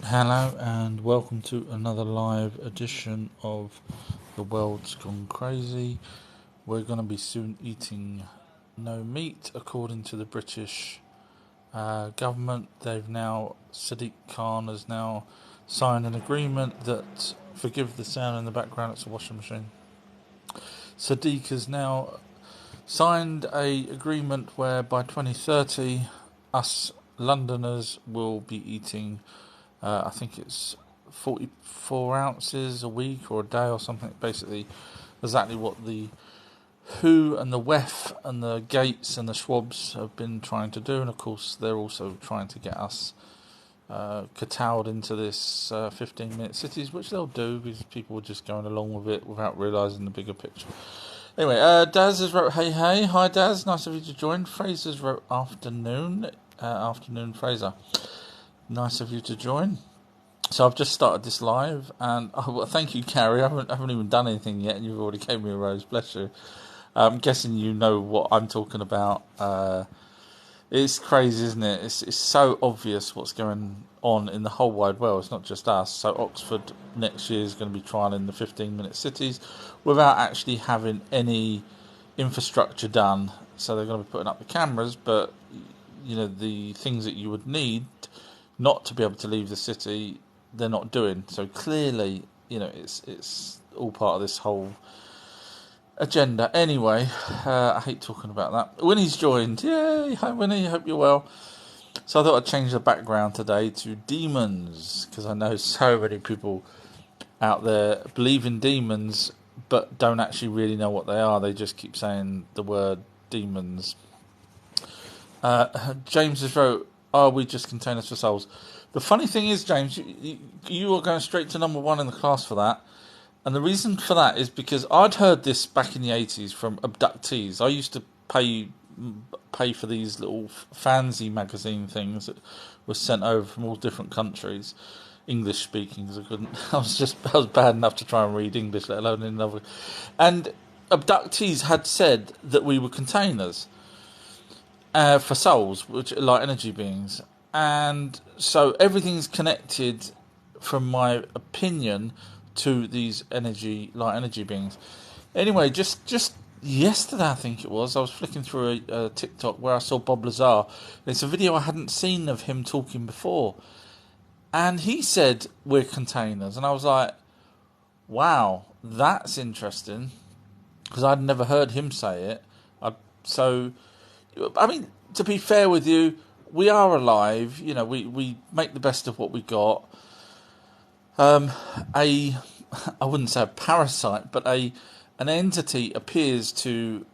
Hello and welcome to another live edition of The World's Gone Crazy. We're going to be soon eating no meat according to the British government. Sadiq Khan has now signed an agreement that, forgive the sound in the background, it's a washing machine. Sadiq has now signed a agreement where by 2030 us Londoners will be eating I think it's 44 ounces a week or a day or something. Basically, exactly what the WHO and the WEF and the Gates and the Schwabs have been trying to do. And of course, they're also trying to get us curtailed into this 15-minute cities, which they'll do because people are just going along with it without realising the bigger picture. Anyway, Daz has wrote, hey. Hi, Daz. Nice of you to join. Fraser's wrote, afternoon. Afternoon, Fraser. Nice of you to join. So I've just started this live, and thank you, Carrie. I haven't even done anything yet, and you've already gave me a rose. Bless you. I'm guessing you know what I'm talking about. It's crazy, isn't it? It's so obvious what's going on in the whole wide world. It's not just us. So Oxford next year is going to be trialling the 15-minute cities without actually having any infrastructure done. So they're going to be putting up the cameras, but the things that you would need not to be able to leave the city, they're not doing. So clearly, it's all part of this whole agenda. Anyway, I hate talking about that. Winnie's joined. Yay! Hi, Winnie. Hope you're well. So I thought I'd change the background today to demons, because I know so many people out there believe in demons, but don't actually really know what they are. They just keep saying the word demons. James has wrote, are we just containers for souls? The funny thing is, James, you are going straight to number one in the class for that. And the reason for that is because I'd heard this back in the 80s from abductees. I used to pay for these little fancy magazine things that were sent over from all different countries, English speaking, because I couldn't. I was bad enough to try and read English, let alone in another. And abductees had said that we were containers for souls, which are like energy beings. And so everything's connected, from my opinion, to these light energy beings. Anyway, just yesterday, I think it was, I was flicking through a TikTok where I saw Bob Lazar. It's a video I hadn't seen of him talking before. And he said, we're containers. And I was like, wow, that's interesting. Because I'd never heard him say it. To be fair with you, we are alive. We make the best of what we got. I wouldn't say a parasite, but an entity appears to,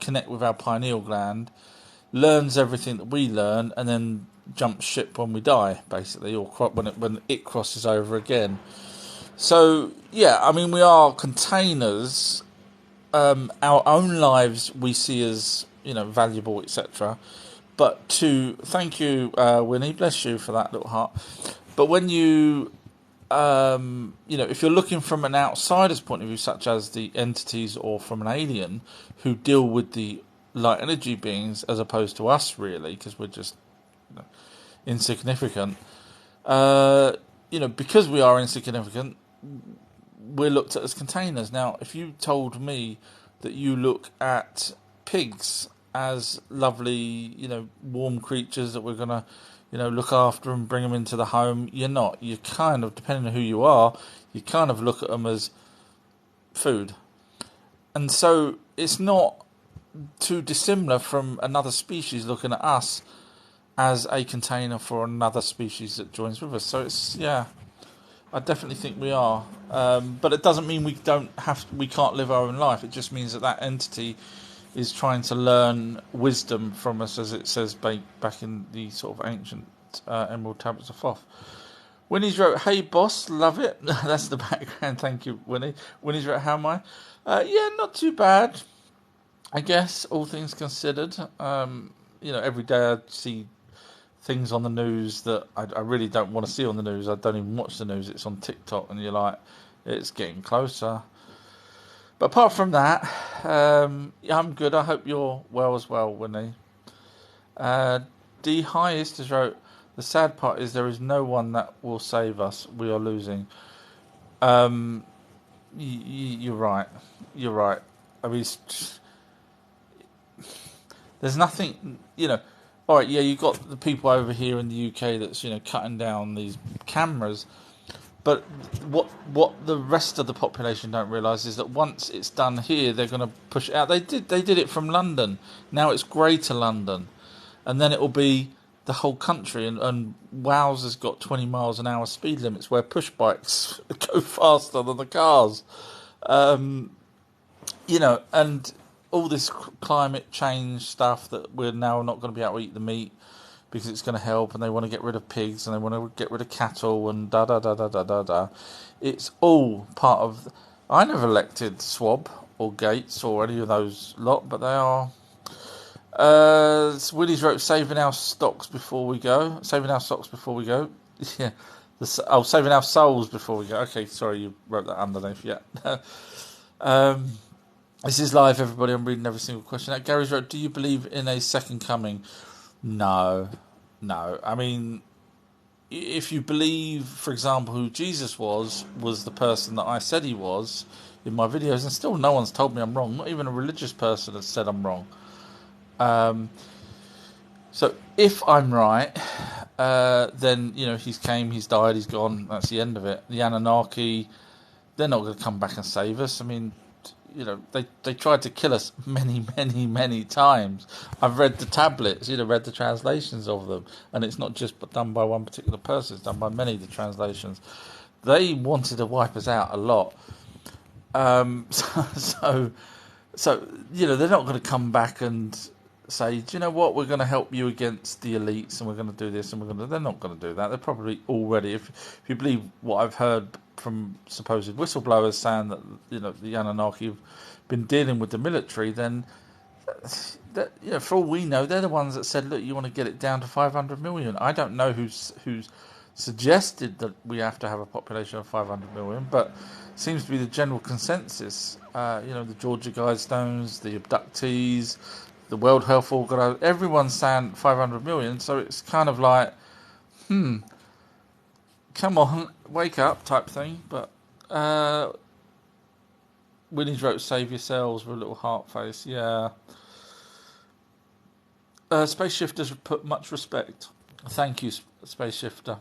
connect with our pineal gland, learns everything that we learn, and then jumps ship when we die, basically, or when it crosses over again. So yeah, we are containers. Our own lives we see as valuable, etc. But thank you, Winnie, bless you for that little heart. But when you if you're looking from an outsider's point of view, such as the entities or from an alien who deal with the light energy beings, as opposed to us, really, because we're just insignificant. Because we are insignificant, we're looked at as containers. Now, if you told me that you look at pigs as lovely, warm creatures that we're going to, look after and bring them into the home, you're not. You kind of, depending on who you are, you kind of look at them as food. And so it's not too dissimilar from another species looking at us as a container for another species that joins with us. So I definitely think we are. But it doesn't mean we can't live our own life. It just means that entity is trying to learn wisdom from us, as it says back in the sort of ancient Emerald Tablets of Thoth. Winnie's wrote, hey boss, love it. That's the background, thank you, Winnie. Winnie's wrote, how am I? Not too bad, I guess, all things considered. Every day I see things on the news that I really don't want to see on the news. I don't even watch the news. It's on TikTok, and you're like, it's getting closer. But apart from that, I'm good. I hope you're well as well, Winnie. D Highest has wrote, The sad part is there is no one that will save us. We are losing. Um, you're right. You're right. I mean, there's nothing. All right, yeah, you got the people over here in the UK that's cutting down these cameras. But what the rest of the population don't realise is that once it's done here, they're going to push it out. They did it from London. Now it's Greater London, and then it will be the whole country. And Wales has got 20 miles an hour speed limits where push bikes go faster than the cars. Um, and all this climate change stuff that we're now not going to be able to eat the meat because it's going to help, and they want to get rid of pigs, and they want to get rid of cattle, and da da da da da da da. It's all part of. I never elected Swab or Gates or any of those lot, but they are. Willies wrote, "Saving our stocks before we go. Saving our stocks before we go." Yeah. Saving our souls before we go. Okay, sorry, you wrote that underneath. Yeah. This is live, everybody. I'm reading every single question. Gary's wrote, "Do you believe in a second coming?" No. I mean, if you believe, for example, who Jesus was the person that I said he was in my videos, and still no one's told me I'm wrong. Not even a religious person has said I'm wrong. So if I'm right, then he's came, he's died, he's gone. That's the end of it. The Anunnaki, they're not going to come back and save us. I mean, they tried to kill us many, many, many times. I've read the tablets, read the translations of them, and it's not just done by one particular person, it's done by many of the translations. They wanted to wipe us out a lot. So they're not going to come back and say, do you know what, we're going to help you against the elites, and we're going to do this, and they're not going to do that. They're probably already, if you believe what I've heard from supposed whistleblowers saying that the Anunnaki have been dealing with the military, then for all we know, they're the ones that said, look, you want to get it down to 500 million. I don't know who's suggested that we have to have a population of 500 million, but seems to be the general consensus. The Georgia Guidestones, the abductees, the World Health Organization, everyone's saying 500 million, so it's kind of like, come on, wake up type thing. But Winnie's wrote, "Save yourselves" with a little heart face. Yeah. Space Shifters put much respect. Thank you, Space Shifter.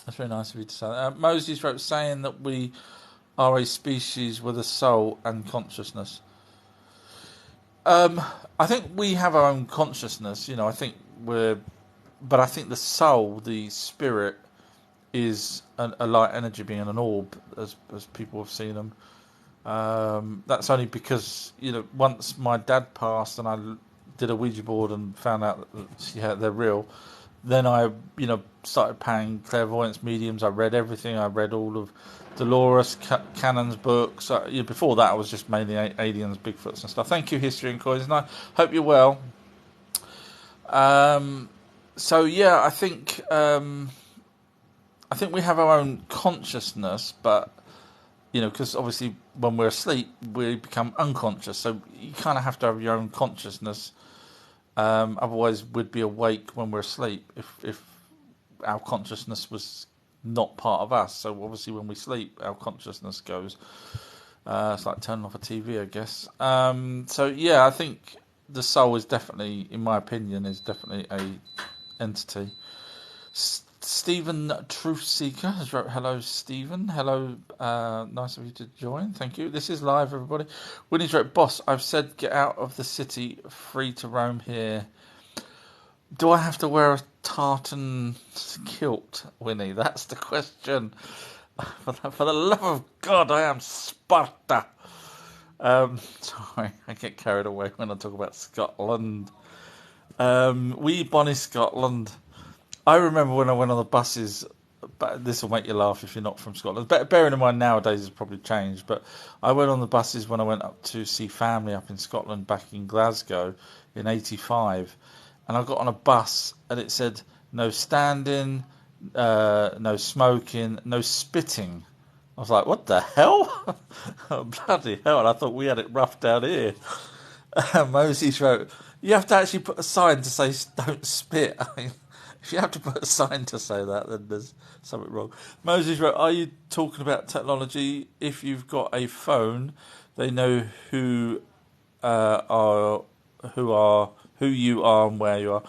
That's very nice of you to say that. Moses wrote, saying that we are a species with a soul and consciousness. I think we have our own consciousness. I think but I think the soul, the spirit, is a light energy being, an orb, as people have seen them. That's only because once my dad passed and I did a Ouija board and found out that they're real, then I started paying clairvoyance mediums. I read everything. I read all of Dolores Cannon's books. Before that, I was just mainly aliens, Bigfoots and stuff. Thank you, History and Coins, and I hope you're well. So yeah, I think we have our own consciousness, but because obviously when we're asleep, we become unconscious. So you kind of have to have your own consciousness. Otherwise, we'd be awake when we're asleep if our consciousness was not part of us. So obviously, when we sleep, our consciousness goes. It's like turning off a TV, I guess. So yeah, I think the soul is definitely, in my opinion, is definitely a entity. Stephen Truthseeker has wrote, "Hello, Stephen. Hello, nice of you to join. Thank you. This is live, everybody." Winnie's wrote, "Boss, I've said get out of the city, free to roam here. Do I have to wear a tartan kilt, Winnie? That's the question. For the love of God, I am Sparta." Sorry, I get carried away when I talk about Scotland. Wee bonny Scotland. I remember when I went on the buses, but this will make you laugh if you're not from Scotland. Bearing in mind nowadays it's probably changed, but I went on the buses when I went up to see family up in Scotland back in Glasgow in '85, and I got on a bus and it said no standing, no smoking, no spitting. I was like, what the hell? Oh, bloody hell, and I thought we had it rough down here. Moses wrote, you have to actually put a sign to say don't spit. I mean, if you have to put a sign to say that, then there's something wrong. Moses wrote, "Are you talking about technology? If you've got a phone, they know are who are who you are and where you are."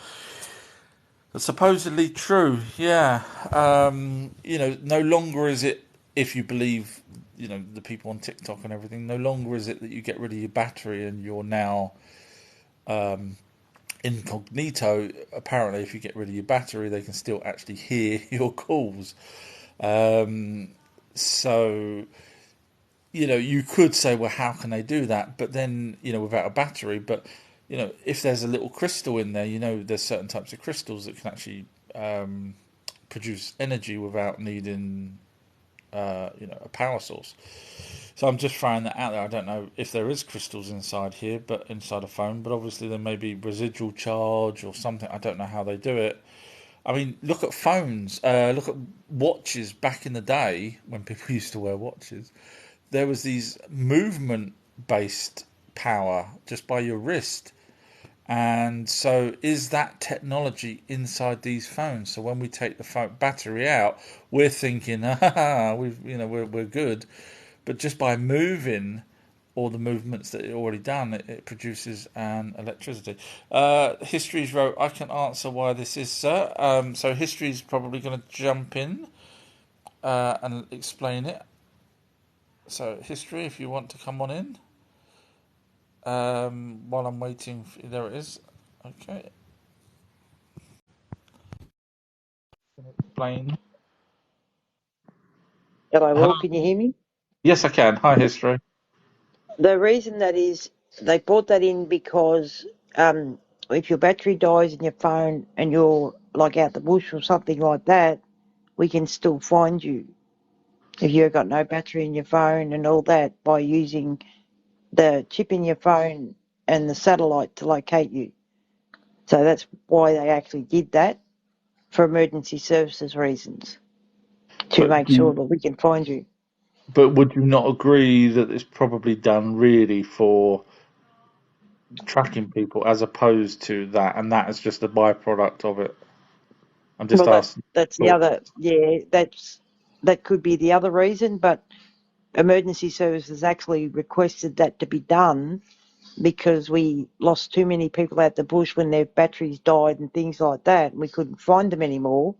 That's supposedly true. Yeah. No longer is it, if you believe, the people on TikTok and everything. No longer is it that you get rid of your battery and you're now incognito. Apparently, if you get rid of your battery, they can still actually hear your calls. So, you could say, well, how can they do that? But then, without a battery, but, if there's a little crystal in there, there's certain types of crystals that can actually produce energy without needing, a power source. So I'm just throwing that out there. I don't know if there is crystals inside here, but inside a phone. But obviously there may be residual charge or something. I don't know how they do it. I mean, look at phones. Look at watches back in the day when people used to wear watches. There was these movement-based power just by your wrist. And so, is that technology inside these phones? So when we take the phone battery out, we're thinking, we're good, but just by moving all the movements that it already done, it produces an electricity. History's wrote, I can answer why this is, sir. So history's probably going to jump in and explain it. So history, if you want to come on in, while I'm waiting, there it is. Okay, explain. Hello, Hello. all. Can you hear me? Yes, I can. Hi, history. The reason that is, they brought that in because if your battery dies in your phone and you're like out the bush or something like that, we can still find you if you've got no battery in your phone and all that by using the chip in your phone and the satellite to locate you. So that's why they actually did that for emergency services reasons to But make sure that we can find you. but would you not agree that it's probably done really for tracking people as opposed to that, and that is just a byproduct of it? I'm just Well, asking. that's the Thought. other, yeah, that could be the other reason, but emergency services actually requested that to be done because we lost too many people out the bush when their batteries died and things like that, and we couldn't find them anymore.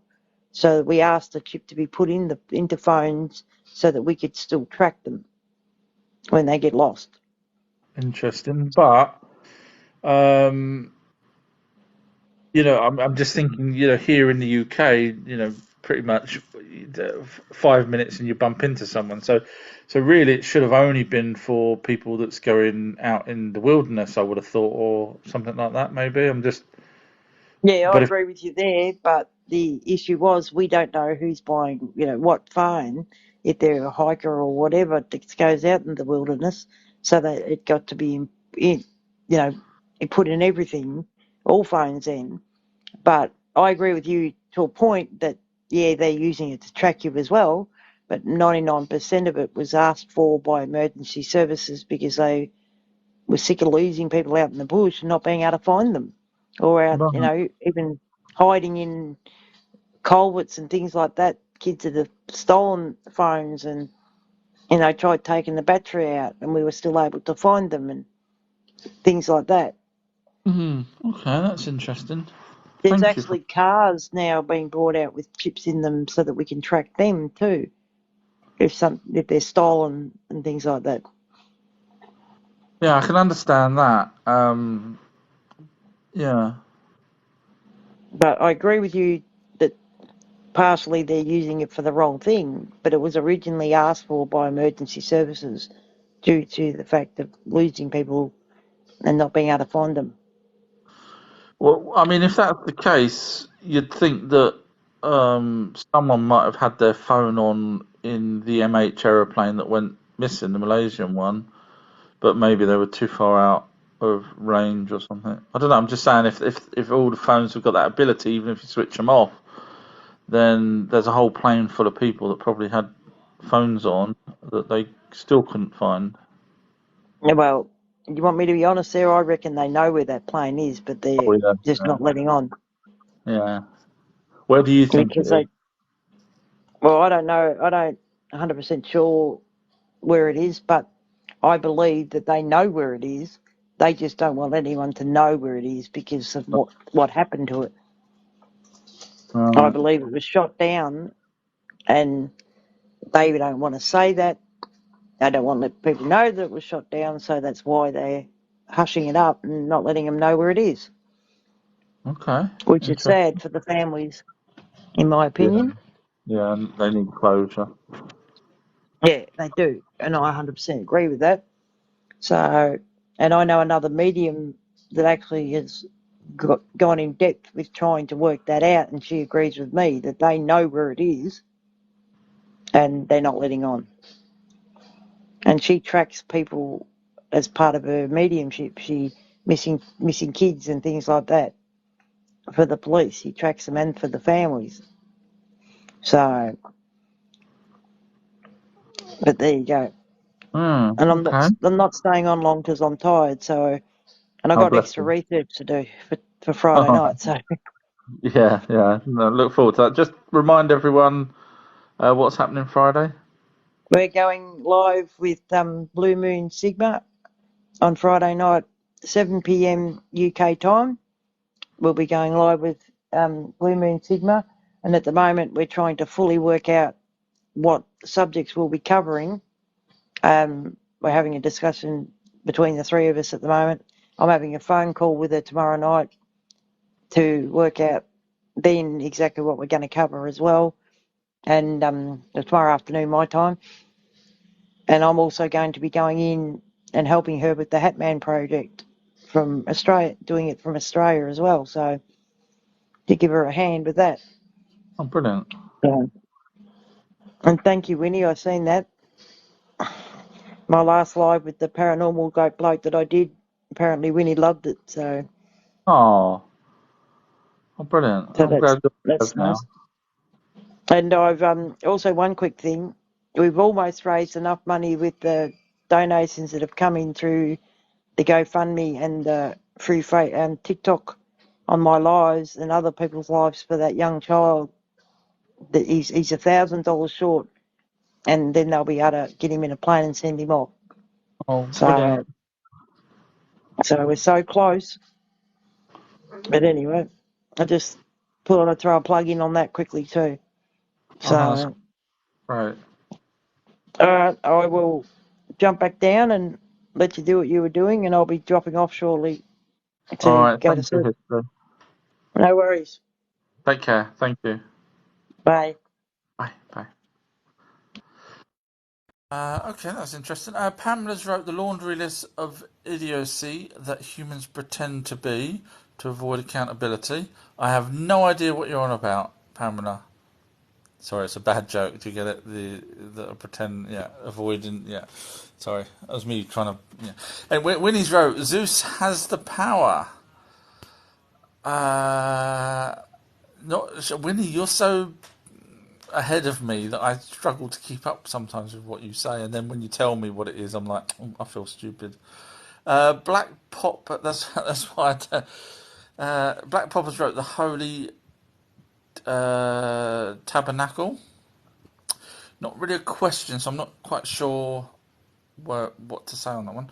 So we asked the chip to be put into phones so that we could still track them when they get lost. Interesting, but um, I'm just thinking, here in the UK, pretty much 5 minutes and you bump into someone. So really, it should have only been for people that's going out in the wilderness, I would have thought, or something like that. Maybe I'm just, Yeah, I but if agree with you there, but the issue was we don't know who's buying, what phone, if they're a hiker or whatever that goes out in the wilderness, so that it got to be it put in everything, all phones in. But I agree with you to a point that, yeah, they're using it to track you as well, but 99% of it was asked for by emergency services because they were sick of losing people out in the bush and not being able to find them, or out, right, even hiding in culverts and things like that. Kids that have stolen phones and, tried taking the battery out and we were still able to find them and things like that. okay, that's interesting. There's Thank you for. actually cars now being brought out with chips in them so that we can track them too, if they're stolen and things like that. Yeah, I can understand that. Yeah. But I agree with you that partially they're using it for the wrong thing, but it was originally asked for by emergency services due to the fact of losing people and not being able to find them. Well, I mean, if that's the case, you'd think that someone might have had their phone on in the MH aeroplane that went missing, the Malaysian one, but maybe they were too far out of range or something. I don't know. I'm just saying, if all the phones have got that ability, even if you switch them off, then there's a whole plane full of people that probably had phones on that they still couldn't find. Yeah, well, you want me to be honest there? I reckon they know where that plane is, but they're Oh yeah, just not letting on. yeah. Where do you think it because is? well, I don't know, I don't 100% sure where it is, but I believe that they know where it is. They just don't want anyone to know where it is because of what happened to it. I Right. believe it was shot down, and they don't want to say that. They don't want to let people know that it was shot down, so that's why they're hushing it up and not letting them know where it is, Okay. which is sad Interesting. for the families, in my Yeah. opinion. Yeah. And they need closure. Yeah, they do, and I 100% agree with that. So, and I know another medium that actually has gone in depth with trying to work that out, and she agrees with me that they know where it is and they're not letting on. And she tracks people as part of her mediumship. She missing kids and things like that for the police. She tracks them and for the families. So, but there you go. And Okay. I'm not staying on long because I'm tired. So, and I Oh, got bless extra you. research to do for Friday night. So Yeah. Yeah. No, look forward to that. Just remind everyone what's happening Friday. we're going live with Blue Moon Sigma on Friday night, 7 p.m. UK time. We'll be going live with Blue Moon Sigma, and at the moment we're trying to fully work out what subjects we'll be covering. We're having a discussion between the three of us at the moment. I'm having a phone call with her tomorrow night to work out then exactly what we're going to cover as well, and tomorrow afternoon my time. And I'm also going to be going in and helping her with the Hatman project from Australia, doing it from Australia as well. So to give her a hand with that. Oh, brilliant. Yeah. And thank you, Winnie. I've seen that. My last live with the paranormal bloke that I did, apparently Winnie loved it. So, Oh, oh, brilliant. so I'm glad you're that's now. nice. And I've also one quick thing. We've almost raised enough money with the donations that have come in through the GoFundMe and through TikTok on my lives and other people's lives for that young child. That he's $1,000 short, and then they'll be able to get him in a plane and send him off. Oh, brilliant. So, so we're so close. But anyway, I just thought I'd throw a plug in on that quickly too. Oh, no, that's So, great. all right, I will jump back down and let you do what you were doing, and I'll be dropping off shortly All to right. go to Thank you, sleep. History. No worries. Take care. Thank you. Bye. Bye. Bye. Okay, that's interesting. Pamela's wrote the laundry list of idiocy that humans pretend to be to avoid accountability. I have no idea what you're on about, Pamela. Sorry, it's a bad joke. Do you get it? The pretend, yeah, avoiding, yeah. Sorry, that was me trying to, yeah. And Winnie's wrote, Zeus has the power. Uh, not Winnie. You're so ahead of me that I struggle to keep up sometimes with what you say, and then when you tell me what it is, I'm like, oh, I feel stupid. Black Pop. That's why. Black Pop has wrote the Holy Tabernacle. Not really a question, so I'm not quite sure what to say on that one.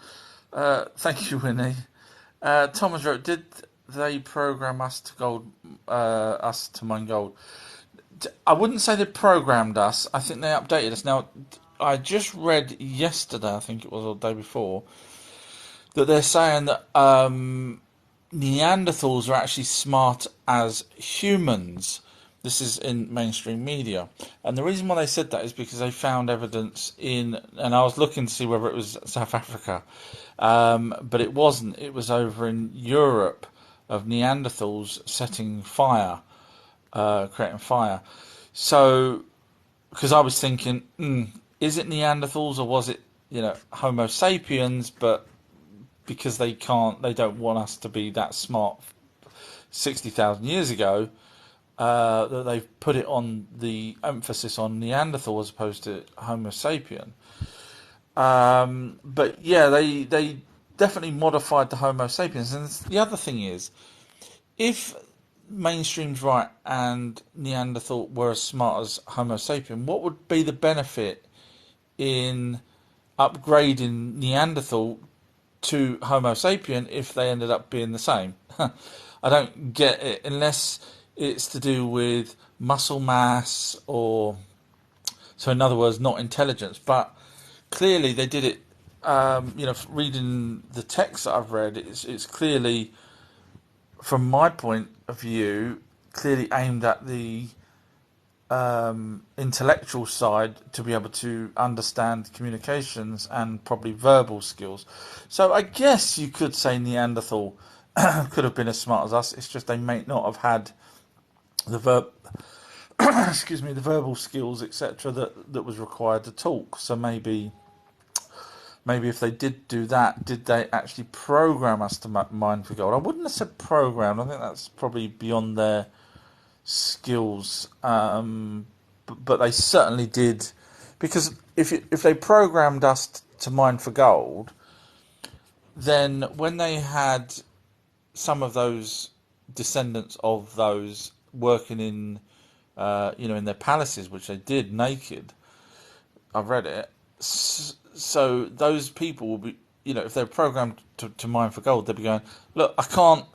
Thank you, Winnie. Thomas wrote, "Did they program us to us to mine gold?" I wouldn't say they programmed us. I think they updated us. Now, I just read yesterday, I think it was, or the day before, that they're saying that Neanderthals are actually smart as humans. This is in mainstream media. And the reason why they said that is because they found evidence and I was looking to see whether it was South Africa, but it wasn't. It was over in Europe of Neanderthals setting fire, creating fire. So, because I was thinking, is it Neanderthals or was it, Homo sapiens? But because they don't want us to be that smart 60,000 years ago, that they've put it on the emphasis on Neanderthal as opposed to Homo sapien. But yeah, they definitely modified the Homo sapiens. And the other thing is, if mainstream's right and Neanderthal were as smart as Homo sapien, what would be the benefit in upgrading Neanderthal to Homo sapien if they ended up being the same? I don't get it unless it's to do with muscle mass or, so in other words, not intelligence. But clearly they did it. Reading the text that I've read, it's clearly, from my point of view, clearly aimed at the intellectual side to be able to understand communications and probably verbal skills. So I guess you could say Neanderthal could have been as smart as us. It's just they may not have had the excuse me, the verbal skills, etc., that was required to talk. So maybe if they did do that, did they actually program us to mine for gold? I wouldn't have said programmed. I think that's probably beyond their skills. But they certainly did, because if they programmed us to mine for gold, then when they had some of those descendants of those working in in their palaces, which they did naked, I've read it. So those people will be, if they're programmed to mine for gold, they'll be going, look, I can't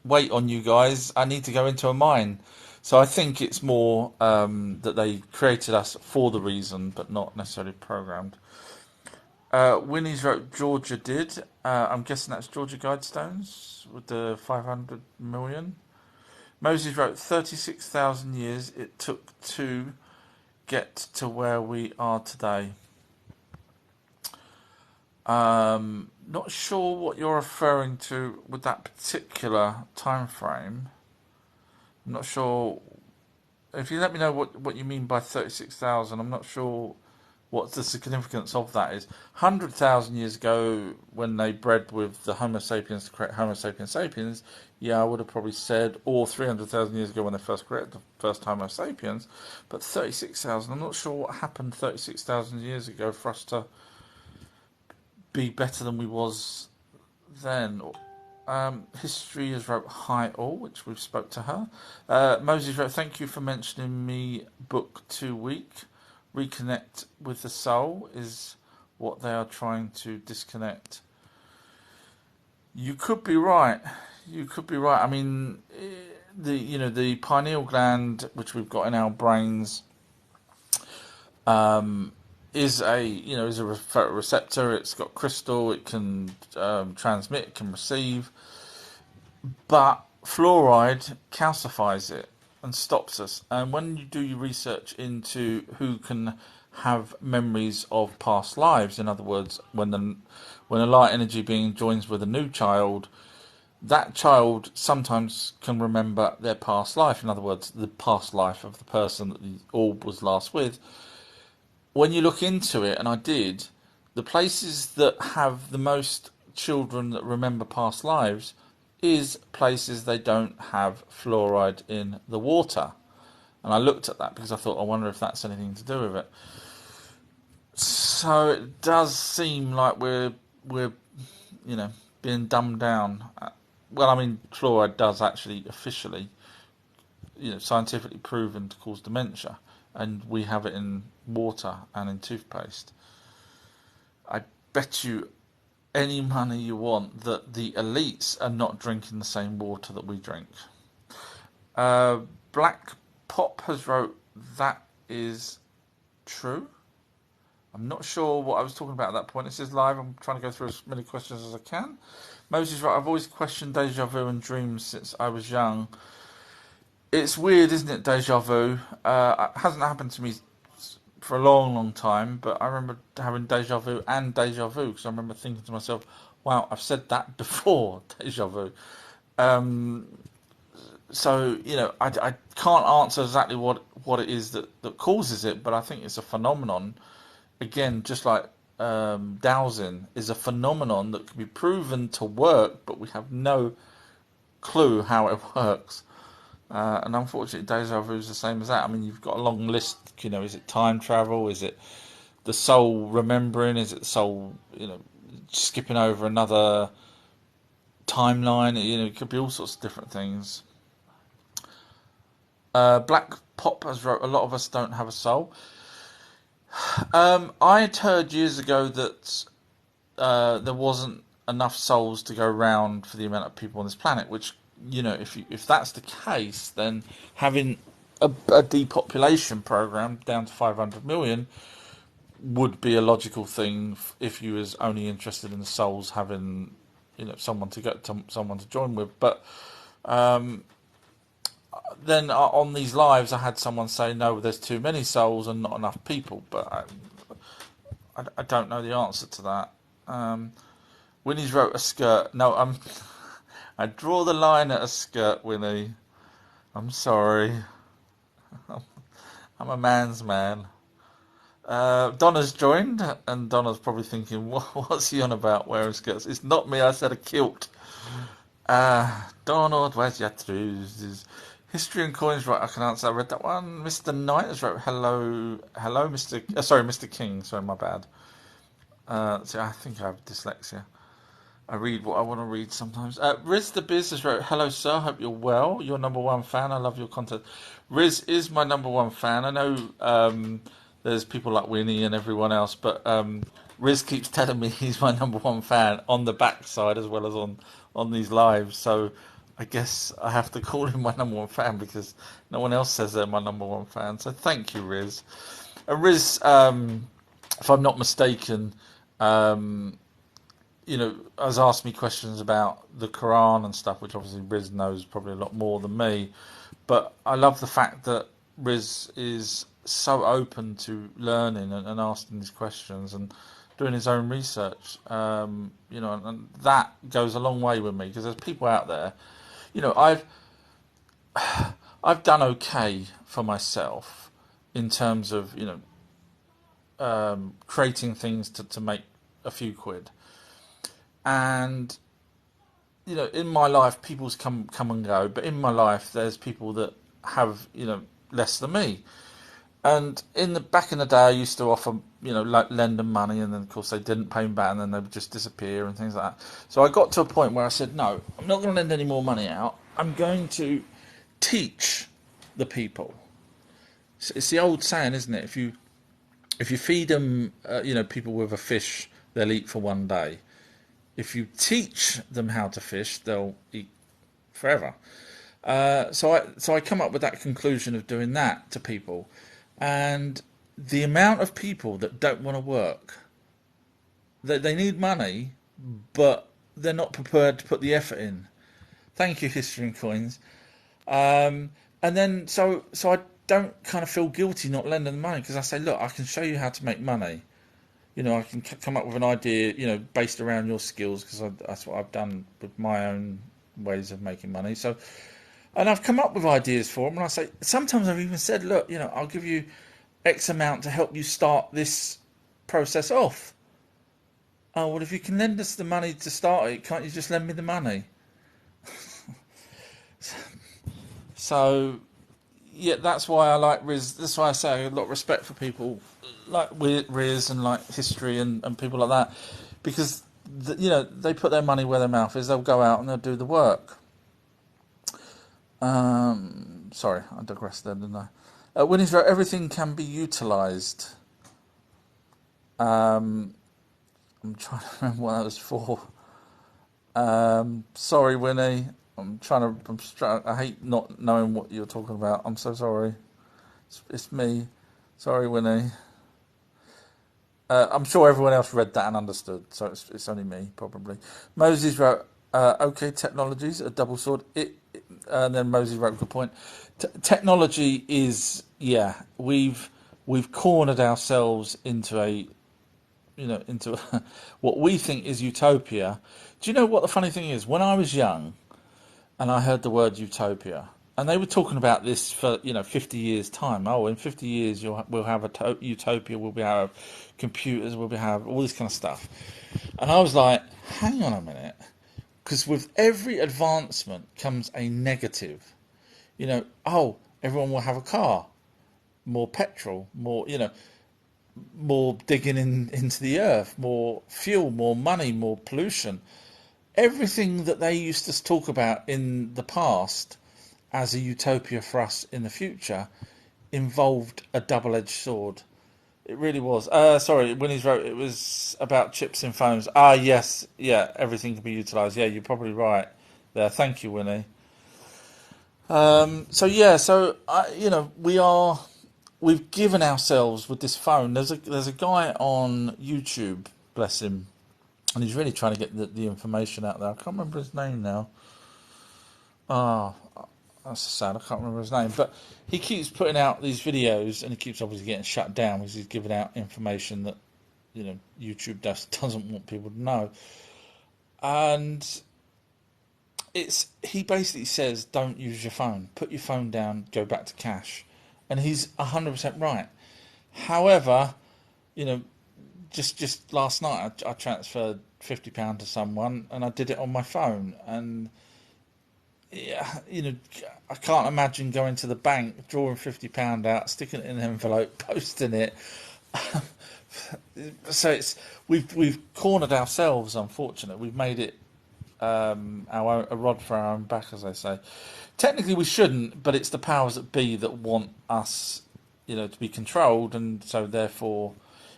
wait on you guys. I need to go into a mine. So I think it's more that they created us for the reason, but not necessarily programmed. Winnie's wrote Georgia did. I'm guessing that's Georgia Guidestones with the 500 million. Moses wrote 36,000 years it took to get to where we are today. Not sure what you're referring to with that particular time frame. I'm not sure. If you let me know what you mean by 36,000, I'm not sure what the significance of that is. 100,000 years ago, when they bred with the Homo sapiens to create Homo sapiens sapiens, yeah, I would have probably said, or 300,000 years ago when they first created the first Homo sapiens. But 36,000, I'm not sure what happened 36,000 years ago for us to be better than we was then. History has wrote hi all, which we've spoke to her. Moses wrote, thank you for mentioning me book 2 week. Reconnect with the soul is what they are trying to disconnect. You could be right. You could be right. I mean, the pineal gland, which we've got in our brains, is a receptor. It's got crystal. It can transmit. It can receive. But fluoride calcifies it and stops us. And when you do your research into who can have memories of past lives, in other words, when a light energy being joins with a new child, that child sometimes can remember their past life. In other words, the past life of the person that the orb was last with. When you look into it, and I did, the places that have the most children that remember past lives is places they don't have fluoride in the water. And I looked at that because I thought, I wonder if that's anything to do with it. So it does seem like we're being dumbed down. Well, I mean, fluoride does actually officially, scientifically proven to cause dementia, and we have it in water and in toothpaste. I bet you any money you want that the elites are not drinking the same water that we drink. Black Pop has wrote, that is true. I'm not sure what I was talking about at that point. This is live. I'm trying to go through as many questions as I can. Moses wrote, I've always questioned deja vu and dreams since I was young. It's weird, isn't it, deja vu? It hasn't happened to me for a long, long time, but I remember having deja vu and deja vu, because I remember thinking to myself, wow, I've said that before, deja vu. So, I can't answer exactly what it is that causes it, but I think it's a phenomenon. Again, just like dowsing is a phenomenon that can be proven to work, but we have no clue how it works. And unfortunately, deja vu is the same as that. I mean, you've got a long list. Is it time travel? Is it the soul remembering? Is it the soul, skipping over another timeline? It could be all sorts of different things. Black Pop has wrote, a lot of us don't have a soul. I had heard years ago that there wasn't enough souls to go around for the amount of people on this planet. Which, if that's the case, then having a depopulation program down to 500 million would be a logical thing if you was only interested in the souls having, someone to someone to join with. But then on these lives, I had someone say, no, there's too many souls and not enough people. But I don't know the answer to that. Winnie's wrote a skirt. No, I draw the line at a skirt, Winnie. I'm sorry. I'm a man's man. Donna's joined, and Donna's probably thinking, what's he on about wearing skirts? It's not me, I said a kilt. Donald, where's your trousers? History and Coins, right, I can answer. I read that one. Mr. Knight has wrote, hello, Mr. Sorry, Mr. King, sorry, my bad. See, I think I have dyslexia. I read what I want to read sometimes. Riz the Biz has wrote, hello sir, hope you're well. Your number one fan, I love your content. Riz is my number one fan. I know there's people like Winnie and everyone else, but Riz keeps telling me he's my number one fan on the backside as well as on these lives. So I guess I have to call him my number one fan because no one else says they're my number one fan. So thank you, Riz. Riz, if I'm not mistaken, has asked me questions about the Quran and stuff, which obviously Riz knows probably a lot more than me. But I love the fact that Riz is so open to learning and asking these questions and doing his own research. And that goes a long way with me because there's people out there. I've done okay for myself in terms of creating things to make a few quid. And in my life, people's come and go. But in my life, there's people that have less than me. And back in the day, I used to offer like lend them money, and then of course they didn't pay me back, and then they would just disappear and things like that. So I got to a point where I said, no, I'm not going to lend any more money out. I'm going to teach the people. It's the old saying, isn't it? If you feed them, people with a fish, they'll eat for one day. If you teach them how to fish, they'll eat forever. So I come up with that conclusion of doing that to people, and the amount of people that don't want to work, they need money, but they're not prepared to put the effort in. Thank you, History and Coins. And then so I don't kind of feel guilty not lending them money because I say, look, I can show you how to make money. I can come up with an idea, based around your skills because that's what I've done with my own ways of making money. So, and I've come up with ideas for them, and I say sometimes I've even said, look, I'll give you X amount to help you start this process off. Oh, well, if you can lend us the money to start it, can't you just lend me the money? So, yeah, that's why I like Riz. That's why I say I have a lot of respect for people like Riz and like History and people like that, because they put their money where their mouth is. They'll go out and they'll do the work. Sorry, I digressed there, didn't I? Winnie's wrote, everything can be utilised. I'm trying to remember what that was for. Sorry, Winnie. I hate not knowing what you're talking about. I'm so sorry. It's me. Sorry, Winnie. I'm sure everyone else read that and understood, so it's only me, probably. Moses wrote, okay, technology's a double sword. And then Moses wrote, good point. Technology is, we've cornered ourselves into what we think is utopia. Do you know what the funny thing is? When I was young, and I heard the word utopia, and they were talking about this for 50 years time. Oh, in 50 years we'll have a utopia. We'll be have computers. We'll be have all this kind of stuff. And I was like, hang on a minute, because with every advancement comes a negative. Everyone will have a car, more petrol, more digging into the earth, more fuel, more money, more pollution. Everything that they used to talk about in the past as a utopia for us in the future involved a double-edged sword. It really was. Sorry, Winnie's wrote it was about chips in phones. Ah, yes, yeah, everything can be utilised. Yeah, you're probably right there. Thank you, Winnie. So yeah, so we've given ourselves with this phone. There's a guy on YouTube, bless him, and he's really trying to get the information out there. I can't remember his name now. Ah, that's sad. I can't remember his name, but he keeps putting out these videos, and he keeps obviously getting shut down because he's giving out information that YouTube doesn't want people to know. And he basically says, don't use your phone. Put your phone down. Go back to cash. And he's 100% right. However, you know, just last night I transferred £50 to someone, and I did it on my phone. And yeah, I can't imagine going to the bank, drawing £50 out, sticking it in an envelope, posting it. So we've cornered ourselves. Unfortunately, we've made it a rod for our own back, as they say. Technically, we shouldn't, but it's the powers that be that want us, to be controlled, and so therefore,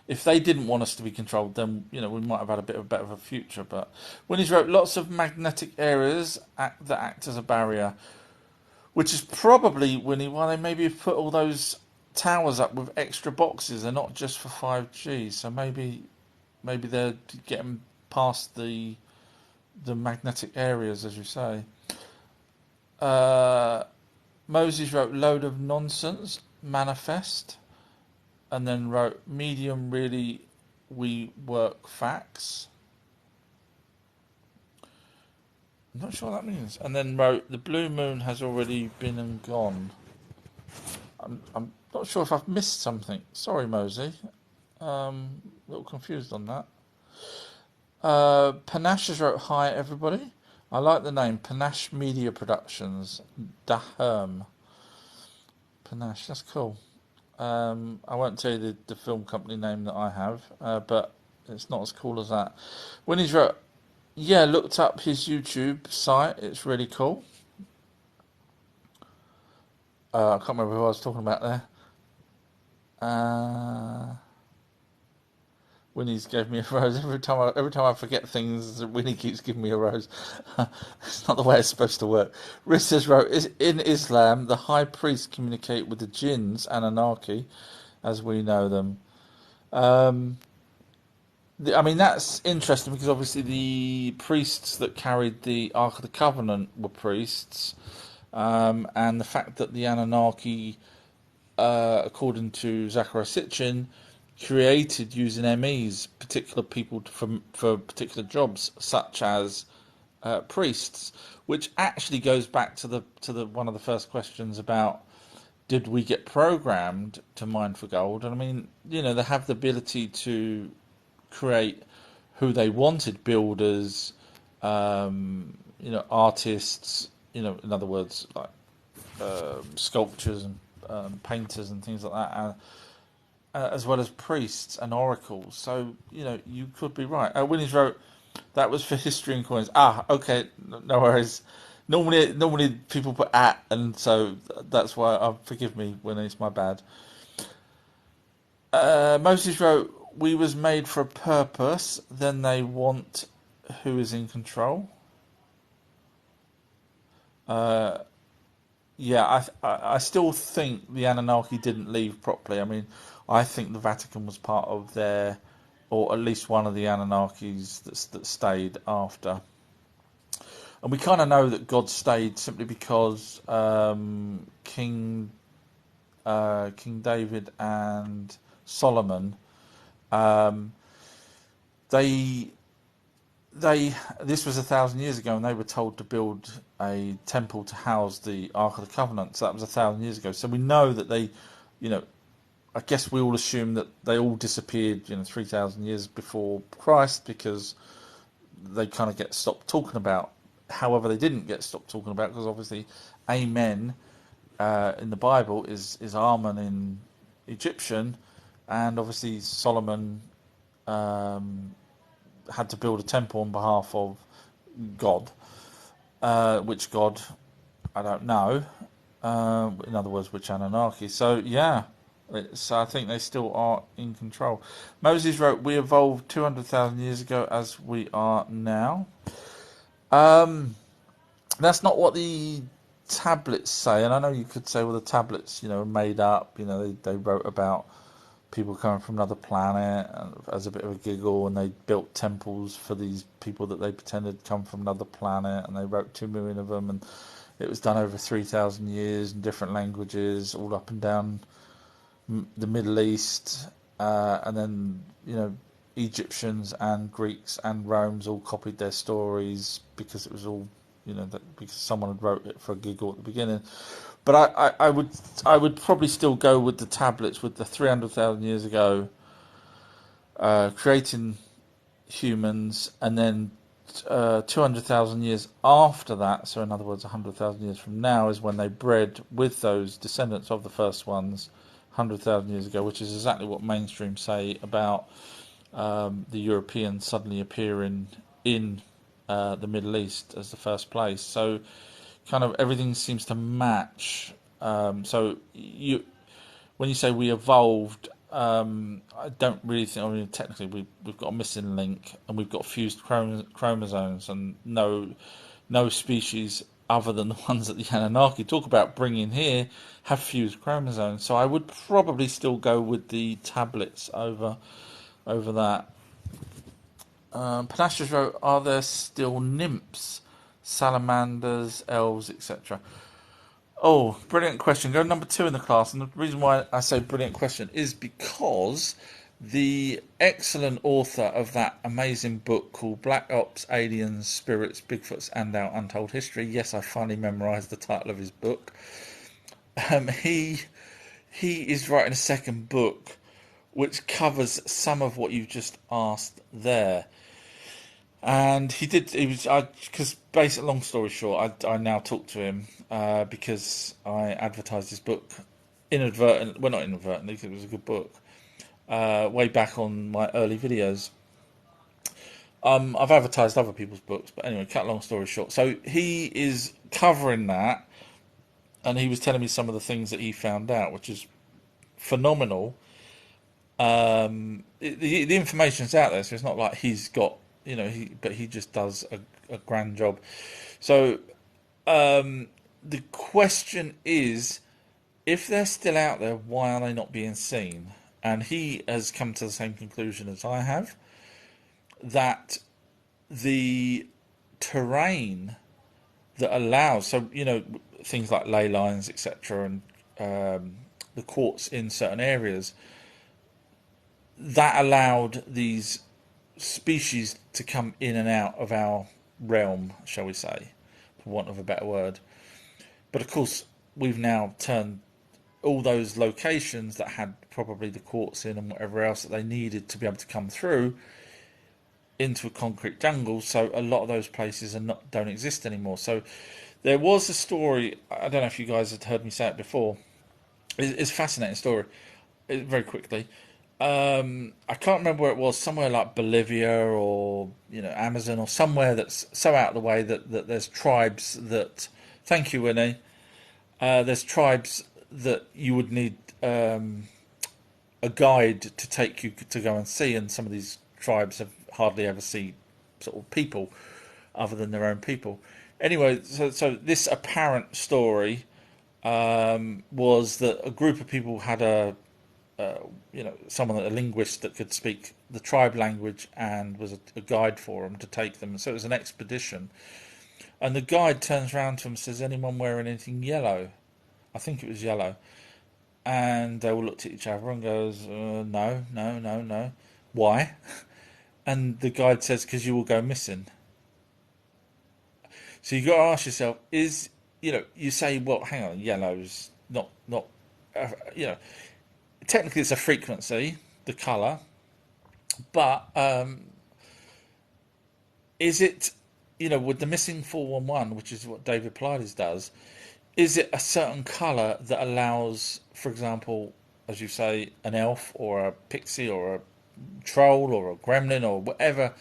if they didn't want us to be controlled, then we might have had a bit of better of a future. But when he's wrote lots of magnetic areas that act as a barrier, which is probably why they maybe have put all those towers up with extra boxes. They're not just for 5G, so maybe they're getting past the magnetic areas, as you say. Moses wrote load of nonsense, manifest, and then wrote medium really we work facts. I'm not sure what that means. And then wrote the blue moon has already been and gone. I'm not sure if I've missed something. Sorry, Mosey. A little confused on that. Panache has wrote hi everybody. I like the name Panache Media Productions. Daherm. Panache, that's cool. I won't tell you the film company name that I have, but it's not as cool as that. When he's wrote, yeah, looked up his YouTube site. It's really cool. I can't remember who I was talking about there. Winnie's gave me a rose every time I forget things. Winnie keeps giving me a rose. It's not the way it's supposed to work. Riz says, wrote, in Islam, the high priests communicate with the jinns, Anunnaki, as we know them. I mean, that's interesting because obviously the priests that carried the Ark of the Covenant were priests, and the fact that the Anunnaki, according to Zachariah Sitchin, created using MEs particular people for particular jobs, such as priests, which actually goes back to the one of the first questions about did we get programmed to mine for gold? And I mean, they have the ability to create who they wanted, builders, artists, in other words, like sculptures and painters and things like that, as well as priests and oracles. So, you could be right. Winnie's wrote, that was for history and coins. Ah, okay, no worries. Normally people put at, and so that's why, forgive me, Winnie, it's my bad. Moses wrote, we was made for a purpose, then they want who is in control. Yeah, I still think the Anunnaki didn't leave properly. I mean, I think the Vatican was part of their, or at least one of the Anunnakis that stayed after. And we kind of know that God stayed simply because King David and Solomon, they this was 1,000 years ago, and they were told to build a temple to house the Ark of the Covenant. So that was 1,000 years ago. So we know that they, I guess we all assume that they all disappeared, 3,000 years before Christ, because they kind of get stopped talking about. However, they didn't get stopped talking about because obviously, Amen in the Bible is Amen in Egyptian, and obviously Solomon had to build a temple on behalf of God, which God I don't know. In other words, which Anunnaki. So yeah, so I think they still are in control. Moses wrote, "We evolved 200,000 years ago as we are now." Um, that's not what the tablets say, and I know you could say, well, the tablets, are made up. They wrote about people coming from another planet as a bit of a giggle, and they built temples for these people that they pretended come from another planet, and they wrote 2 million of them, and it was done over 3,000 years in different languages, all up and down the Middle East, and then Egyptians and Greeks and Romans all copied their stories because it was all because someone had wrote it for a giggle at the beginning. But I would probably still go with the tablets, with the 300,000 years ago, creating humans, and then 200,000 years after that, so in other words 100,000 years from now, is when they bred with those descendants of the first ones 100,000 years ago, which is exactly what mainstream say about the Europeans suddenly appearing in the Middle East as the first place. So kind of everything seems to match. So when you say we evolved, I don't really think. I mean, technically, we've got a missing link, and we've got fused chromosomes, and no species other than the ones that the Anunnaki talk about bringing here have fused chromosomes. So I would probably still go with the tablets over that. Panache wrote, "Are there still nymphs, salamanders, elves, etc.?" Oh, brilliant question. Go number 2 in the class. And the reason why I say brilliant question is because the excellent author of that amazing book called Black Ops, Aliens, Spirits, Bigfoots, and Our Untold History. Yes, I finally memorised the title of his book. He is writing a second book which covers some of what you've just asked there. And he did. He was because basically, long story short, I now talk to him because I advertised his book inadvertently. Well, not inadvertently, because it was a good book. Way back on my early videos. I've advertised other people's books, but anyway, cut long story short. So he is covering that, and he was telling me some of the things that he found out, which is phenomenal. The information's out there, so it's not like he's got but he just does a grand job. So the question is, if they're still out there, why are they not being seen? And he has come to the same conclusion as I have, that the terrain that allows, so things like ley lines, etc., and the quartz in certain areas, that allowed these species to come in and out of our realm, shall we say, for want of a better word. But of course, we've now turned all those locations that had probably the quartz in and whatever else that they needed to be able to come through into a concrete jungle. So a lot of those places don't exist anymore. So there was a story. I don't know if you guys had heard me say it before. It's a fascinating story. Very quickly, I can't remember where it was. Somewhere like Bolivia or Amazon or somewhere that's so out of the way that there's tribes that. Thank you, Winnie. There's tribes that you would need a guide to take you to go and see, and some of these tribes have hardly ever see sort of people other than their own people. Anyway, so this apparent story was that a group of people had a linguist that could speak the tribe language and was a guide for them to take them. So it was an expedition. And the guide turns around to them and says, "Anyone wearing anything yellow?" I think it was yellow. And they all looked at each other and goes, "No, no, no, no." "Why?" And the guide says, "Because you will go missing." So you got to ask yourself, you say, well, hang on, yellow's not, uh, you know, technically it's a frequency, the colour, but is it, with the missing 411, which is what David Pleiades does, is it a certain colour that allows, for example, as you say, an elf or a pixie or a troll or a gremlin or whatever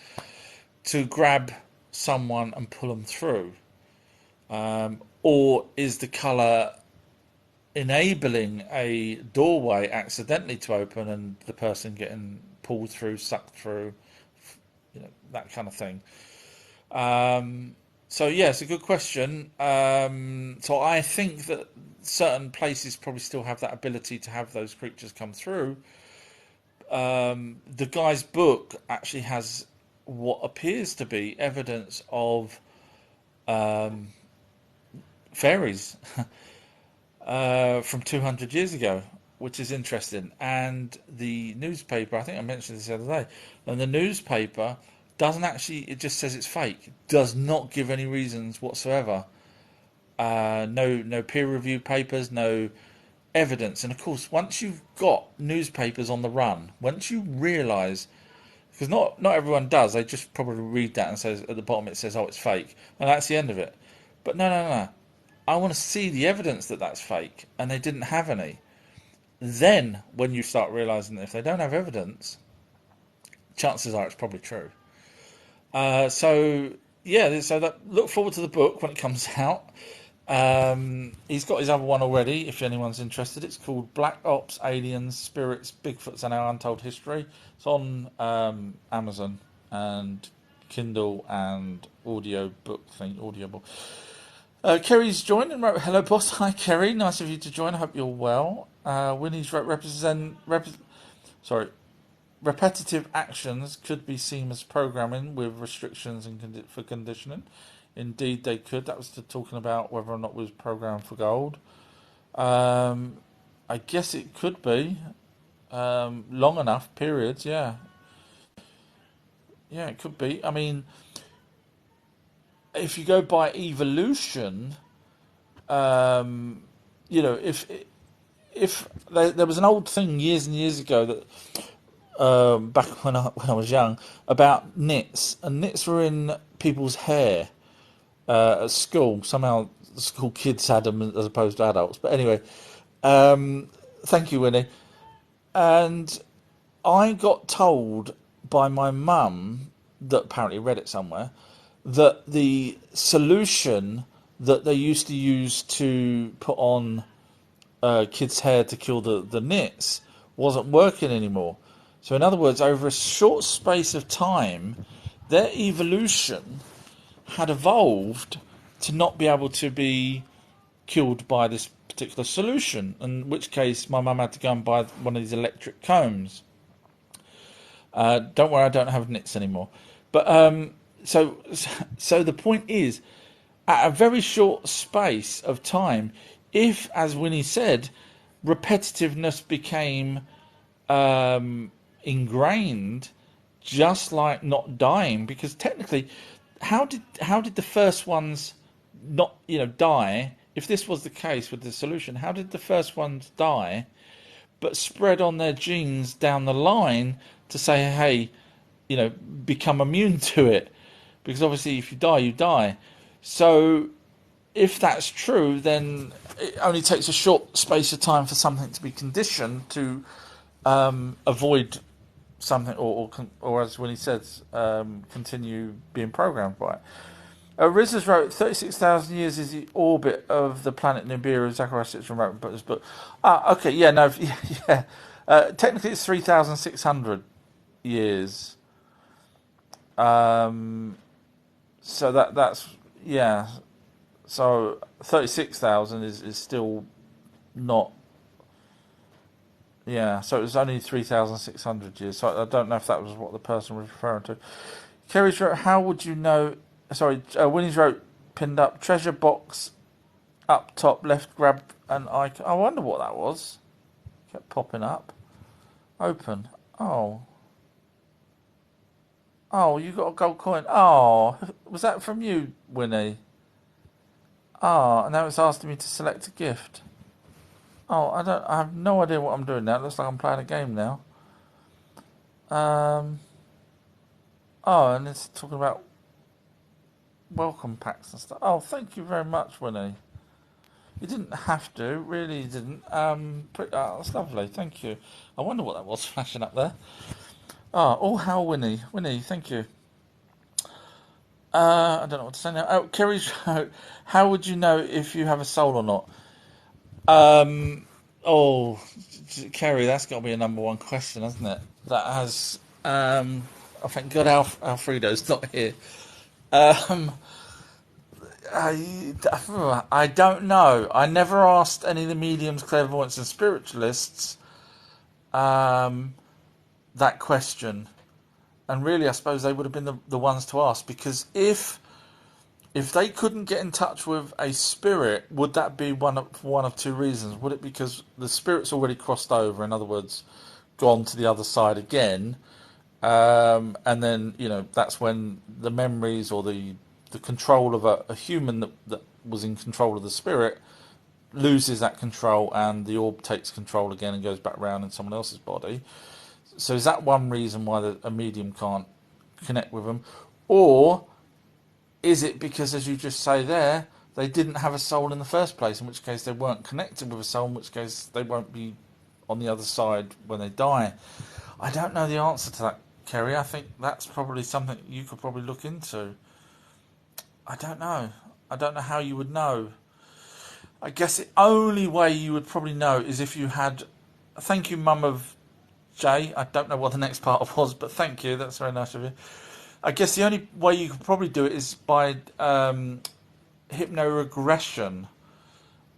to grab someone and pull them through? Or is the colour enabling a doorway accidentally to open and the person getting pulled through, sucked through, that kind of thing. So yeah, it's a good question. So I think that certain places probably still have that ability to have those creatures come through. The guy's book actually has what appears to be evidence of fairies from 200 years ago, which is interesting. And the newspaper, I think I mentioned this the other day, and the newspaper doesn't actually, it just says it's fake, it does not give any reasons whatsoever. No peer reviewed papers, no evidence. And of course, once you've got newspapers on the run, once you realise, because not everyone does, they just probably read that and says at the bottom it says, oh, it's fake, and that's the end of it. But no. I want to see the evidence that that's fake, and they didn't have any. Then, when you start realising that if they don't have evidence, chances are it's probably true. So yeah, so that look forward to the book when it comes out. He's got his other one already. If anyone's interested, it's called Black Ops: Aliens, Spirits, Bigfoots, and Our Untold History. It's on Amazon and Kindle and audio book thing, Audible. Kerry's joined and wrote, "Hello, boss. Hi, Kerry. Nice of you to join. I hope you're well." Winnie's wrote, repetitive actions could be seen as programming with restrictions and for conditioning. Indeed, they could. That was talking about whether or not it was programmed for gold. I guess it could be long enough periods. Yeah, it could be. I mean, if you go by evolution, if there was an old thing years and years ago that back when I was young about nits, and nits were in people's hair at school. Somehow the school kids had them as opposed to adults. But anyway, thank you, Winnie. And I got told by my mum, that apparently read it somewhere, that the solution that they used to use to put on kids' hair to kill the nits wasn't working anymore. So, in other words, over a short space of time, their evolution had evolved to not be able to be killed by this particular solution. In which case, my mum had to go and buy one of these electric combs. Don't worry, I don't have nits anymore. But so the point is, at a very short space of time, if, as Winnie said, repetitiveness became ingrained, just like not dying, because technically, how did the first ones not die? If this was the case with the solution, how did the first ones die, but spread on their genes down the line to say, hey, become immune to it? Because obviously, if you die, you die. So, if that's true, then it only takes a short space of time for something to be conditioned to avoid something, or as Winnie says, continue being programmed by it. Rizzers wrote, 36,000 years is the orbit of the planet Nibiru. Zachariah Sitchin wrote his book. Okay, yeah, no, yeah. Technically, it's 3,600 years. So that's yeah. So 36,000 is still not. Yeah, so it was only 3,600 years. So I don't know if that was what the person was referring to. Kerry's wrote, how would you know? Sorry, Winnie's wrote, pinned up, treasure box up top left, grab an icon. I wonder what that was. Kept popping up. Open. Oh, you got a gold coin. Oh, was that from you, Winnie? And now it's asking me to select a gift. I have no idea what I'm doing now. It looks like I'm playing a game now. And it's talking about welcome packs and stuff. Oh, thank you very much, Winnie. You didn't have to, really, you didn't. That's lovely, thank you. I wonder what that was flashing up there. How Winnie. Winnie, thank you. I don't know what to say now. Kerry's wrote, how would you know if you have a soul or not? Oh, Kerry, that's got to be a number one question, hasn't it? That has. I thank God Alfredo's not here. Um, I don't know. I never asked any of the mediums, clairvoyants, and spiritualists um, that question. And really, I suppose they would have been the ones to ask, because if they couldn't get in touch with a spirit, would that be one of two reasons? Would it be because the spirit's already crossed over, in other words, gone to the other side again, and then that's when the memories or the control of a human that was in control of the spirit loses that control, and the orb takes control again and goes back round in someone else's body. So is that one reason why a medium can't connect with them, or is it because, as you just say there, they didn't have a soul in the first place, in which case they weren't connected with a soul, in which case they won't be on the other side when they die? I don't know the answer to that, Kerry. I think that's probably something you could probably look into. I don't know. I don't know how you would know. I guess the only way you would probably know is if you had. Thank you, Mum of Jay. I don't know what the next part was, but thank you. That's very nice of you. I guess the only way you could probably do it is by hypnoregression.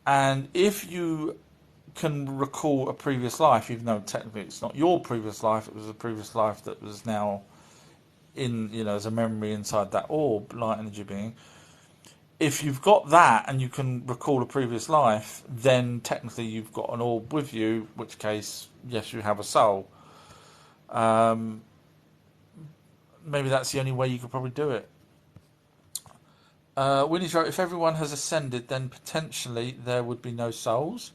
And if you can recall a previous life, even though technically it's not your previous life, it was a previous life that was now as a memory inside that orb, light energy being. If you've got that and you can recall a previous life, then technically you've got an orb with you, in which case, yes, you have a soul. Maybe that's the only way you could probably do it. Winnie's wrote, if everyone has ascended, then potentially there would be no souls.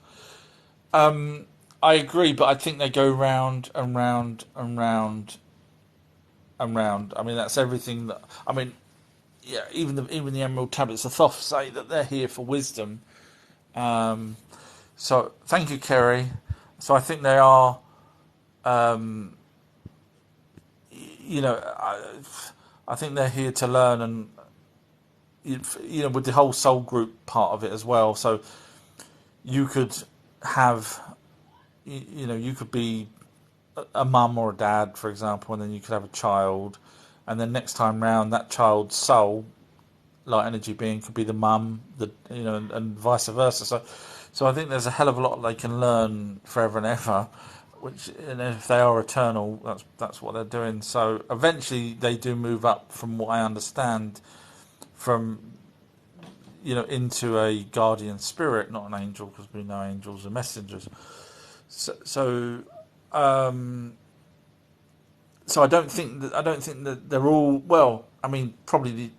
I agree, but I think they go round and round and round and round. I mean, that's everything that. I mean, yeah, even the Emerald Tablets of Thoth say that they're here for wisdom. So thank you, Kerry. So I think they are. I think they're here to learn, and with the whole soul group part of it as well. So you could have, you could be a mum or a dad, for example, and then you could have a child, and then next time round, that child's soul, light energy being, could be the mum, and vice versa. So I think there's a hell of a lot they can learn forever and ever. Which, and if they are eternal, that's what they're doing. So eventually, they do move up, from what I understand, from into a guardian spirit, not an angel, because we know angels are messengers. So I don't think that they're all, well. I mean, probably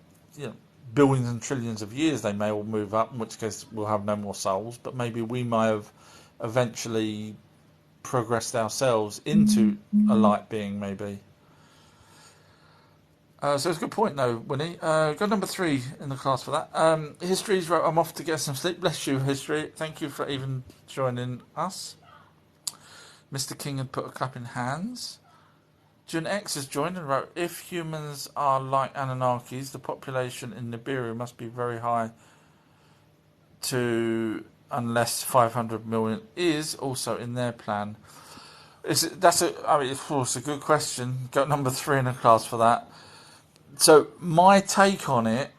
billions and trillions of years they may all move up, in which case we'll have no more souls. But maybe we may have eventually progressed ourselves into a light being, maybe. So it's a good point, though, Winnie. Got number 3 in the class for that. History's wrote, I'm off to get some sleep. Bless you, History. Thank you for even joining us. Mr. King had put a clap in hands. June X has joined and wrote, if humans are like Anunnakis, the population in Nibiru must be very high unless 500 million is also in their plan. It's a good question. Got number 3 in the class for that. So my take on it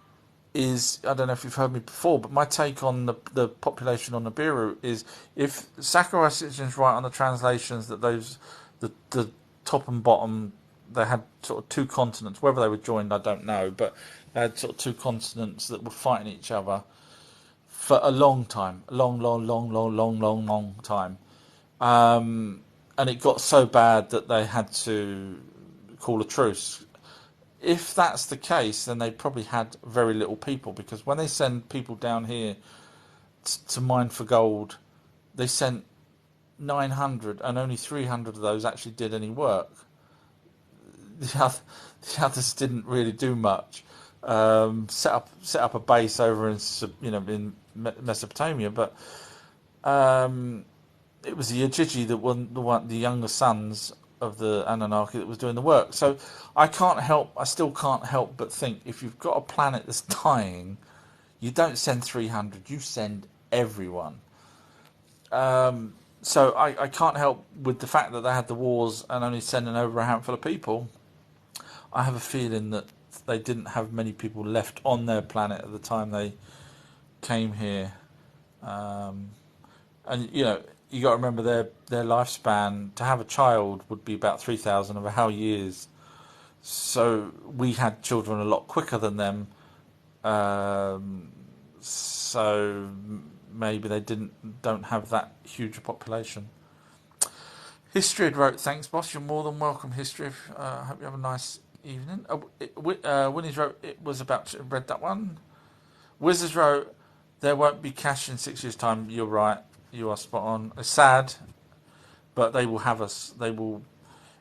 is, I don't know if you've heard me before, but my take on the population on Nibiru is, if Sakurai is right on the translations, that the top and bottom, they had sort of 2 continents. Whether they were joined, I don't know, but they had sort of 2 continents that were fighting each other for a long time, a long time. And it got so bad that they had to call a truce. If that's the case, then they probably had very little people, because when they send people down here to mine for gold, they sent 900 and only 300 of those actually did any work. The others didn't really do much. Set up a base over in Mesopotamia, but it was the Ajiji that won the younger sons of the Anunnaki that was doing the work. So I still can't help but think, if you've got a planet that's dying, you don't send 300, you send everyone. So I can't help with the fact that they had the wars and only sending over a handful of people. I have a feeling that they didn't have many people left on their planet at the time they came here. And you got to remember their lifespan to have a child would be about 3,000 of our years. So we had children a lot quicker than them. So maybe they don't have that huge a population. History had wrote, thanks, boss. You're more than welcome, History. I hope you have a nice evening. Winnie's wrote, it was about to read that one. Wizards wrote, there won't be cash in 6 years' time. You're right. You are spot on. It's sad, but they will have us. They will.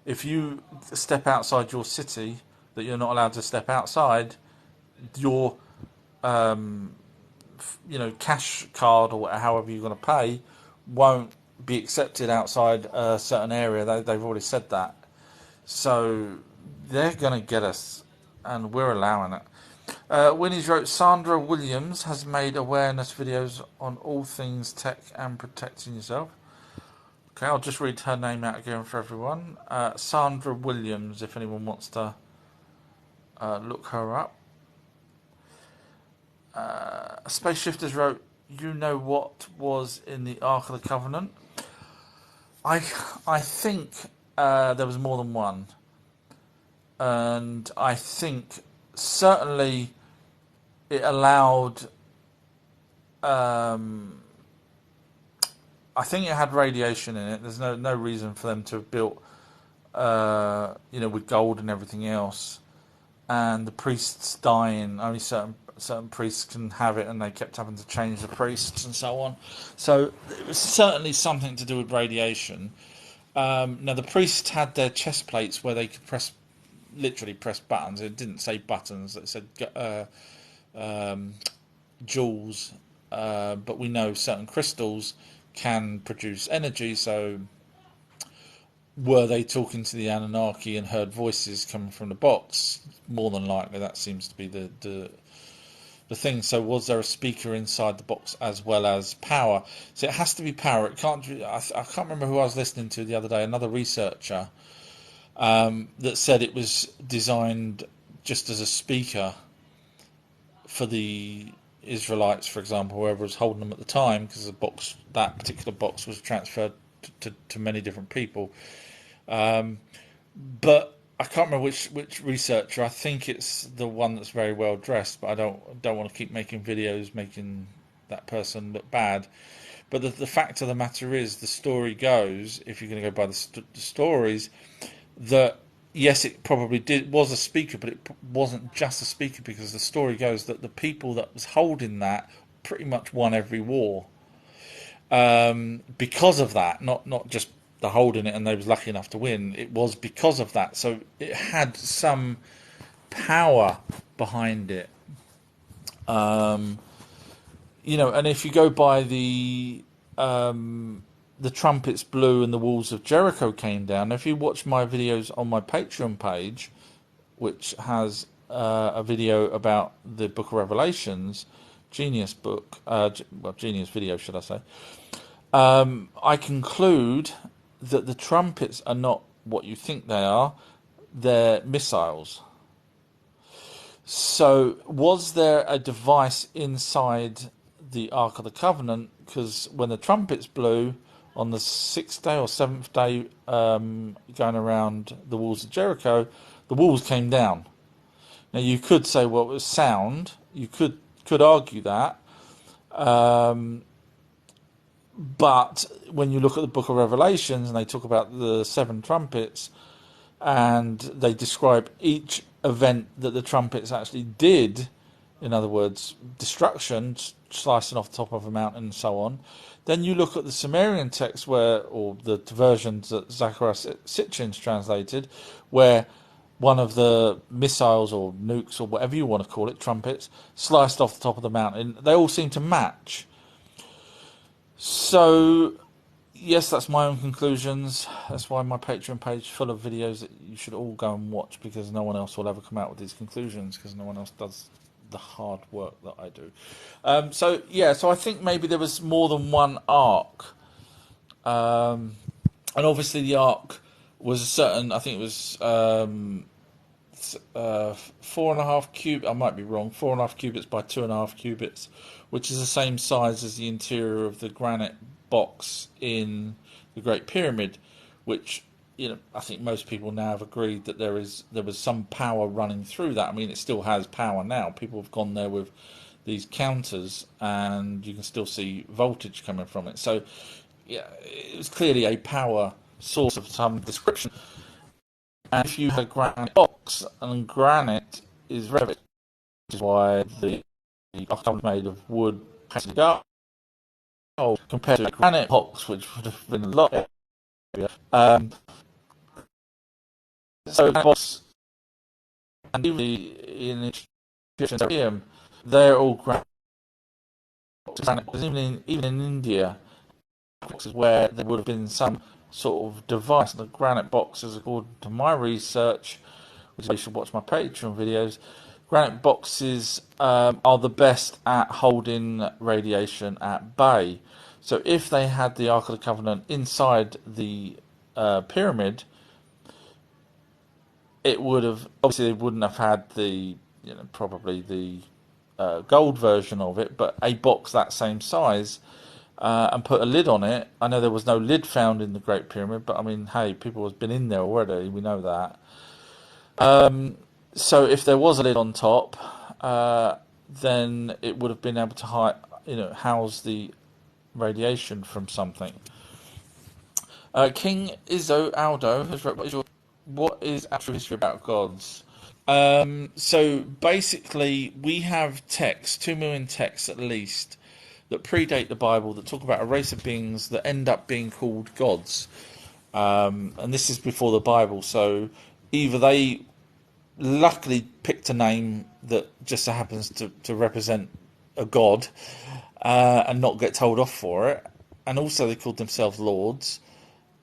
If you step outside your city that you're not allowed to step outside, your cash card or however you're going to pay won't be accepted outside a certain area. They've already said that. So they're going to get us, and we're allowing it. Winnie's wrote, Sandra Williams has made awareness videos on all things tech and protecting yourself. Okay, I'll just read her name out again for everyone. Sandra Williams, if anyone wants to look her up. Space Shifters wrote, you know what was in the Ark of the Covenant? I think there was more than one. And I think certainly it allowed... I think it had radiation in it. There's no reason for them to have built, with gold and everything else. And the priests dying, only certain priests can have it, and they kept having to change the priests and so on. So it was certainly something to do with radiation. Now the priests had their chest plates where they could literally press buttons. It didn't say buttons; it said jewels. But we know certain crystals can produce energy. So were they talking to the Anunnaki and heard voices coming from the box? More than likely, that seems to be the thing. So was there a speaker inside the box as well as power? So it has to be power. It can't. I can't remember who I was listening to the other day. Another researcher that said it was designed just as a speaker for the Israelites, for example, whoever was holding them at the time, because that particular box was transferred to many different people. But I can't remember which researcher. I think it's the one that's very well dressed, but I don't want to keep making videos making that person look bad. But the fact of the matter is, the story goes, if you're going to go by the stories, that yes, it probably was a speaker, but it wasn't just a speaker, because the story goes that the people that was holding that pretty much won every war because of that. Not just the holding it and they was lucky enough to win. It was because of that. So it had some power behind it. And if you go by the trumpets blew and the walls of Jericho came down. If you watch my videos on my Patreon page, which has a video about the Book of Revelations, Genius book, Genius video, should I say? I conclude that the trumpets are not what you think they are. They're missiles. So was there a device inside the Ark of the Covenant? Because when the trumpets blew on the 6th day or 7th day, going around the walls of Jericho, the walls came down. Now you could say, well, it was sound. You could argue that. But when you look at the Book of Revelations and they talk about the 7 trumpets, and they describe each event that the trumpets actually did, in other words, destruction, slicing off the top of a mountain and so on, then you look at the Sumerian text, or the versions that Zachariah Sitchin's translated, where one of the missiles or nukes or whatever you want to call it, trumpets, sliced off the top of the mountain. They all seem to match. So, yes, that's my own conclusions. That's why my Patreon page is full of videos that you should all go and watch, because no one else will ever come out with these conclusions, because no one else does the hard work that I do. So I think maybe there was more than one ark. And obviously the ark was a certain. I think it was 4.5 cubits. I might be wrong. 4.5 cubits by 2.5 cubits, which is the same size as the interior of the granite box in the Great Pyramid, which I think most people now have agreed that there was some power running through that. I mean, it still has power now. People have gone there with these counters, and you can still see voltage coming from it. So, yeah, it was clearly a power source of some description. And if you had a granite box, and granite is very, which is why the octagon made of wood painted gold compared to a granite box, which would have been a lot heavier. So box and even in Egyptian museum, they're all granite boxes. Even in India, boxes where there would have been some sort of device. The granite boxes, according to my research, which is why you should watch my Patreon videos. Granite boxes are the best at holding radiation at bay. So if they had the Ark of the Covenant inside the pyramid, it would have obviously they wouldn't have had the probably the gold version of it, but a box that same size and put a lid on it. I know there was no lid found in the Great Pyramid, but I mean, hey, people have been in there already. We know that. So if there was a lid on top, then it would have been able to house the radiation from something. King Izzo Aldo has wrote, what is actual history about gods? So basically, we have texts, 2 million texts at least, that predate the Bible that talk about a race of beings that end up being called gods. And this is before the Bible, so either they luckily picked a name that just so happens to represent a god and not get told off for it, and also they called themselves lords,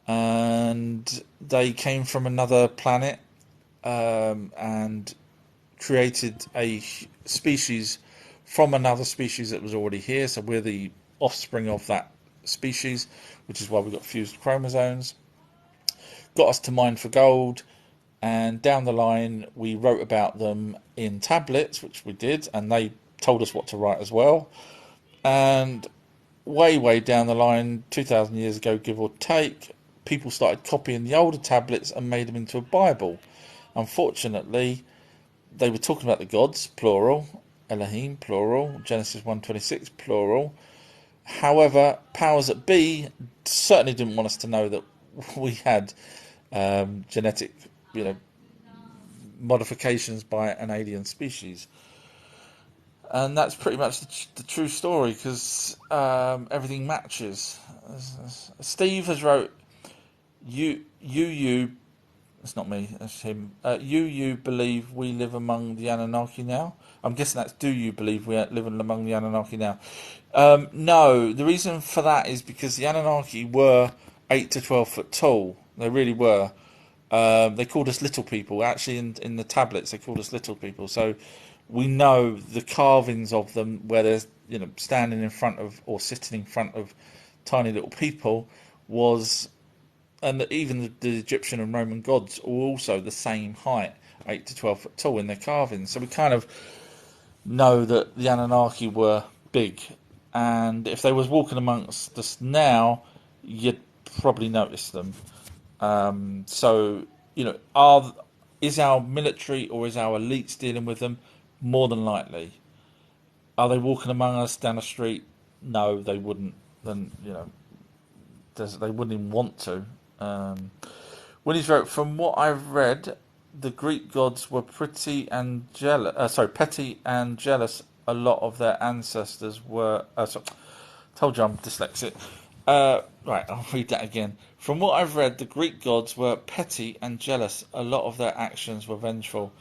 and they came from another planet and created a species from another species that was already here. So we're the offspring of that species, which is why we got fused chromosomes. Got us to mine for gold, and down the line we wrote about them in tablets, which we did, and they told us what to write as well. And way down the line, 2,000 years ago, give or take, people started copying the older tablets and made them into a Bible. Unfortunately, they were talking about the gods, plural, Elohim, plural, Genesis 1:26, plural. However, powers that be certainly didn't want us to know that we had genetic, modifications by an alien species. And that's pretty much the true story, because everything matches. Steve has wrote, you it's not me, that's him. You believe we live among the Anunnaki now? I'm guessing that's, do you believe we live among the Anunnaki now? No, the reason for that is because the Anunnaki were 8 to 12 foot tall. They really were. They called us little people. Actually, in the tablets, they called us little people. So we know the carvings of them, where they're standing in front of or sitting in front of tiny little people, was, and even the Egyptian and Roman gods are also the same height, 8 to 12 foot tall in their carvings. So we kind of know that the Anunnaki were big, and if they was walking amongst us now, you'd probably notice them. So is our military or is our elites dealing with them? More than likely. Are they walking among us down the street? No, they wouldn't. Then they wouldn't even want to. Winnie's wrote, from what I've read, the Greek gods were petty and jealous. A lot of their ancestors were. Told you I'm dyslexic. Right, I'll read that again. From what I've read, the Greek gods were petty and jealous. A lot of their actions were vengeful.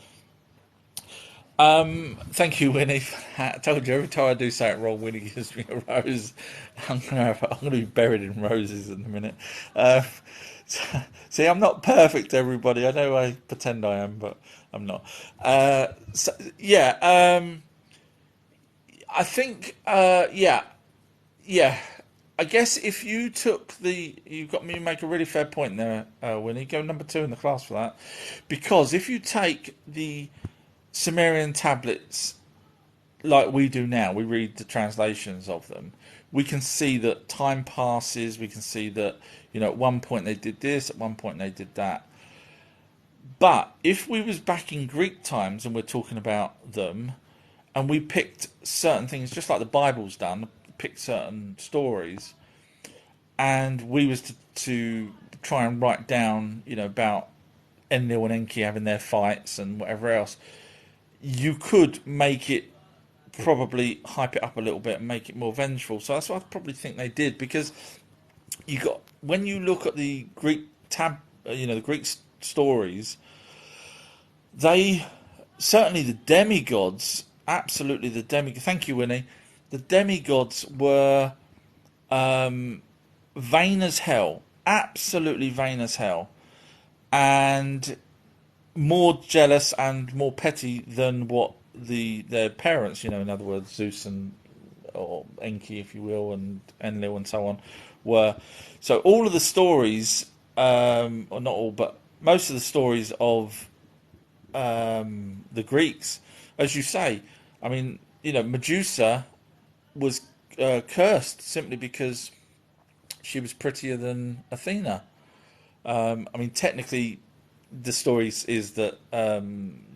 Thank you, Winnie. I told you every time I do say it wrong, Winnie gives me a rose. I'm gonna be buried in roses in a minute. See, I'm not perfect, everybody. I know I pretend I am, but I'm not. Yeah. I think. Yeah. I guess if you took you got me to make a really fair point there, Winnie. Go number 2 in the class for that, because if you take the Sumerian tablets like we do now, we read the translations of them. We can see that time passes. We can see that at one point they did this, at one point they did that. But if we was back in Greek times and we're talking about them, and we picked certain things, just like the Bible's done, picked certain stories, and we was to try and write down, about Enlil and Enki having their fights and whatever else, you could make it probably hype it up a little bit and make it more vengeful. So that's what I probably think they did, because when you look at the Greek the Greek stories, they certainly the demigods, absolutely the demigods. Thank you, Winnie. The demigods were vain as hell, absolutely vain as hell, and more jealous and more petty than what their parents, in other words, Zeus or Enki, if you will, and Enlil and so on, were. So all of the stories, or not all, but most of the stories of the Greeks, as you say, I mean, Medusa was cursed simply because she was prettier than Athena. I mean, technically, the story is that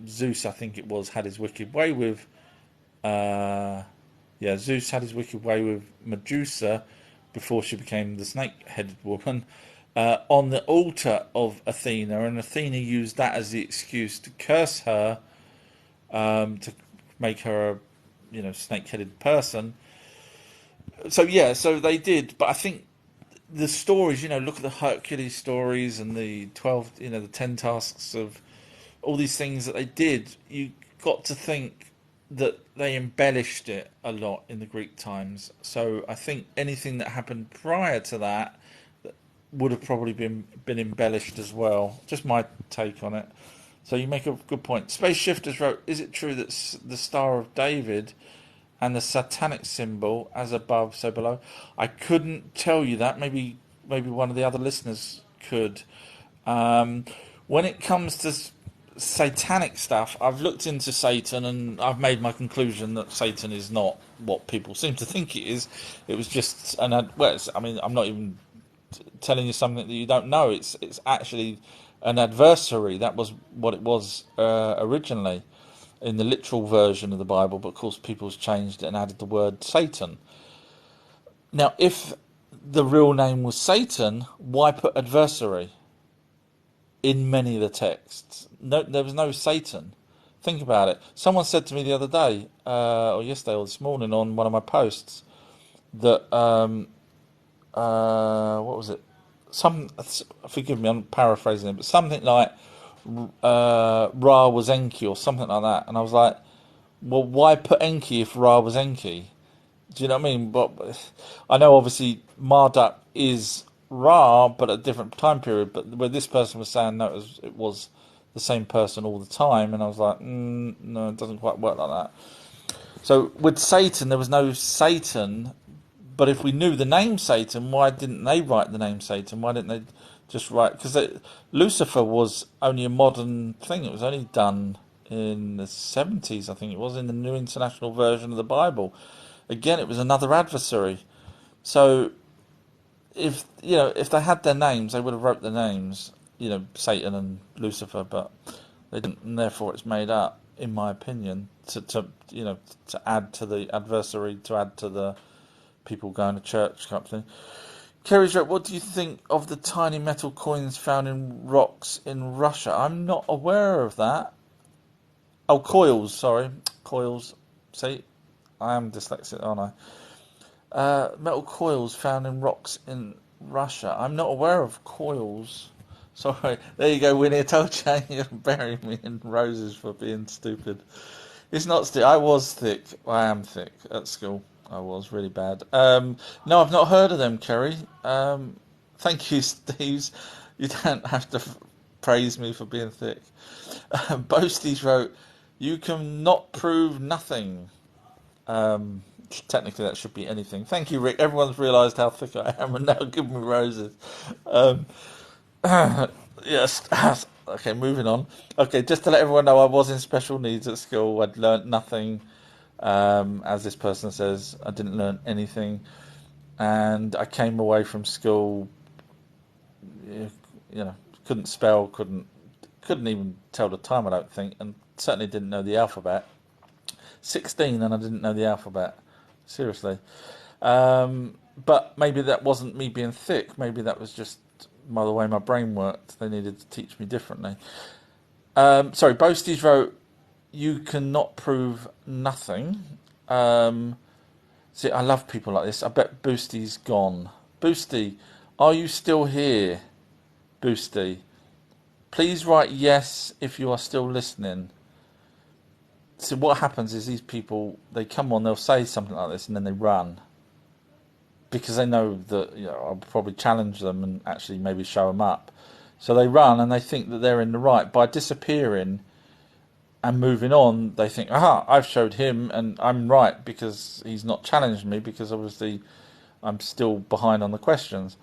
Zeus, I think it was, had his wicked way with. Zeus had his wicked way with Medusa before she became the snake-headed woman on the altar of Athena, and Athena used that as the excuse to curse her, to make her a snake-headed person. So so they did, but I think the stories, look at the Hercules stories and the 12, the 10 tasks of all these things that they did. You got to think that they embellished it a lot in the Greek times. So I think anything that happened prior to that would have probably been embellished as well. Just my take on it. So you make a good point. Space Shifters wrote, is it true that the Star of David and the satanic symbol, as above, so below? I couldn't tell you that. Maybe one of the other listeners could. When it comes to satanic stuff, I've looked into Satan and I've made my conclusion that Satan is not what people seem to think it is. It was just I'm not even telling you something that you don't know. It's actually an adversary. That was what it was originally in the literal version of the Bible, but of course people's changed it and added the word Satan. Now, if the real name was Satan, why put adversary in many of the texts? No, there was no Satan. Think about it. Someone said to me the other day, or yesterday or this morning on one of my posts, that what was it? Forgive me, I'm paraphrasing it, but something like Ra was Enki or something like that, and I was like, well, why put Enki if Ra was Enki? Do you know what I mean? But I know obviously Marduk is Ra, but at a different time period. But where this person was saying no, it was the same person all the time, and I was like, no, it doesn't quite work like that. So with Satan, there was no Satan. But if we knew the name Satan, why didn't they write the name Satan? Why didn't they just write? Because Lucifer was only a modern thing. It was only done in the 70s, I think it was, in the New International Version of the Bible. Again, it was another adversary. So if they had their names, they would have wrote their names, Satan and Lucifer, but they didn't, and therefore it's made up, in my opinion, to add to the adversary, to add to the people going to church type thing. Kerry's wrote, what do you think of the tiny metal coins found in rocks in Russia? I'm not aware of that. Oh, coils, sorry. Coils. See, I am dyslexic, aren't I? Metal coils found in rocks in Russia. I'm not aware of coils. Sorry. There you go, Winnie. I told you you're burying me in roses for being stupid. It's not stupid. I was thick. I am thick at school. I was really bad. No, I've not heard of them, Kerry. Thank you, Steves. You don't have to praise me for being thick. Boasties wrote, you can not prove nothing. technically that should be anything. Thank you, Rick. Everyone's realised how thick I am and now give me roses. Um, yes. Okay, moving on. Okay, just to let everyone know, I was in special needs at school. I'd learnt nothing. As this person says, I didn't learn anything, and I came away from school, couldn't spell, couldn't even tell the time, I don't think, and certainly didn't know the alphabet. 16 and I didn't know the alphabet. Seriously. But maybe that wasn't me being thick. Maybe that was just by the way my brain worked. They needed to teach me differently. Sorry, Boasties wrote, you cannot prove nothing. See, I love people like this. I bet Boosty's gone. Boosty, are you still here? Boosty, please write yes if you are still listening. So what happens is these people, they come on, they'll say something like this, and then they run because they know that I'll probably challenge them and actually maybe show them up. So they run and they think that they're in the right. By disappearing and moving on, they think, aha, I've showed him and I'm right because he's not challenged me, because obviously I'm still behind on the questions.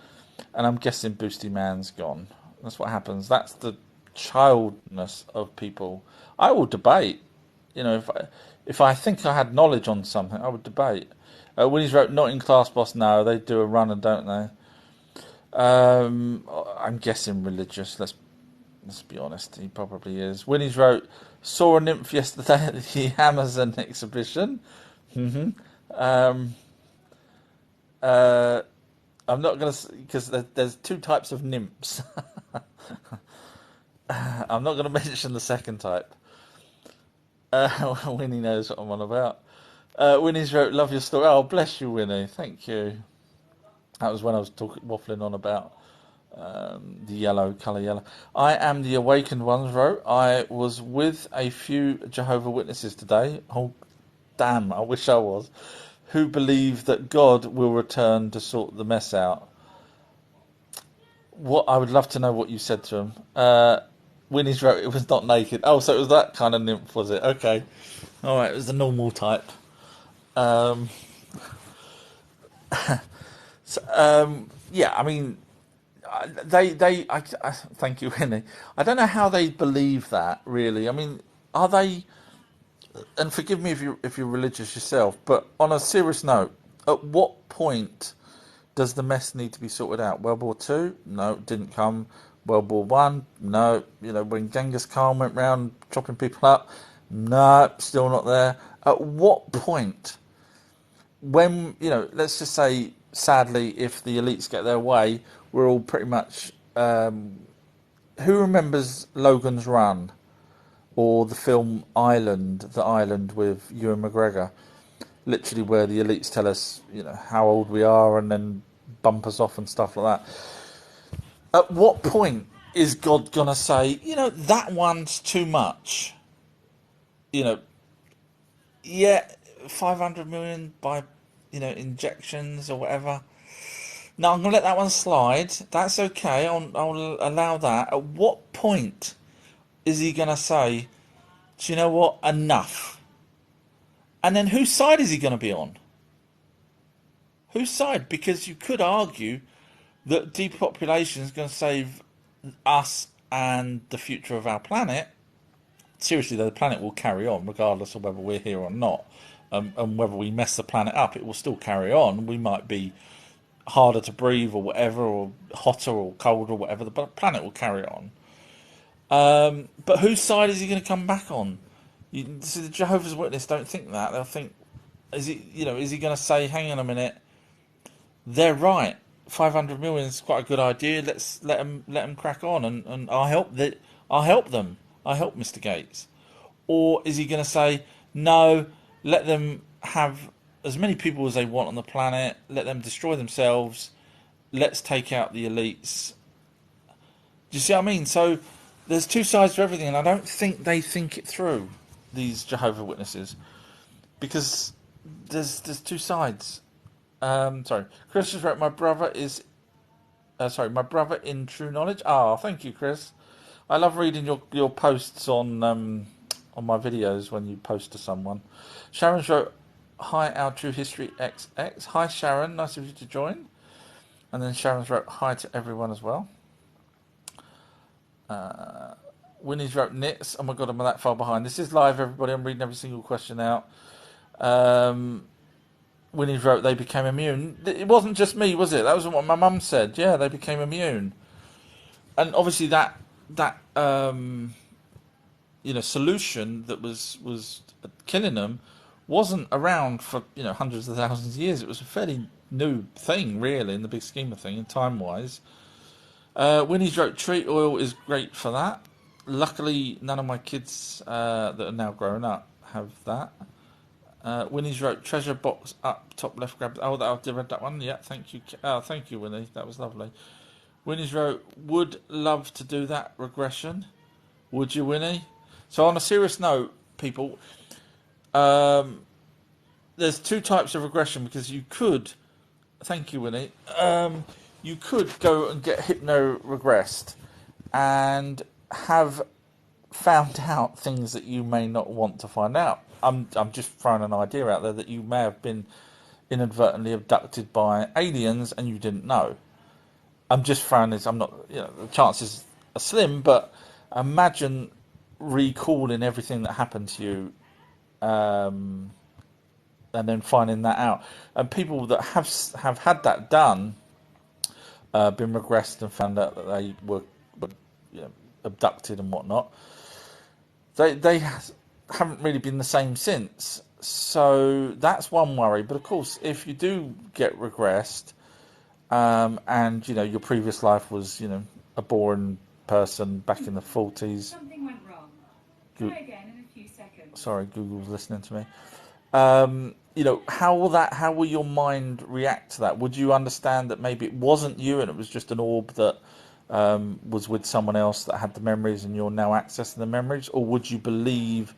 And I'm guessing Boosty Man's gone. That's what happens. That's the childness of people. I will debate. If I think I had knowledge on something, I would debate. Winnie's wrote, not in class, boss. No, they do a runner, don't they? I'm guessing religious. Let's be honest. He probably is. Winnie's wrote, saw a nymph yesterday at the Amazon exhibition. Mm-hmm. I'm not going to, because there's two types of nymphs. I'm not going to mention the second type. Winnie knows what I'm on about. Winnie's wrote, love your story. Oh, bless you, Winnie. Thank you. That was when I was waffling on about the yellow, colour yellow. I am the awakened ones wrote, I was with a few Jehovah's Witnesses today. Oh, damn, I wish I was. Who believe that God will return to sort the mess out. What I would love to know what you said to him. Winnie's wrote, it was not naked. Oh, so it was that kind of nymph, was it? Okay. All right, it was the normal type. Yeah, I mean, I thank you, Winnie. I don't know how they believe that, really. I mean, are they? And forgive me if you're religious yourself, but on a serious note, at what point does the mess need to be sorted out? World War Two? No, didn't come. World War One? No. When Genghis Khan went round chopping people up? No, still not there. At what point, when, let's just say, sadly, if the elites get their way, we're all pretty much... who remembers Logan's Run? Or the film Island, The Island with Ewan McGregor? Literally where the elites tell us, how old we are and then bump us off and stuff like that. At what point is God going to say, that one's too much? Yeah, 500 million by, injections or whatever. No, I'm going to let that one slide. That's okay. I'll allow that. At what point is he going to say, do you know what? Enough. And then whose side is he going to be on? Whose side? Because you could argue that depopulation is going to save us and the future of our planet. Seriously, though, the planet will carry on regardless of whether we're here or not. And whether we mess the planet up, it will still carry on. We might be harder to breathe or whatever, or hotter or colder or whatever. The planet will carry on. But whose side is he going to come back on? See, the Jehovah's Witness don't think that. They'll think, is he going to say, hang on a minute, they're right. 500 million is quite a good idea. Let's let them crack on, and I'll help them. I help Mr. Gates. Or is he going to say, no, let them have as many people as they want on the planet. Let them destroy themselves. Let's take out the elites. Do you see what I mean? So there's two sides to everything, and I don't think they think it through, these Jehovah's Witnesses, because there's two sides. Sorry, Chris just wrote, my brother in True Knowledge. Thank you, Chris. I love reading your posts on my videos when you post to someone. Sharon wrote, hi, our True History XX. Hi, Sharon. Nice of you to join. And then Sharon's wrote hi to everyone as well. Winnie's wrote knits. Oh my god, I'm that far behind. This is live, everybody. I'm reading every single question out. Winnie's wrote they became immune. It wasn't just me, was it? That was what my mum said. Yeah, they became immune. And obviously that solution that was killing them wasn't around for hundreds of thousands of years. It was a fairly new thing, really, in the big scheme of things, time wise. Winnie's wrote tree oil is great for that. Luckily, none of my kids that are now grown up have that. Winnie's wrote treasure box up top left. Grab. Oh, I read that one. Yeah, thank you. Oh, thank you, Winnie. That was lovely. Winnie's wrote would love to do that regression. Would you, Winnie? So on a serious note, people, there's two types of regression because you could. Thank you, Winnie. You could go and get hypno regressed and have found out things that you may not want to find out. I'm just throwing an idea out there that you may have been inadvertently abducted by aliens and you didn't know. I'm just throwing this. I'm not. The chances are slim, but imagine recalling everything that happened to you, and then finding that out. And people that have had that done, been regressed and found out that they were abducted and whatnot. They haven't really been the same since. So that's one worry. But of course, if you do get regressed, and your previous life was a boring person back in the 40s. Something went wrong. Try again in a few seconds. Sorry, Google's listening to me. How will your mind react to that? Would you understand that maybe it wasn't you and it was just an orb that was with someone else that had the memories and you're now accessing the memories? Or would you believe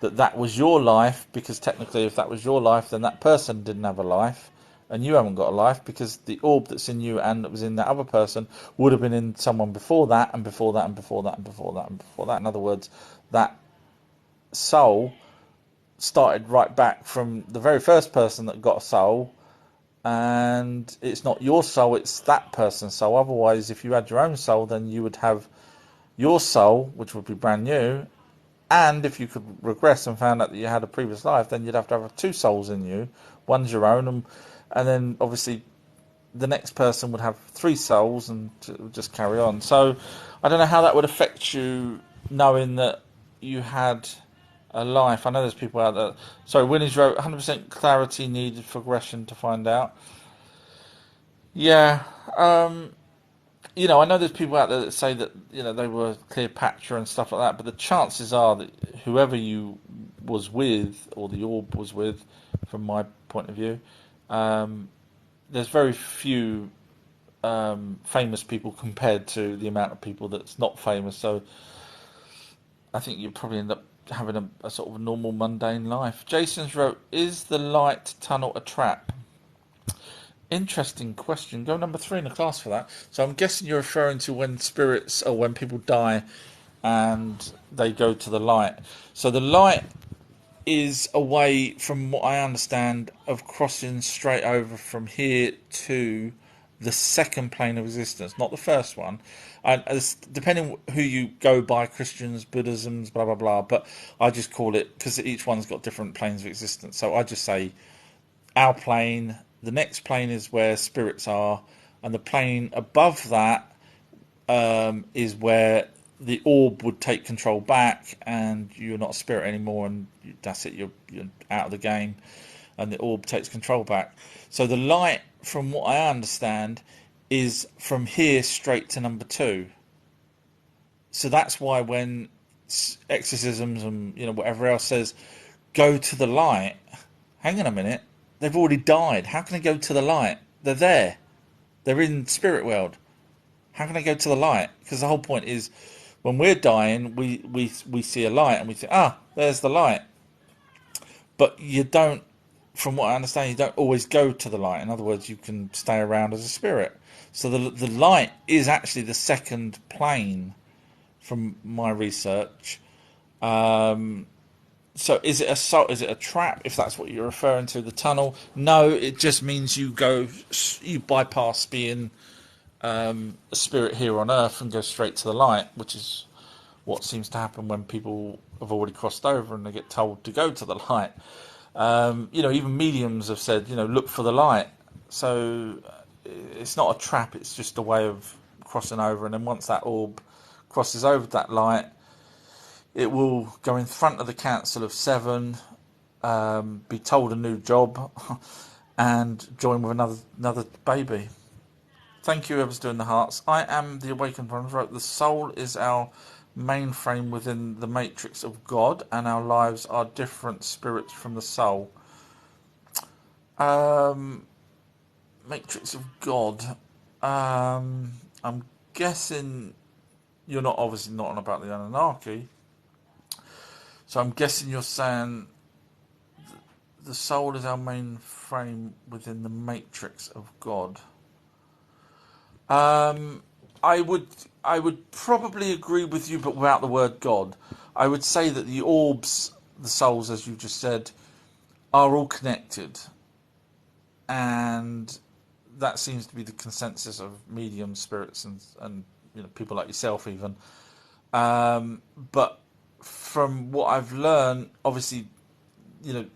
that was your life? Because technically, if that was your life, then that person didn't have a life and you haven't got a life, because the orb that's in you and that was in that other person would have been in someone before that and before that and before that and before that and before that. In other words, that soul started right back from the very first person that got a soul, and it's not your soul, it's that person's soul. Otherwise, if you had your own soul, then you would have your soul, which would be brand new, and if you could regress and found out that you had a previous life, then you'd have to have two souls in you. One's your own, and then obviously the next person would have three souls and just carry on. So I don't know how that would affect you, knowing that you had a life. I know there's people out there. Sorry, Winnie's wrote 100% clarity needed for regression to find out. Yeah, I know there's people out there that say that they were Cleopatra and stuff like that, but the chances are that whoever you was with, or the orb was with, from my point of view, there's very few famous people compared to the amount of people that's not famous. So I think you probably end up having a sort of a normal mundane life. Jason's wrote, is the light tunnel a trap? Interesting question. Go number 3 in the class for that. So I'm guessing you're referring to when spirits, or when people die and they go to the light. So the light is a way, from what I understand, of crossing straight over from here to the second plane of existence, not the first one. And depending who you go by, Christians, Buddhisms, blah blah blah. But I just call it, because each one's got different planes of existence. So I just say our plane. The next plane is where spirits are, and the plane above that is where the orb would take control back, and you're not a spirit anymore, and that's it. You're out of the game, and the orb takes control back. So the light, from what I understand, is from here straight to number 2. So that's why when exorcisms and whatever else says go to the light, hang on a minute, they've already died. How can they go to the light? They're there. They're in spirit world. How can they go to the light? Because the whole point is, when we're dying, we see a light and we think, there's the light. But you don't, from what I understand, you don't always go to the light. In other words, you can stay around as a spirit. So the light is actually the second plane, from my research. So is it a trap? If that's what you're referring to, the tunnel? No, it just means you bypass being a spirit here on Earth and go straight to the light, which is what seems to happen when people have already crossed over and they get told to go to the light. Even mediums have said, look for the light. So it's not a trap, it's just a way of crossing over. And then once that orb crosses over that light, it will go in front of the Council of Seven, be told a new job, and join with another baby. Thank you, whoever's doing the hearts. I am the awakened one. Wrote, the soul is our mainframe within the matrix of God, and our lives are different spirits from the soul. Matrix of God. I'm guessing you're not obviously not on about the Anunnaki. So I'm guessing you're saying the soul is our mainframe within the matrix of God. I would probably agree with you, but without the word God. I would say that the orbs, the souls, as you just said, are all connected, and that seems to be the consensus of medium spirits and people like yourself even. But from what I've learned, obviously,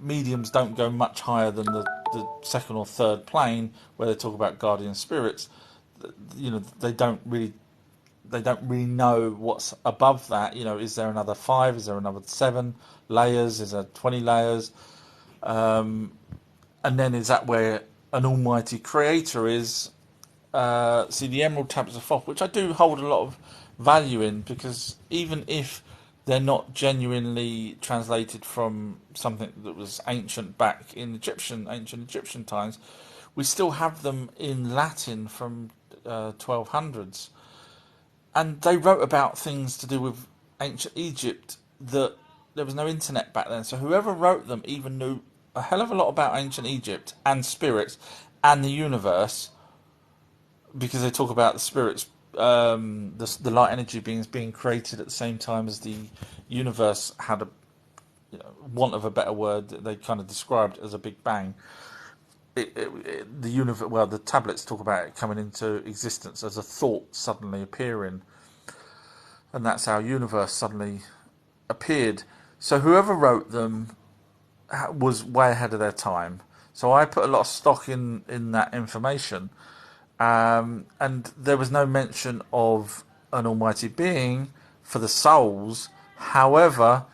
mediums don't go much higher than the second or third plane where they talk about guardian spirits. They don't really know what's above that. Is there another 5? Is there another 7 layers? Is there 20 layers? And then is that where an almighty creator is? See, the Emerald Tablets of Thoth, which I do hold a lot of value in, because even if they're not genuinely translated from something that was ancient back in ancient Egyptian times, we still have them in Latin from 1200s. And they wrote about things to do with ancient Egypt that there was no internet back then. So whoever wrote them even knew a hell of a lot about ancient Egypt and spirits and the universe, because they talk about the spirits, the light energy beings being created at the same time as the universe had a want of a better word, they kind of described as a big bang. The universe, well, the tablets talk about it coming into existence as a thought suddenly appearing, and that's how universe suddenly appeared. So whoever wrote them was way ahead of their time. So I put a lot of stock in that information, and there was no mention of an almighty being for the souls. However,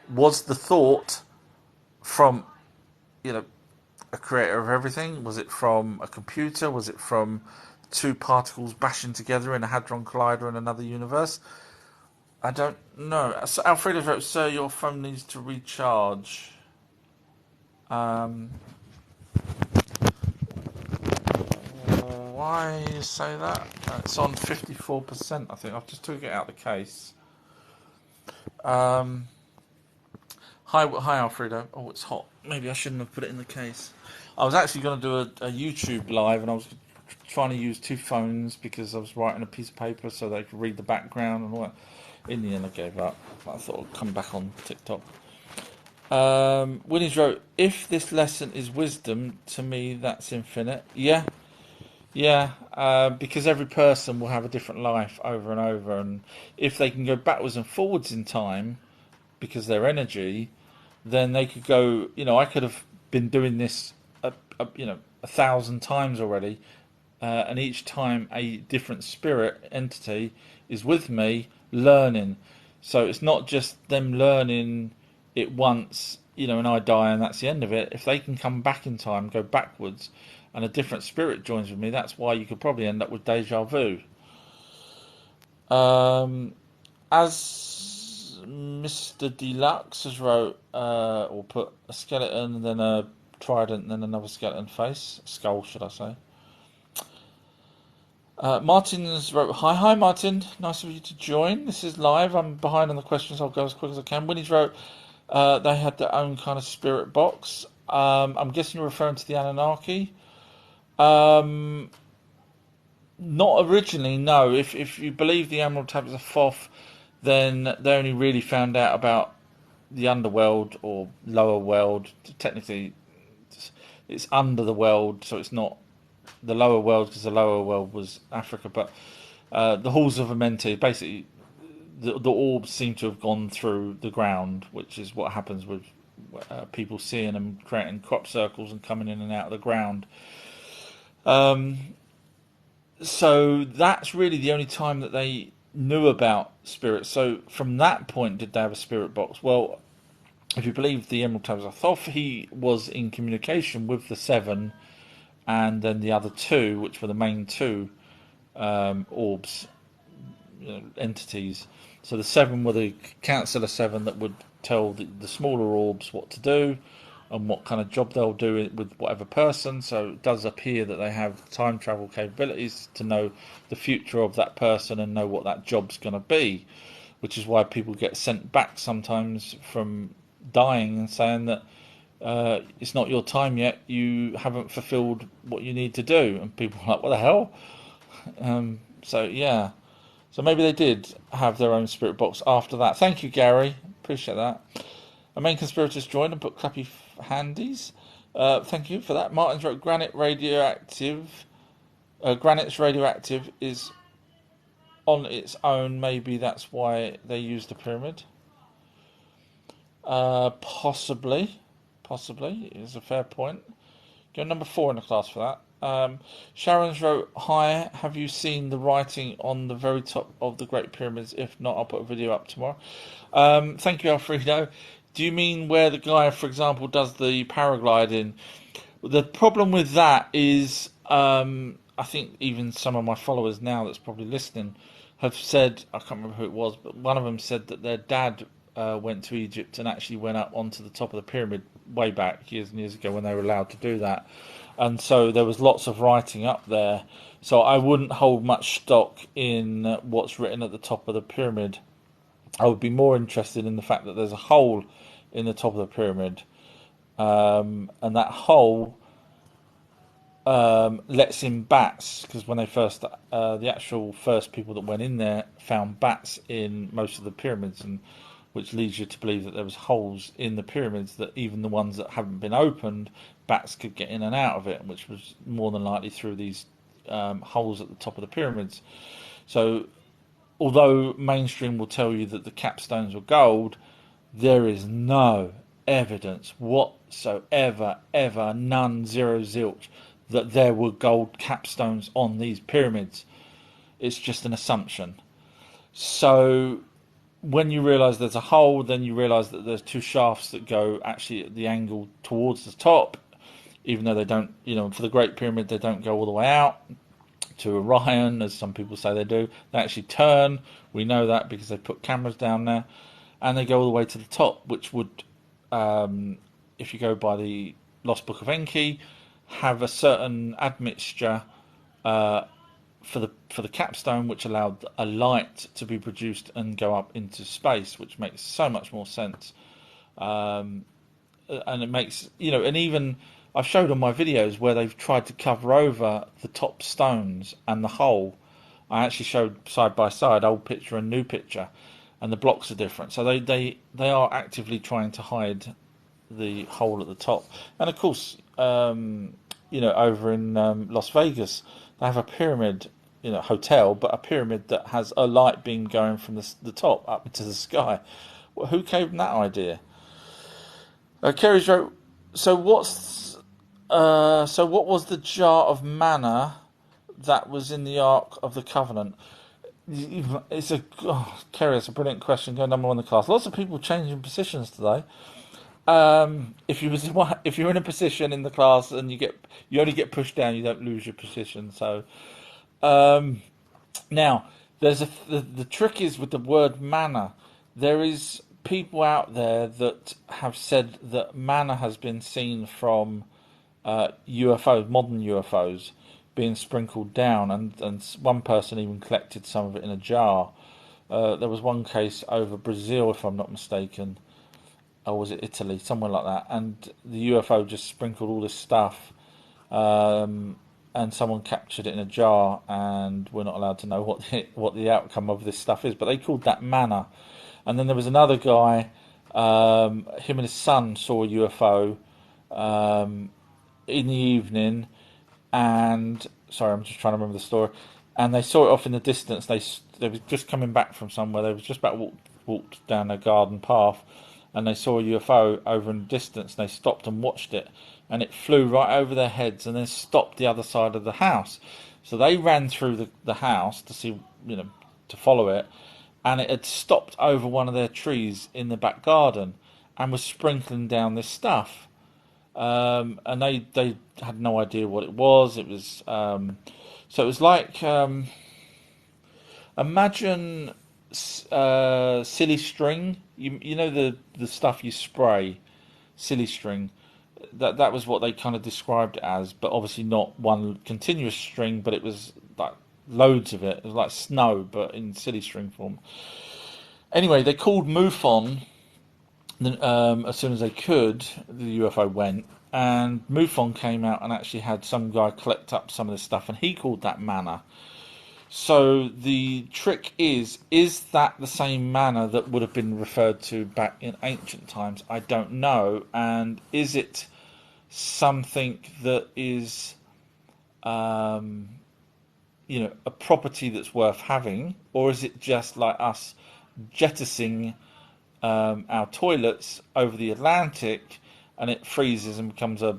was the thought from a creator of everything? Was it from a computer? Was it from two particles bashing together in a hadron collider in another universe? I don't know. So Alfredo wrote, "Sir, your phone needs to recharge." Why you say that? It's on 54%, I think. I've just took it out of the case. Hi, Alfredo. Oh, it's hot. Maybe I shouldn't have put it in the case. I was actually going to do a YouTube live, and I was trying to use two phones because I was writing a piece of paper so they could read the background and all that. In the end, I gave up. I thought I'd come back on TikTok. Winnie's wrote, if this lesson is wisdom, to me that's infinite. Yeah, because every person will have a different life over and over, and if they can go backwards and forwards in time because their energy, then they could go. I could have been doing this, 1,000 times already, and each time a different spirit entity is with me learning. So it's not just them learning it once, and I die and that's the end of it. If they can come back in time, go backwards, and a different spirit joins with me, that's why you could probably end up with deja vu. As Mr. Deluxe has wrote, or put a skeleton, then a trident, and then another skeleton face, skull, should I say. Martin has wrote, hi Martin, nice of you to join. This is live, I'm behind on the questions, I'll go as quick as I can. Winnie's wrote, they had their own kind of spirit box. I'm guessing you're referring to the Anunnaki. Not originally, no. If you believe the Emerald Tablets of Thoth, then they only really found out about the underworld or lower world. Technically, it's under the world, so it's not the lower world because the lower world was Africa. But the halls of Amenti, basically, the orbs seem to have gone through the ground, which is what happens with people seeing them creating crop circles and coming in and out of the ground. So that's really the only time that they knew about spirits. So from that point, did they have a spirit box? Well, if you believe the Emerald Tablets of Thoth, he was in communication with the seven and then the other two, which were the main two orbs, entities. So the seven were the Council of Seven that would tell the smaller orbs what to do and what kind of job they'll do with whatever person. So it does appear that they have time travel capabilities to know the future of that person and know what that job's going to be, which is why people get sent back sometimes from dying and saying that it's not your time yet, you haven't fulfilled what you need to do. And people are like, what the hell? So yeah. So maybe they did have their own spirit box after that. Thank you, Gary. Appreciate that. A main conspirators joined and put clappy handies. Thank you for that. Martin's wrote granite's radioactive is on its own. Maybe that's why they used the pyramid. Possibly is a fair point. Go number 4 in the class for that. Sharon's wrote, hi, have you seen the writing on the very top of the Great Pyramids? If not, I'll put a video up tomorrow. Thank you, Alfredo. Do you mean where the guy, for example, does the paragliding? The problem with that is, I think even some of my followers now that's probably listening have said, I can't remember who it was, but one of them said that their dad went to Egypt and actually went up onto the top of the pyramid way back years and years ago when they were allowed to do that. And so there was lots of writing up there. So I wouldn't hold much stock in what's written at the top of the pyramid. I would be more interested in the fact that there's a hole in the top of the pyramid. And that hole lets in bats, because when they first, the actual first people that went in there found bats in most of the pyramids, and which leads you to believe that there was holes in the pyramids that even the ones that haven't been opened, bats could get in and out of it, which was more than likely through these holes at the top of the pyramids. So although mainstream will tell you that the capstones were gold, there is no evidence whatsoever, ever, none, zero, zilch, that there were gold capstones on these pyramids. It's just an assumption. So when you realise there's a hole, then you realise that there's two shafts that go actually at the angle towards the top, even though they don't, for the Great Pyramid, they don't go all the way out to Orion, as some people say they do. They actually turn. We know that because they put cameras down there, and they go all the way to the top, which would, if you go by the Lost Book of Enki, have a certain admixture for the capstone, which allowed a light to be produced and go up into space, which makes so much more sense. And it makes, and even I've showed on my videos where they've tried to cover over the top stones and the hole. I actually showed side by side, old picture and new picture, and the blocks are different. So they are actively trying to hide the hole at the top. And of course, over in Las Vegas, they have a pyramid, hotel, but a pyramid that has a light beam going from the top up into the sky. Well, who gave them that idea? Kerry's wrote, so what was the jar of manna that was in the Ark of the Covenant? Kerry, it's a brilliant question. Go number 1 in the class. Lots of people changing positions today. If you're in a position in the class and you only get pushed down, you don't lose your position. So, now there's the trick is with the word manna. There is people out there that have said that manna has been seen from UFOs, modern UFOs, being sprinkled down, and one person even collected some of it in a jar. There was one case over Brazil, if I'm not mistaken. Or was it Italy, somewhere like that, and the UFO just sprinkled all this stuff, and someone captured it in a jar, and we're not allowed to know what the outcome of this stuff is, but they called that manna. And then there was another guy Him and his son saw a UFO in the evening, and sorry, I'm just trying to remember the story. And they saw it off in the distance. They were just coming back from somewhere. They was just about walked down a garden path, and they saw a UFO over in the distance. And they stopped and watched it, and it flew right over their heads, and then stopped the other side of the house. So they ran through the house to see, to follow it, and it had stopped over one of their trees in the back garden, and was sprinkling down this stuff. And they had no idea what it was. It was so it was like imagine silly string. You know the stuff you spray, silly string. That was what they kind of described it as, but obviously not one continuous string, but it was like loads of it. It was like snow, but in silly string form. Anyway, they called MUFON as soon as they could. The UFO went, and MUFON came out and actually had some guy collect up some of this stuff, and he called that manna. So the trick is that the same manna that would have been referred to back in ancient times? I don't know. And is it something that is, a property that's worth having, or is it just like us jettisoning our toilets over the Atlantic, and it freezes and becomes a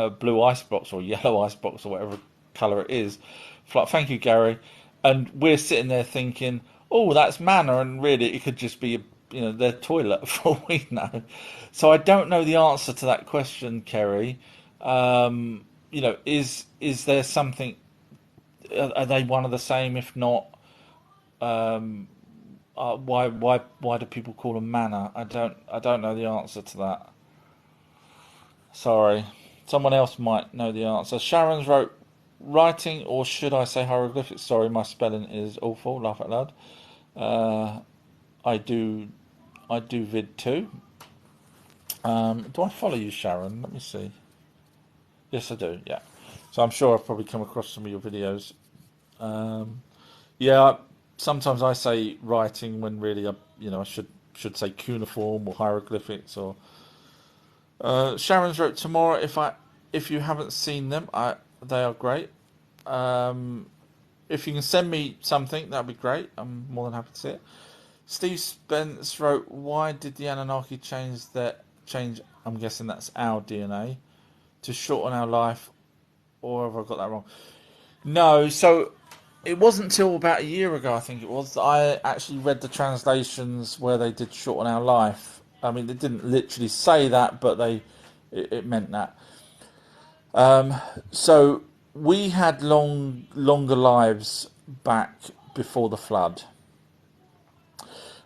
blue icebox or yellow icebox or whatever colour it is? Thank you, Gary. And we're sitting there thinking, oh, that's manna, and really it could just be their toilet for all we know. So I don't know the answer to that question, Kerry. Is there something? Are they one of the same? If not, why do people call them manna? I don't know the answer to that. Sorry, someone else might know the answer. Sharon's wrote writing, or should I say hieroglyphics? Sorry, my spelling is awful. Laugh out loud. I do vid too. Do I follow you, Sharon? Let me see. Yes, I do. Yeah. So I'm sure I've probably come across some of your videos. Yeah. Sometimes I say writing when really I should say cuneiform or hieroglyphics or. Sharon's wrote tomorrow. If you haven't seen them, they are great. If you can send me something, that'd be great. I'm more than happy to see it. Steve Spence wrote, "Why did the Anunnaki change? I'm guessing that's our DNA to shorten our life, or have I got that wrong?" No. So it wasn't until about a year ago, I think it was, that I actually read the translations where they did shorten our life. I mean, they didn't literally say that, but it meant that. So we had longer lives back before the flood,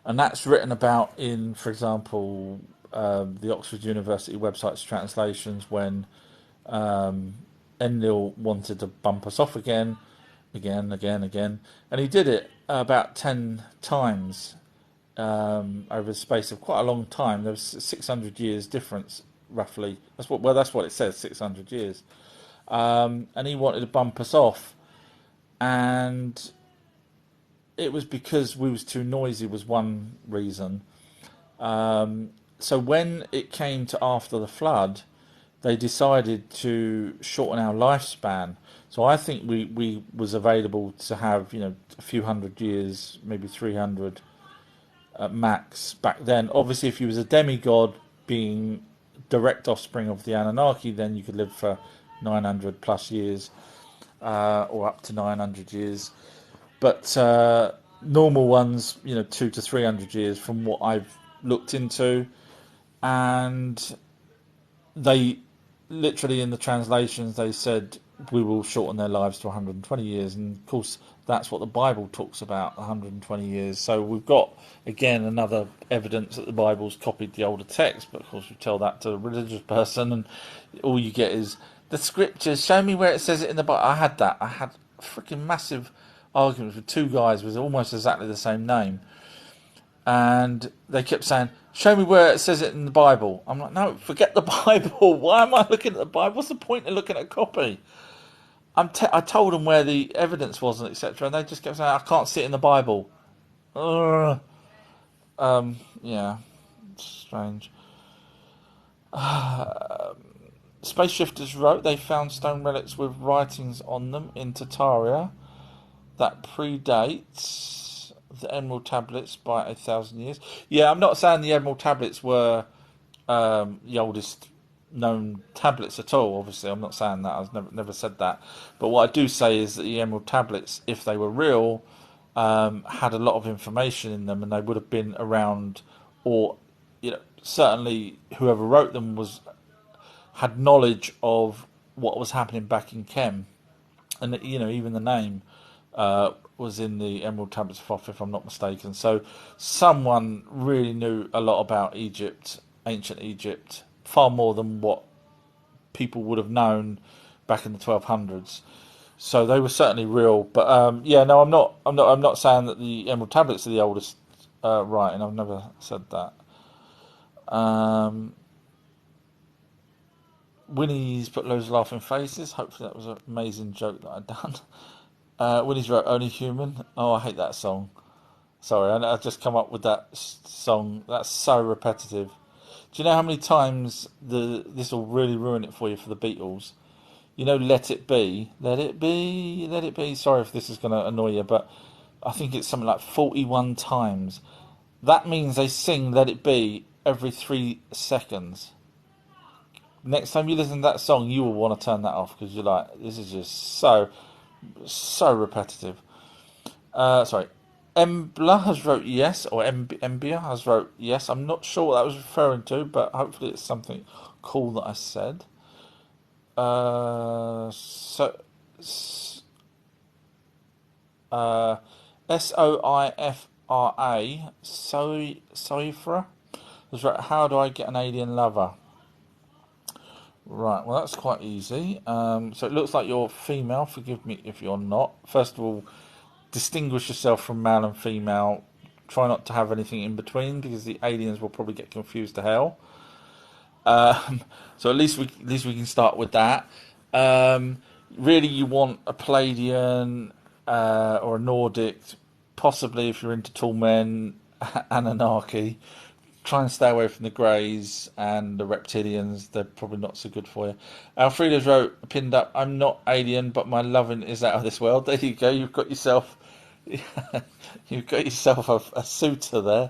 and that's written about in, for example, the Oxford University website's translations when Enlil wanted to bump us off again, and he did it about 10 times over the space of quite a long time. There was 600 years difference, roughly. That's what it says, 600 years. And he wanted to bump us off, and it was because we was too noisy was one reason. So when it came to after the flood, they decided to shorten our lifespan. So I think we was available to have a few hundred years, maybe 300 at max back then. Obviously, if you was a demigod being direct offspring of the Anunnaki, then you could live for 900 plus years, or up to 900 years. But normal ones, 200 to 300 years, from what I've looked into, and they literally in the translations they said we will shorten their lives to 120 years, and of course that's what the Bible talks about, 120 years. So we've got again another evidence that the Bible's copied the older text, but of course you tell that to a religious person and all you get is the scriptures. Show me where it says it in the Bible. I had freaking massive arguments with two guys with almost exactly the same name, and they kept saying, "Show me where it says it in the Bible." I'm like, no, forget the Bible. Why am I looking at the Bible? What's the point of looking at a copy? I told them where the evidence was, and etc., and they just kept saying, "I can't see it in the Bible." Yeah. Strange. Space Shifters wrote they found stone relics with writings on them in Tartaria that predates the Emerald Tablets by 1,000 years. Yeah, I'm not saying the Emerald Tablets were the oldest known tablets at all. Obviously, I'm not saying that. I've never said that. But what I do say is that the Emerald Tablets, if they were real, had a lot of information in them, and they would have been around, or certainly whoever wrote them had knowledge of what was happening back in Kem, and even the name was in the Emerald Tablets of Thoth, if I'm not mistaken. So someone really knew a lot about Egypt, ancient Egypt, far more than what people would have known back in the 1200s. So they were certainly real. But no, I'm not saying that the Emerald Tablets are the oldest writing. I've never said that. Winnie's put loads of laughing faces. Hopefully that was an amazing joke that I'd done. Winnie's wrote Only Human. Oh, I hate that song. Sorry, I just come up with that song. That's so repetitive. Do you know how many times this will really ruin it for you for the Beatles? Let It Be, Let It Be, Let It Be. Sorry if this is going to annoy you, but I think it's something like 41 times. That means they sing Let It Be every 3 seconds. Next time you listen to that song, you will want to turn that off because you're like, this is just so repetitive. Sorry. Embla has wrote yes, or Embia has wrote yes. I'm not sure what that was referring to, but hopefully it's something cool that I said. Soifra, Soifra has wrote, how do I get an alien lover? Right, well that's quite easy. So it looks like you're female. Forgive me if you're not. First of all, distinguish yourself from male and female. Try not to have anything in between because the aliens will probably get confused to hell. So at least we can start with that. Really, you want a Palladian or a Nordic, possibly if you're into tall men, Anunnaki. Try and stay away from the Greys and the Reptilians. They're probably not so good for you. Alfreda's wrote, pinned up, I'm not alien, but my loving is out of this world. There you go. You've got yourself a suitor there.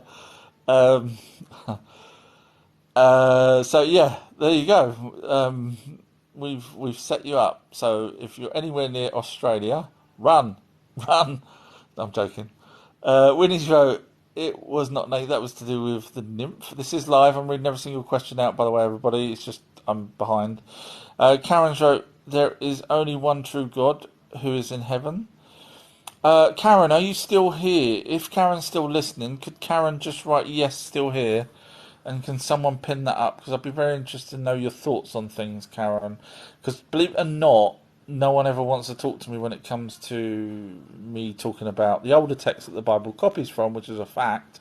So yeah, there you go. We've set you up. So if you're anywhere near Australia, run. I'm joking. Winnie's wrote, it was not naked. That was to do with the nymph. This is live. I'm reading every single question out, by the way, everybody. It's just I'm behind. Karen's wrote, there is only one true God who is in heaven. Karen, are you still here? If Karen's still listening, could Karen just write yes, still here? And can someone pin that up? Because I'd be very interested to know your thoughts on things, Karen. Because believe it or not, no one ever wants to talk to me when it comes to me talking about the older text that the Bible copies from, which is a fact.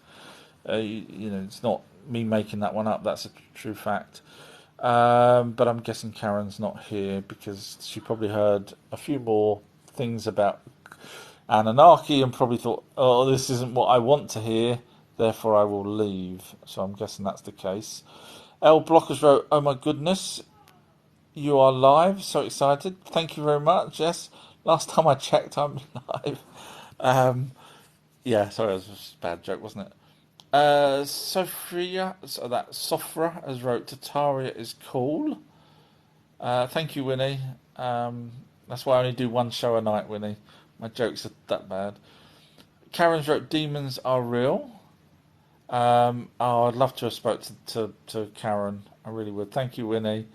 It's not me making that one up. That's a true fact. But I'm guessing Karen's not here because she probably heard a few more things about Anunnaki and probably thought, oh, this isn't what I want to hear, therefore I will leave. So I'm guessing that's the case. L Blockers wrote, oh my goodness, you are live, so excited. Thank you very much. Yes, last time I checked, I'm live. Yeah, sorry, that was a bad joke, wasn't it? Sophia, so that Sofra has wrote, Tartaria is cool. Thank you, Winnie. That's why I only do one show a night, Winnie. My jokes are that bad. Karen's wrote, demons are real. I'd love to have spoke to Karen. I really would. Thank you, Winnie.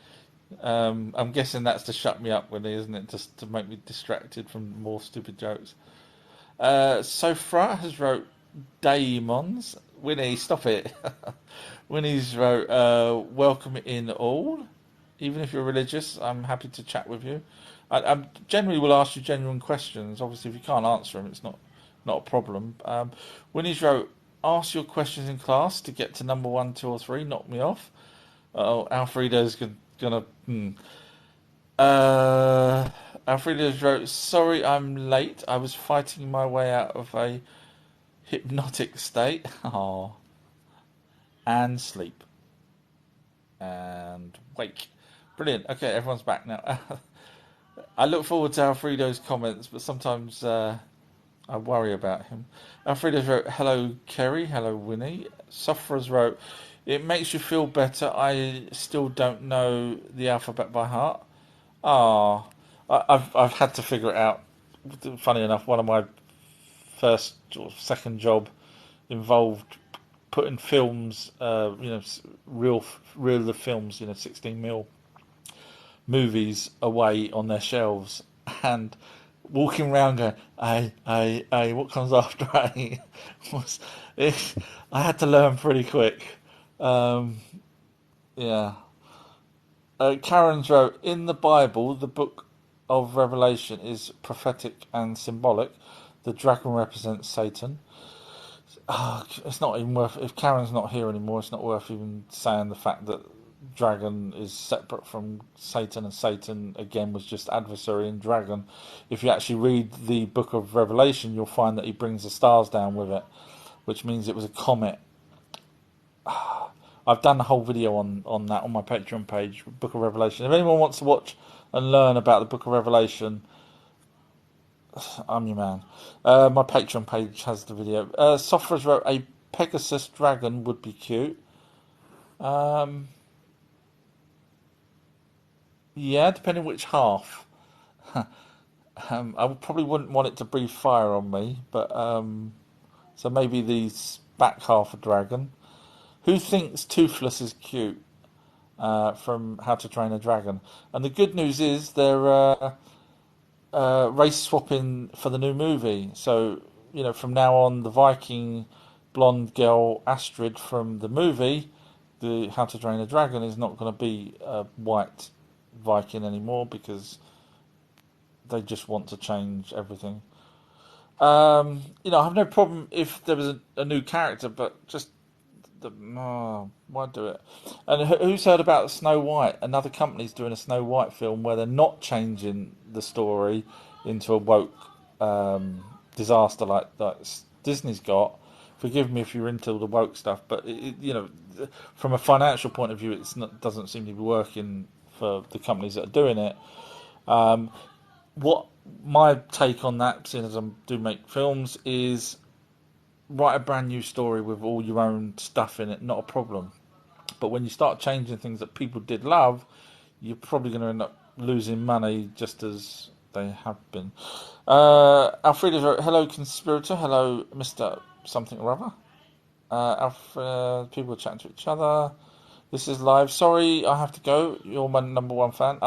I'm guessing that's to shut me up, Winnie, isn't it? Just to make me distracted from more stupid jokes. Sofra has wrote, daemons. Winnie, stop it. Winnie's wrote, welcome in all. Even if you're religious, I'm happy to chat with you. I generally will ask you genuine questions. Obviously, if you can't answer them, it's not a problem. Winnie's wrote, ask your questions in class to get to number 1, 2, or 3. Knock me off. Alfreda's gonna. Alfreda's wrote, sorry I'm late. I was fighting my way out of a hypnotic state. Oh. and sleep and wake. Brilliant. Okay, everyone's back now. I look forward to Alfredo's comments, but sometimes I worry about him. Alfredo's wrote, "Hello, Kerry. Hello, Winnie." Sufferers wrote, "It makes you feel better. I still don't know the alphabet by heart." Ah, I've had to figure it out. Funny enough, one of my first or second job involved putting films, real films, 16 mil movies away on their shelves, and walking around going, what comes after A? was it, I had to learn pretty quick. Yeah. Karen's wrote, in the Bible, the book of Revelation is prophetic and symbolic. The dragon represents Satan. It's not even worth, if Karen's not here anymore, it's not worth even saying the fact that dragon is separate from Satan, and Satan again was just adversary and dragon. If you actually read the book of Revelation, you'll find that he brings the stars down with it, which means it was a comet. I've done a whole video on that on my Patreon page, Book of Revelation. If anyone wants to watch and learn about the Book of Revelation, I'm your man. My Patreon page has the video. Sophrus wrote, a Pegasus dragon would be cute. Yeah, depending which half. I probably wouldn't want it to breathe fire on me, but so maybe the back half a dragon. Who thinks Toothless is cute? From How to Train a Dragon. And the good news is they're race swapping for the new movie. So, from now on, the Viking blonde girl Astrid from the movie, the How to Train a Dragon, is not going to be a white Viking anymore because they just want to change everything. I have no problem if there was a new character, but just why do it? And who's heard about Snow White? Another company's doing a Snow White film where they're not changing the story into a woke disaster like Disney's got. Forgive me if you're into the woke stuff, but from a financial point of view, doesn't seem to be working for the companies that are doing it. What my take on that, seeing as I do make films, is write a brand new story with all your own stuff in it, not a problem. But when you start changing things that people did love, you're probably going to end up losing money just as they have been. Alfredo wrote, hello, conspirator. Hello, Mr. Something or other. Alfred, people are chatting to each other. This is live. Sorry, I have to go. You're my number one fan.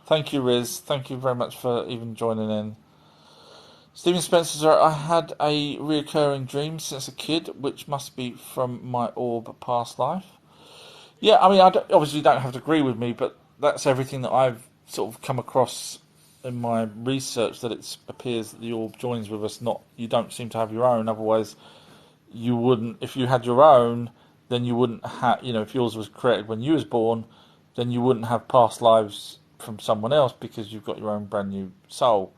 Thank you, Riz. Thank you very much for even joining in. Stephen Spencer, I had a reoccurring dream since a kid, which must be from my orb past life. Yeah, I mean, obviously you don't have to agree with me, but that's everything that I've sort of come across in my research, that it appears that the orb joins with us, not, you don't seem to have your own, otherwise you wouldn't, if you had your own, then you wouldn't have, if yours was created when you was born, then you wouldn't have past lives from someone else because you've got your own brand new soul.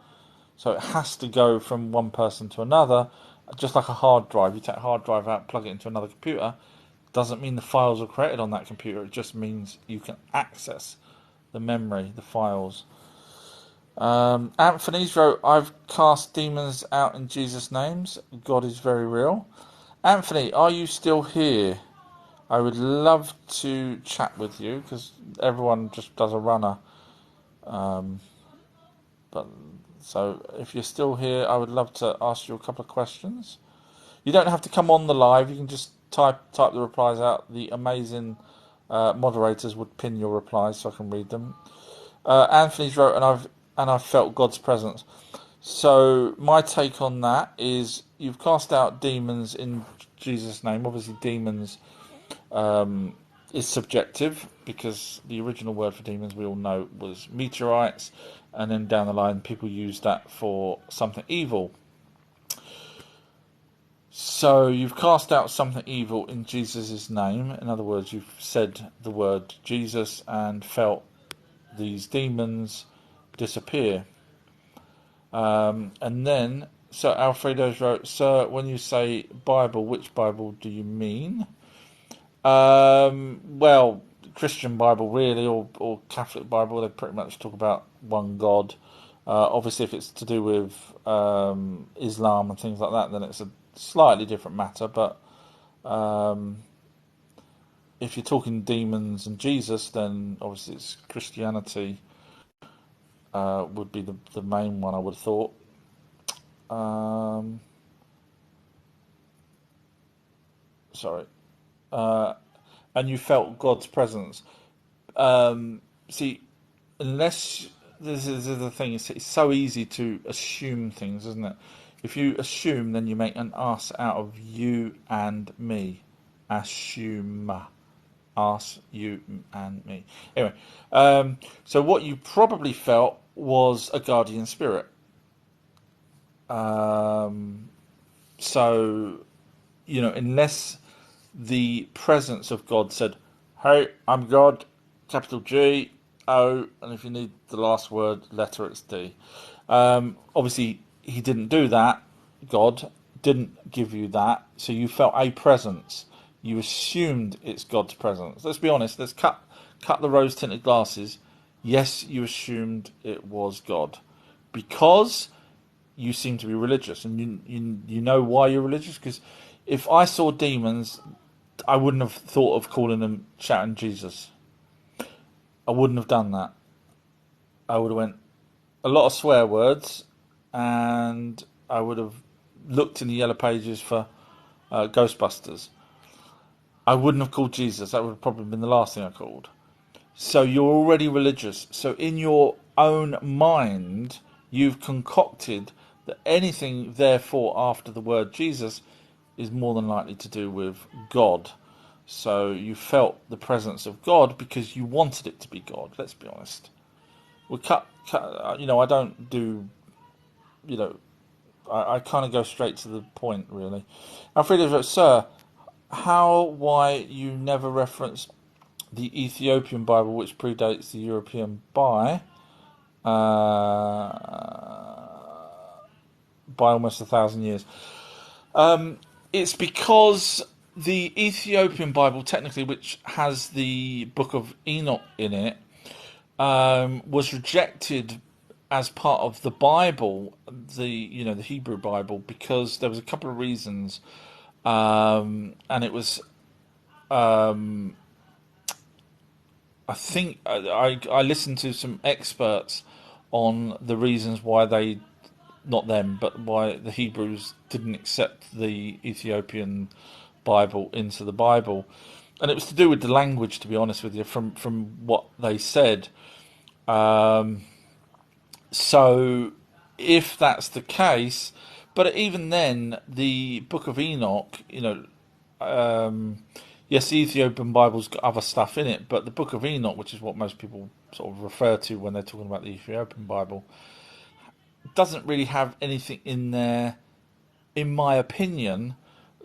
So it has to go from one person to another, just like a hard drive. You take a hard drive out, plug it into another computer. Doesn't mean the files are created on that computer. It just means you can access the memory, the files. Anthony's wrote, I've cast demons out in Jesus' names. God is very real. Anthony, are you still here? I would love to chat with you because everyone just does a runner. So if you're still here, I would love to ask you a couple of questions. You don't have to come on the live. You can just type the replies out. The amazing moderators would pin your replies so I can read them. Anthony's wrote, and I've felt God's presence. So my take on that is, you've cast out demons in Jesus' name. Obviously, demons is subjective because the original word for demons, we all know, was meteorites, and then down the line people use that for something evil. So you've cast out something evil in Jesus' name. In other words, you've said the word Jesus and felt these demons disappear. And then, so Alfredo's wrote, sir, when you say Bible, which Bible do you mean? Well, Christian Bible really, or Catholic Bible, they pretty much talk about one God. Obviously, if it's to do with Islam and things like that, then it's a slightly different matter. But um, if you're talking demons and Jesus, then obviously it's Christianity would be the main one, I would have thought. Um, sorry. Uh, and you felt God's presence. See, unless this is the thing, it's so easy to assume things, isn't it? If you assume, then you make an us out of you and me. Assume. Us, you, and me. Anyway, so what you probably felt was a guardian spirit. So, unless the presence of God said, "Hey, I'm God," capital G, O, and if you need the last word letter, it's D. Obviously, he didn't do that. God didn't give you that, so you felt a presence. You assumed it's God's presence. Let's be honest. Let's cut the rose tinted glasses. Yes, you assumed it was God because you seem to be religious, and you know why you're religious. Because if I saw demons, I wouldn't have thought of calling them shouting Jesus. I wouldn't have done that. I would have went a lot of swear words, and I would have looked in the yellow pages for Ghostbusters. I wouldn't have called Jesus. That would have probably been the last thing I called. So you're already religious. So in your own mind, you've concocted that anything, therefore, after the word Jesus is more than likely to do with God. So you felt the presence of God because you wanted it to be God. Let's be honest. We cut. I don't do. I kind of go straight to the point, really. Alfredo wrote, "Sir, why you never reference the Ethiopian Bible, which predates the European by almost 1,000 years." It's because the Ethiopian Bible, technically, which has the Book of Enoch in it, was rejected as part of the Bible, the Hebrew Bible, because there was a couple of reasons, and it was I think I listened to some experts on the reasons why they, not them, but why the Hebrews didn't accept the Ethiopian Bible into the Bible, and it was to do with the language. To be honest with you, from what they said. So, if that's the case, but even then, the Book of Enoch, yes, the Ethiopian Bible's got other stuff in it, but the Book of Enoch, which is what most people sort of refer to when they're talking about the Ethiopian Bible, doesn't really have anything in there, in my opinion,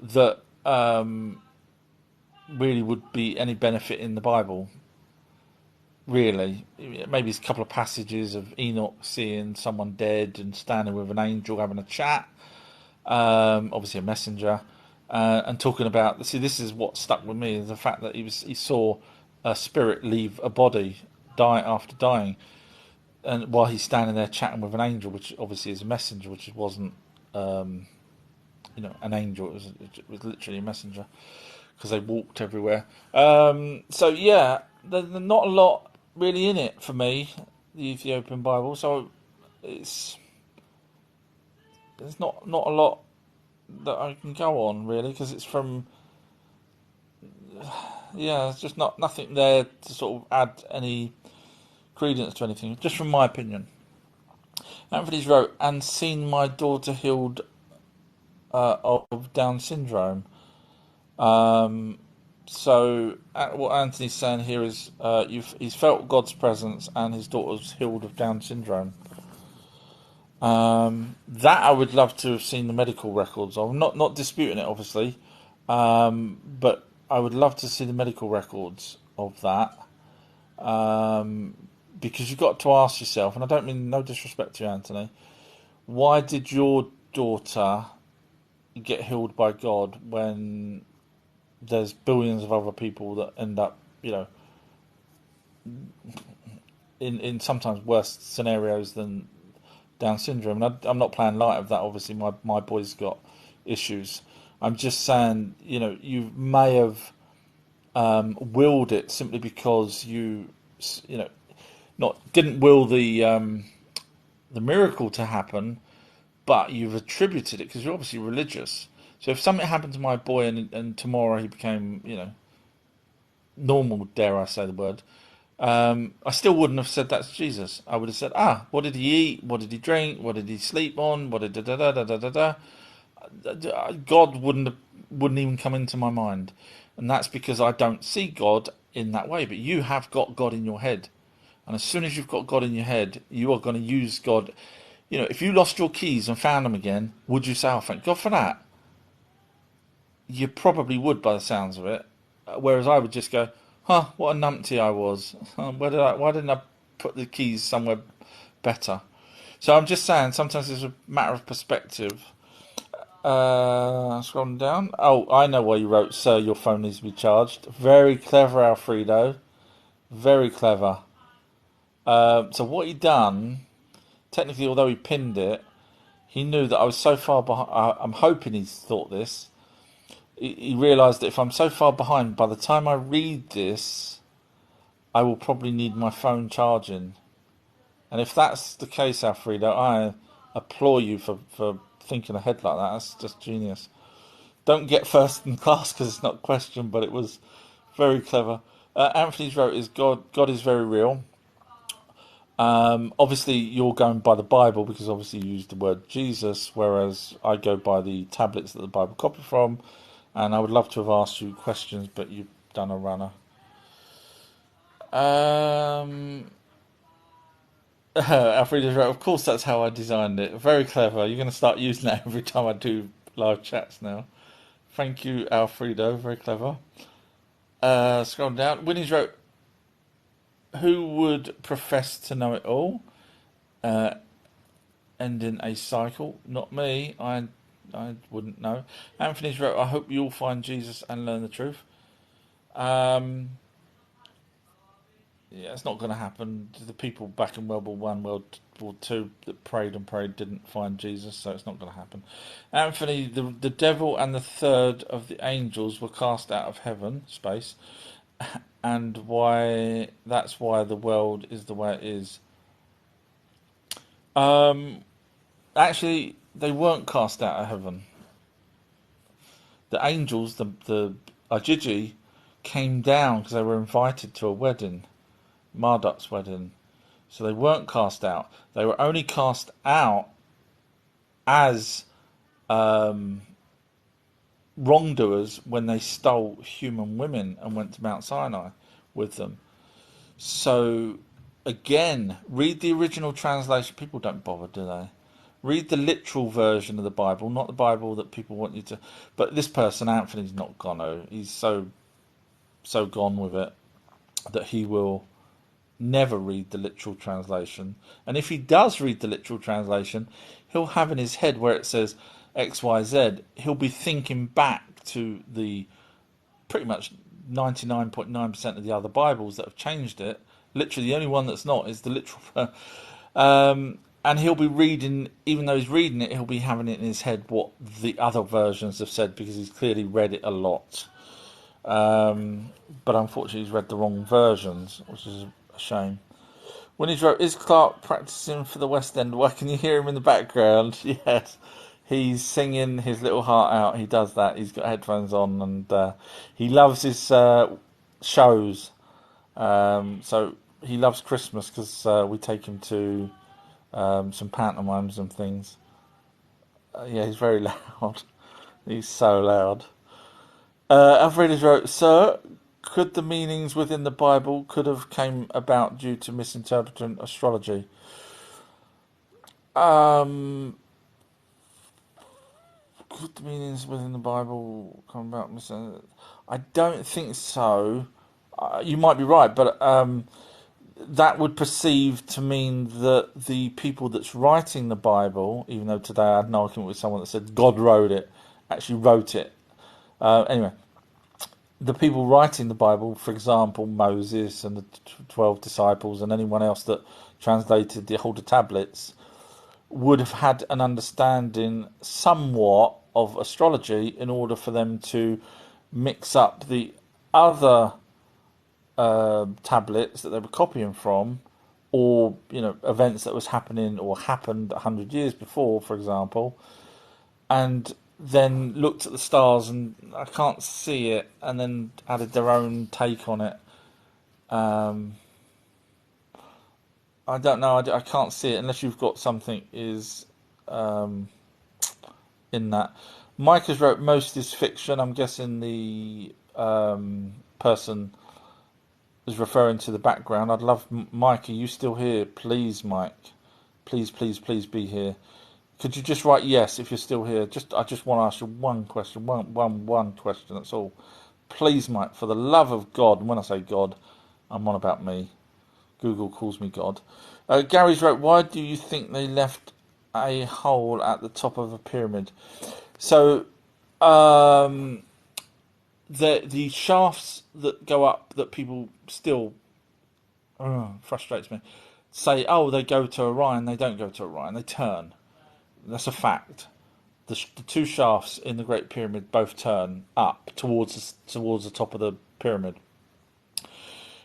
that really would be any benefit in the Bible. Really, maybe it's a couple of passages of Enoch seeing someone dead and standing with an angel having a chat, obviously a messenger, and talking about. See, this is what stuck with me: is the fact that he saw a spirit leave a body, die after dying, and while he's standing there chatting with an angel, which obviously is a messenger, which wasn't, an angel. It was literally a messenger because they walked everywhere. So yeah, there's not a lot really in it for me, the Ethiopian Bible. So there's not a lot that I can go on really because it's from it's just nothing there to sort of add any credence to anything. Just from my opinion. Anthony's wrote and seen my daughter healed of Down syndrome. So what Anthony's saying here is he's felt God's presence and his daughter's healed of Down syndrome. That I would love to have seen the medical records of. Not disputing it, obviously, but I would love to see the medical records of that. Because you've got to ask yourself, and I don't mean no disrespect to you, Anthony, why did your daughter get healed by God when there's billions of other people that end up, in sometimes worse scenarios than Down syndrome. And I'm not playing light of that. Obviously, my boy's got issues. I'm just saying, you may have willed it simply because not didn't will the miracle to happen, but you've attributed it because you're obviously religious. So if something happened to my boy and tomorrow he became, normal, dare I say the word, I still wouldn't have said that's Jesus. I would have said, what did he eat? What did he drink? What did he sleep on? What did da da da da da da da? God wouldn't even come into my mind, and that's because I don't see God in that way. But you have got God in your head, and as soon as you've got God in your head, you are going to use God. If you lost your keys and found them again, would you say, "Oh, thank God for that"? You probably would, by the sounds of it. Whereas I would just go, what a numpty I was. Why didn't I put the keys somewhere better? So I'm just saying, sometimes it's a matter of perspective. Scrolling down. Oh, I know why you wrote, "Sir, your phone needs to be charged." Very clever, Alfredo. Very clever. So what he done, technically, although he pinned it, he knew that I was so far behind. I'm hoping he's thought this. He realised that if I'm so far behind, by the time I read this, I will probably need my phone charging. And if that's the case, Alfredo, I applaud you for thinking ahead like that. That's just genius. Don't get first in class because it's not a question, but it was very clever. Anthony's wrote is God is very real. Obviously, you're going by the Bible because obviously you used the word Jesus, whereas I go by the tablets that the Bible copied from. And I would love to have asked you questions, but you've done a runner. Alfredo's right. Of course, that's how I designed it. Very clever. You're going to start using that every time I do live chats now. Thank you, Alfredo. Very clever. Scroll down. Winnie's wrote, "Who would profess to know it all? Ending a cycle. Not me. I wouldn't know." Anthony's wrote, "I hope you all find Jesus and learn the truth." Yeah, it's not going to happen. The people back in World War One, World War Two that prayed and prayed didn't find Jesus, so it's not going to happen. Anthony, the devil and the third of the angels were cast out of heaven, space, and that's why the world is the way it is. Actually, they weren't cast out of heaven. The angels, the Ajiji, came down because they were invited to a wedding, Marduk's wedding. So they weren't cast out. They were only cast out as wrongdoers when they stole human women and went to Mount Sinai with them. So, again, read the original translation. People don't bother, do they? Read the literal version of the Bible, not the Bible that people want you to. But this person, Anthony's not gone. He's so gone with it that he will never read the literal translation. And if he does read the literal translation, he'll have in his head where it says XYZ, he'll be thinking back to the pretty much 99.9% of the other Bibles that have changed it. Literally, the only one that's not is the literal. And he'll be reading, even though he's reading it, he'll be having it in his head what the other versions have said because he's clearly read it a lot. But unfortunately, he's read the wrong versions, which is a shame. When he's wrote, "Is Clark practicing for the West End? Why can you hear him in the background?" Yes, he's singing his little heart out. He does that. He's got headphones on, and he loves his shows. So he loves Christmas because we take him to some pantomimes and things. Yeah, he's very loud. He's so loud. Alfredus wrote, "Sir, could the meanings within the Bible could have came about due to misinterpreting astrology?" Could the meanings within the Bible come about misinterpreting? I don't think so. You might be right, but that would perceive to mean that the people that's writing the Bible, even though today I had an argument with someone that said God wrote it, actually wrote it. Anyway, the people writing the Bible, for example, Moses and the 12 disciples and anyone else that translated the older tablets, would have had an understanding somewhat of astrology in order for them to mix up the other tablets that they were copying from, or events that was happening or happened 100 years before, for example, and then looked at the stars and I can't see it, and then added their own take on it. I don't know. I can't see it unless you've got something in that. Mike has wrote most is fiction. I'm guessing the person is referring to the background. I'd love Mike. Are you still here? Please, Mike. Please, please, please be here. Could you just write yes if you're still here? I just want to ask you one question. One question. That's all. Please, Mike, for the love of God. And when I say God, I'm on about me. Google calls me God. Gary's wrote, why do you think they left a hole at the top of a pyramid? So, the shafts that go up that people still frustrates me. Say, oh, they go to Orion. They don't go to Orion. They turn. That's a fact. The two shafts in the Great Pyramid both turn up towards the top of the pyramid.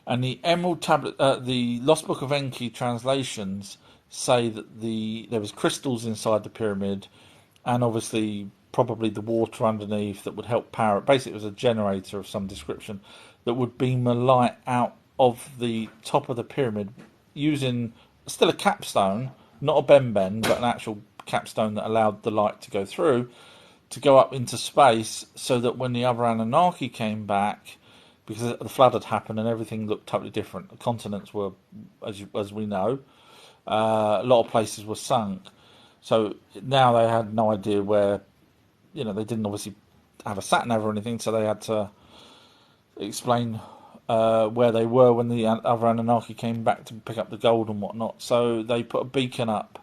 And the Emerald Tablet, the Lost Book of Enki translations say that there was crystals inside the pyramid, and obviously probably the water underneath that would help power it. Basically, it was a generator of some description that would beam the light out of the top of the pyramid using still a capstone, not a ben, but an actual capstone that allowed the light to go through, to go up into space, so that when the other Anunnaki came back, because the flood had happened and everything looked totally different. The continents were, as we know, a lot of places were sunk. So now they had no idea where, they didn't obviously have a sat nav or anything, so they had to explain where they were when the other Anunnaki came back to pick up the gold and whatnot. So they put a beacon up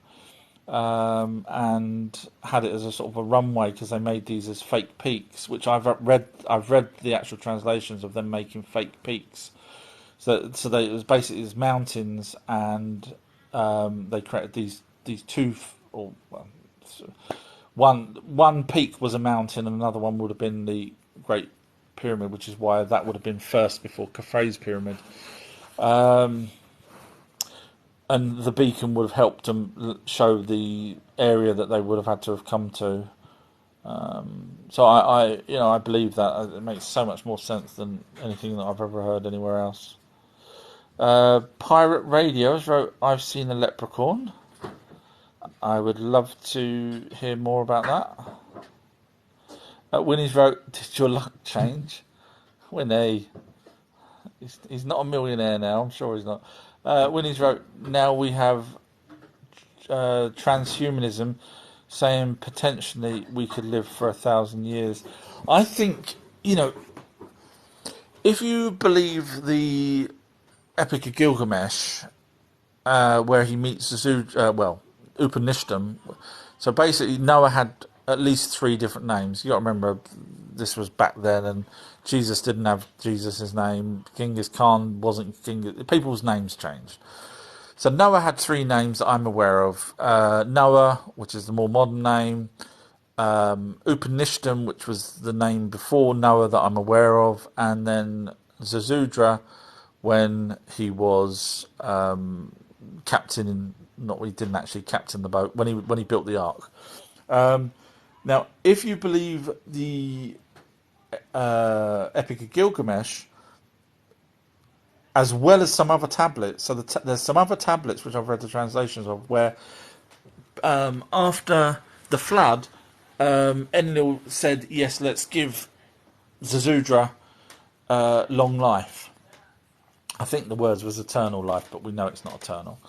and had it as a sort of a runway, because they made these as fake peaks, which I've read the actual translations of them making fake peaks. So it was basically these mountains, and they created these two, or one peak was a mountain, and another one would have been the Great Pyramid, which is why that would have been first before Khafre's pyramid. And the beacon would have helped them show the area that they would have had to have come to. So I believe that it makes so much more sense than anything that I've ever heard anywhere else. Pirate Radios wrote, I've seen a leprechaun. I would love to hear more about that. Winnie's wrote, did your luck change? Winnie, he's not a millionaire now. I'm sure he's not. Winnie's wrote, now we have transhumanism saying potentially we could live for 1,000 years. I think, if you believe the Epic of Gilgamesh, where he meets the Upanishadam, so basically Noah had at least 3 different names. You got to remember, this was back then, and Jesus didn't have Jesus' name. Genghis Khan wasn't Genghis. People's names changed. So Noah had 3 names that I'm aware of. Noah, which is the more modern name. Upanishadam, which was the name before Noah that I'm aware of. And then Zazudra, when he was captain, he didn't actually captain the boat, when he built the ark. Now, if you believe the Epic of Gilgamesh, as well as some other tablets, so there's some other tablets which I've read the translations of, where after the flood, Enlil said, yes, let's give Zazudra long life. I think the words was eternal life, but we know it's not eternal.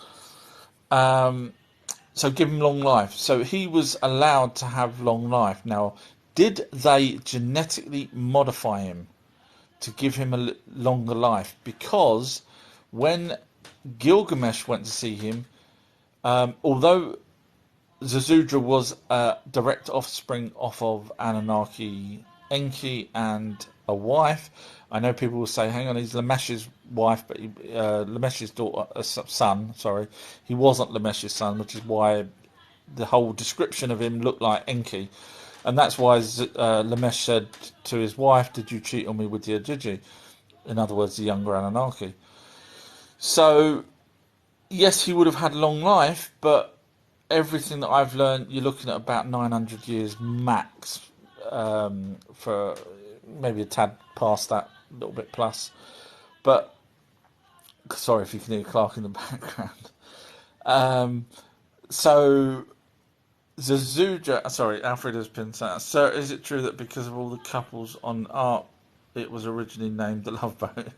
So give him long life. So he was allowed to have long life. Now, did they genetically modify him to give him a longer life? Because when Gilgamesh went to see him, although Zazudra was a direct offspring off of Anunnaki Enki and a wife. I know people will say, hang on, he's Lamesh's wife, but Lamesh's daughter, son, sorry. He wasn't Lamesh's son, which is why the whole description of him looked like Enki. And that's why Lamesh said to his wife, did you cheat on me with your Gigi? In other words, the younger Anunnaki. So, yes, he would have had long life, but everything that I've learned, you're looking at about 900 years max, for maybe a tad past that, a little bit plus. But, sorry if you can hear Clark in the background. So, Zazuja, sorry, Alfred has been saying, sir, is it true that because of all the couples on Ark, it was originally named the Love Boat?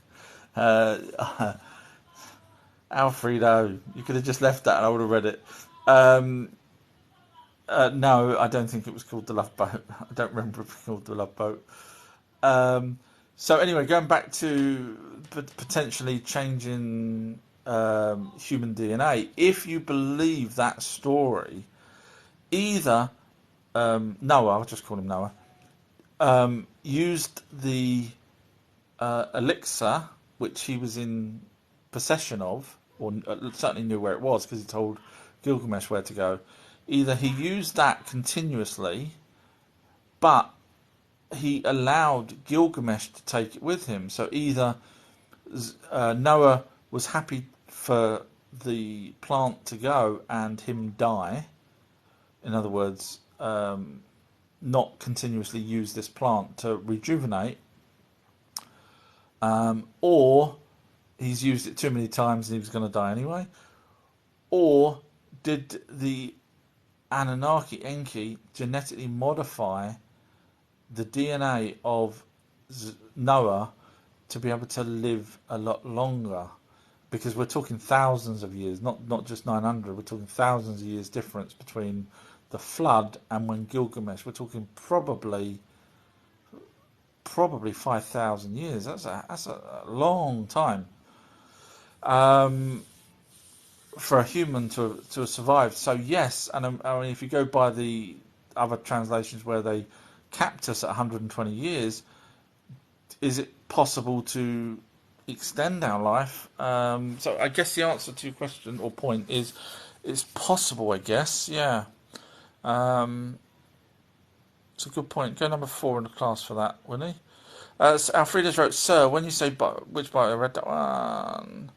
Alfredo, you could have just left that and I would have read it. No, I don't think it was called the Love Boat. I don't remember it being called the Love Boat. So anyway, going back to potentially changing human DNA, if you believe that story, either Noah, I'll just call him Noah, used the elixir, which he was in possession of, or certainly knew where it was because he told Gilgamesh where to go. Either he used that continuously, but he allowed Gilgamesh to take it with him. So either Noah was happy for the plant to go and him die. In other words, not continuously use this plant to rejuvenate, or he's used it too many times and he was going to die anyway, or did the Anunnaki Enki genetically modify the DNA of Noah to be able to live a lot longer? Because we're talking thousands of years, not just 900, we're talking thousands of years difference between the flood and when Gilgamesh, we're talking probably 5,000 years. That's a long time for a human to have survived. So yes, and I mean, if you go by the other translations where they capped us at 120 years, is it possible to extend our life? So I guess the answer to your question or point is it's possible, I guess. Yeah. It's a good point. Go number 4 in the class for that, Winnie. So Alfreda's wrote, sir, when you say which bite, I read that one.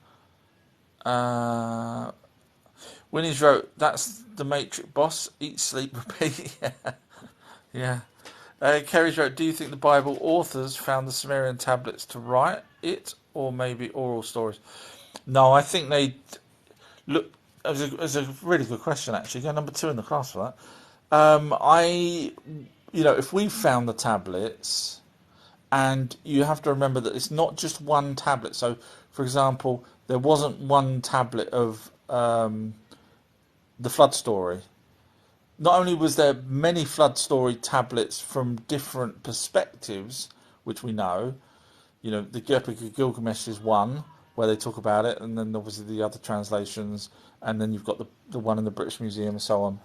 Winnie's wrote, that's the Matrix boss. Eat, sleep, repeat. Yeah. Kerry's wrote, do you think the Bible authors found the Sumerian tablets to write it, or maybe oral stories? No, I think they look. It's a really good question, actually. Go number 2 in the class for that. If we found the tablets, and you have to remember that it's not just one tablet. So, for example, there wasn't one tablet of the flood story. Not only was there many flood story tablets from different perspectives, which we know, the Epic of Gilgamesh is one where they talk about it, and then obviously the other translations, and then you've got the one in the British Museum and so on.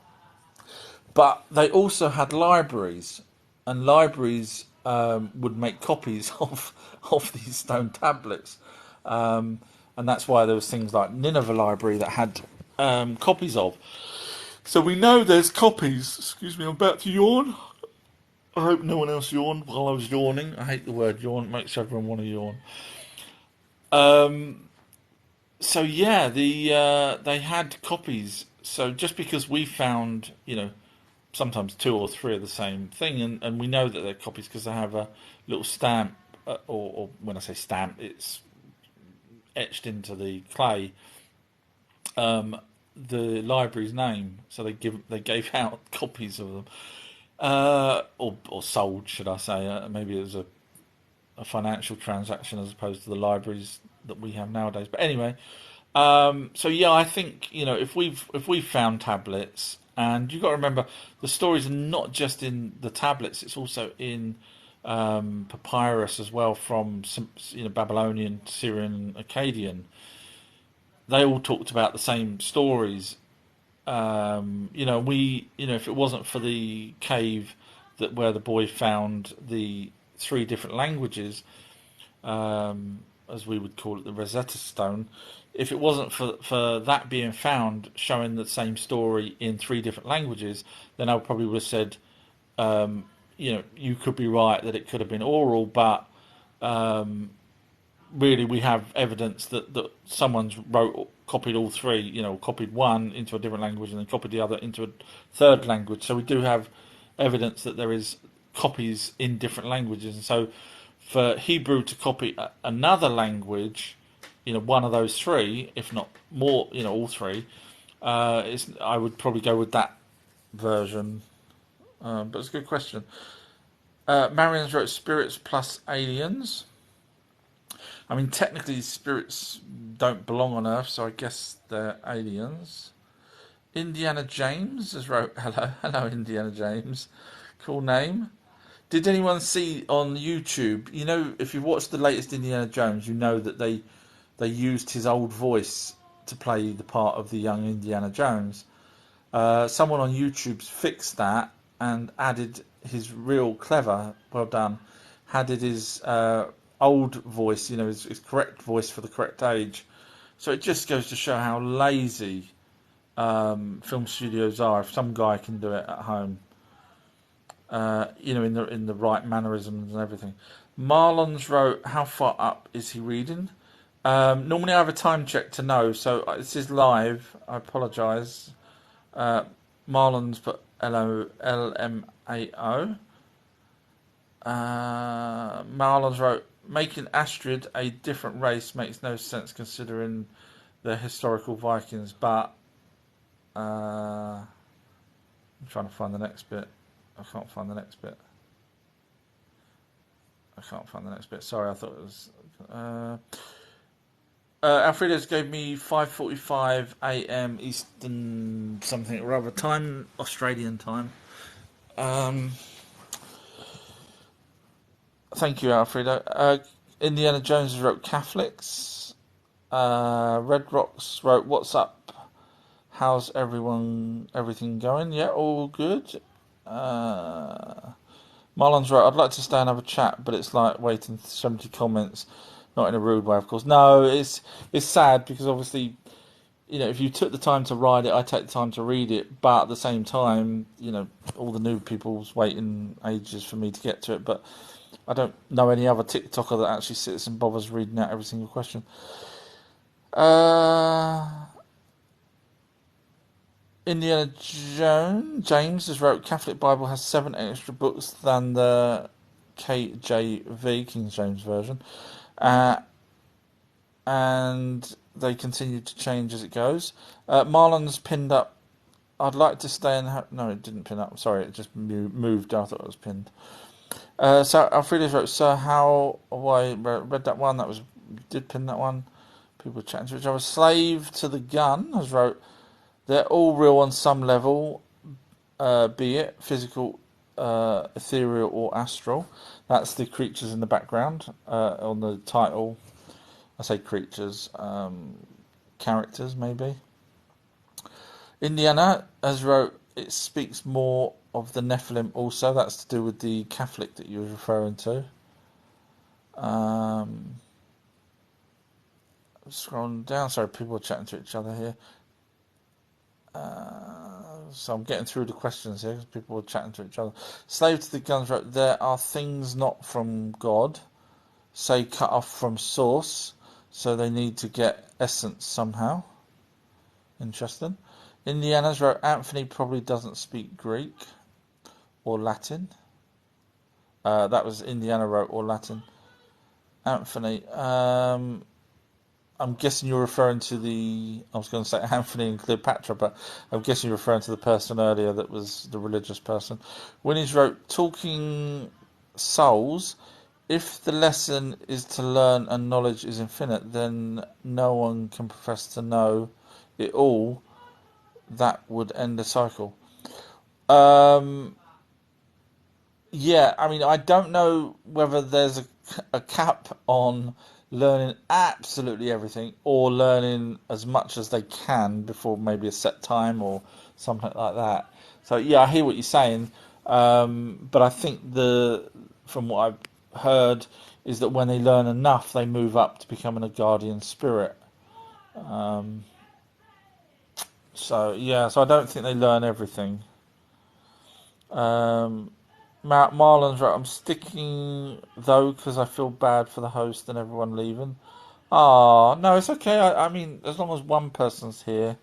But they also had libraries, and libraries would make copies of these stone tablets, and that's why there was things like Nineveh Library that had copies of. So we know there's copies. Excuse me, I'm about to yawn. I hope no one else yawned while I was yawning. I hate the word yawn; it makes everyone want to yawn. So yeah, they had copies. So just because we found, sometimes 2 or 3 of the same thing, and we know that they're copies because they have a little stamp, or when I say stamp, it's etched into the clay. The library's name, so they gave out copies of them, or sold, should I say? Maybe it was a financial transaction as opposed to the libraries that we have nowadays. But anyway, so yeah, I think if we've found tablets, and you've got to remember the stories are not just in the tablets; it's also in papyrus as well, from some, Babylonian, Syrian, Akkadian. They all talked about the same stories. If it wasn't for the cave that where the boy found the 3 different languages, as we would call it, the Rosetta Stone. If it wasn't for that being found, showing the same story in 3 different languages, then I probably would have said, you could be right that it could have been oral, but really we have evidence that someone's copied all 3, copied one into a different language and then copied the other into a third language. So we do have evidence that there is copies in different languages. And so for Hebrew to copy another language, one of those 3, if not more, all 3, I would probably go with that version. But it's a good question. Marian's wrote spirits plus aliens. I mean, technically, spirits don't belong on Earth, so I guess they're aliens. Indiana James has wrote, hello, Indiana James. Cool name. Did anyone see on YouTube, if you watched the latest Indiana Jones, you know that they used his old voice to play the part of the young Indiana Jones. Someone on YouTube's fixed that and added his real clever, well done, added his old voice, his correct voice for the correct age. So it just goes to show how lazy film studios are. If some guy can do it at home, in the right mannerisms and everything. Marlon's wrote, how far up is he reading? Normally I have a time check to know, so this is live. I apologise. Marlon's put LMAO. Marlon's wrote, making Astrid a different race makes no sense considering the historical Vikings, but I'm trying to find the next bit. I can't find the next bit. Sorry, I thought it was... Alfredo's gave me 5:45 a.m. Eastern something or other time, Australian time. Thank you, Alfredo. Indiana Jones wrote Catholics. Red Rocks wrote, what's up? How's everything going? Yeah, all good. Marlon's wrote, I'd like to stay and have a chat, but it's like waiting for 70 comments. Not in a rude way, of course. No, it's sad because obviously, if you took the time to write it, I take the time to read it. But at the same time, all the new people's waiting ages for me to get to it. But I don't know any other TikToker that actually sits and bothers reading out every single question. Indiana James has wrote, Catholic Bible has 7 extra books than the KJV, King James Version. And they continue to change as it goes. Marlon's pinned up, I'd like to stay and... No, it didn't pin up. Sorry, it just moved. I thought it was pinned. So Alfredo wrote, so how... Oh, I read that one. Did pin that one. People chatting to each other. Slave to the Gun has wrote, they're all real on some level, be it physical, ethereal or astral. That's the creatures in the background on the title. I say creatures, characters maybe. Indiana has wrote, it speaks more of the Nephilim also. That's to do with the Catholic that you were referring to. Scrolling down, sorry, people are chatting to each other here. So I'm getting through the questions here because people are chatting to each other. Slave to the Guns wrote, there are things not from God, say cut off from source, so they need to get essence somehow. Interesting. Indiana's wrote, Anthony probably doesn't speak Greek or Latin. That was Indiana wrote, or Latin. Anthony, I'm guessing you're referring to I was going to say Anthony and Cleopatra, but I'm guessing you're referring to the person earlier that was the religious person. Winnie's wrote, talking souls, if the lesson is to learn and knowledge is infinite, then no one can profess to know it all. That would end the cycle. Yeah, I mean, I don't know whether there's a cap on learning absolutely everything or learning as much as they can before maybe a set time or something like that. So, yeah, I hear what you're saying. But I think from what I've heard is that when they learn enough, they move up to becoming a guardian spirit. So I don't think they learn everything. Marlon's right. I'm sticking though because I feel bad for the host and everyone leaving. Ah, no, it's okay. I mean, as long as one person's here.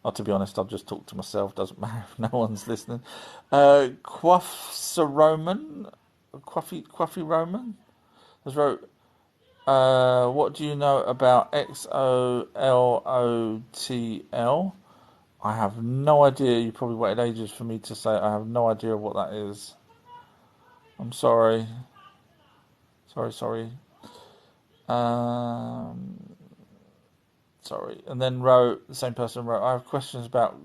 Oh, to be honest, I'll just talk to myself. Doesn't matter if no one's listening. Quaffsa Roman, Quaffy Roman has wrote. What do you know about XOLOTL? I have no idea. You probably waited ages for me to say. I have no idea what that is. I'm sorry. Sorry. Sorry. And then the same person wrote, I have questions about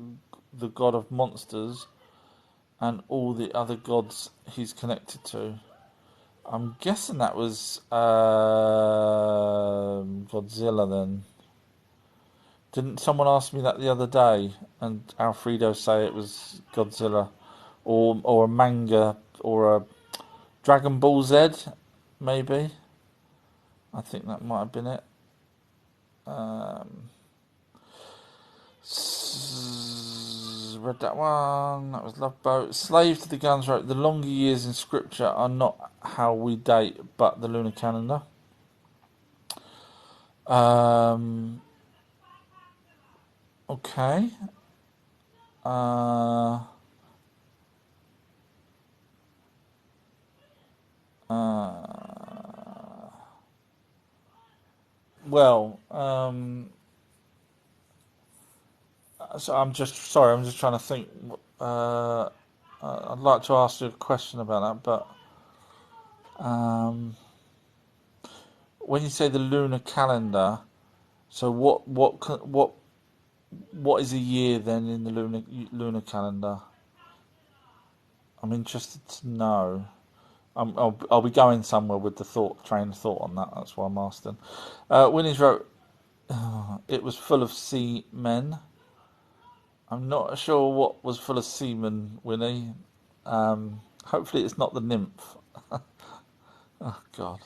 the god of monsters and all the other gods he's connected to. I'm guessing that was Godzilla then. Didn't someone ask me that the other day? And Alfredo say it was Godzilla, or a manga, or a Dragon Ball Z, maybe. I think that might have been it. Read that one. That was Love Boat. Slave to the Guns wrote, the longer years in scripture are not how we date, but the lunar calendar. Okay. Well, so I'm just sorry. I'm just trying to think. I'd like to ask you a question about that, but when you say the lunar calendar, so what is a year then in the lunar calendar? I'm interested to know. I'll be going somewhere with the train of thought on that. That's why I'm asking. Winnie's wrote, it was full of sea men. I'm not sure what was full of semen, Winnie. Hopefully it's not the nymph. Oh God.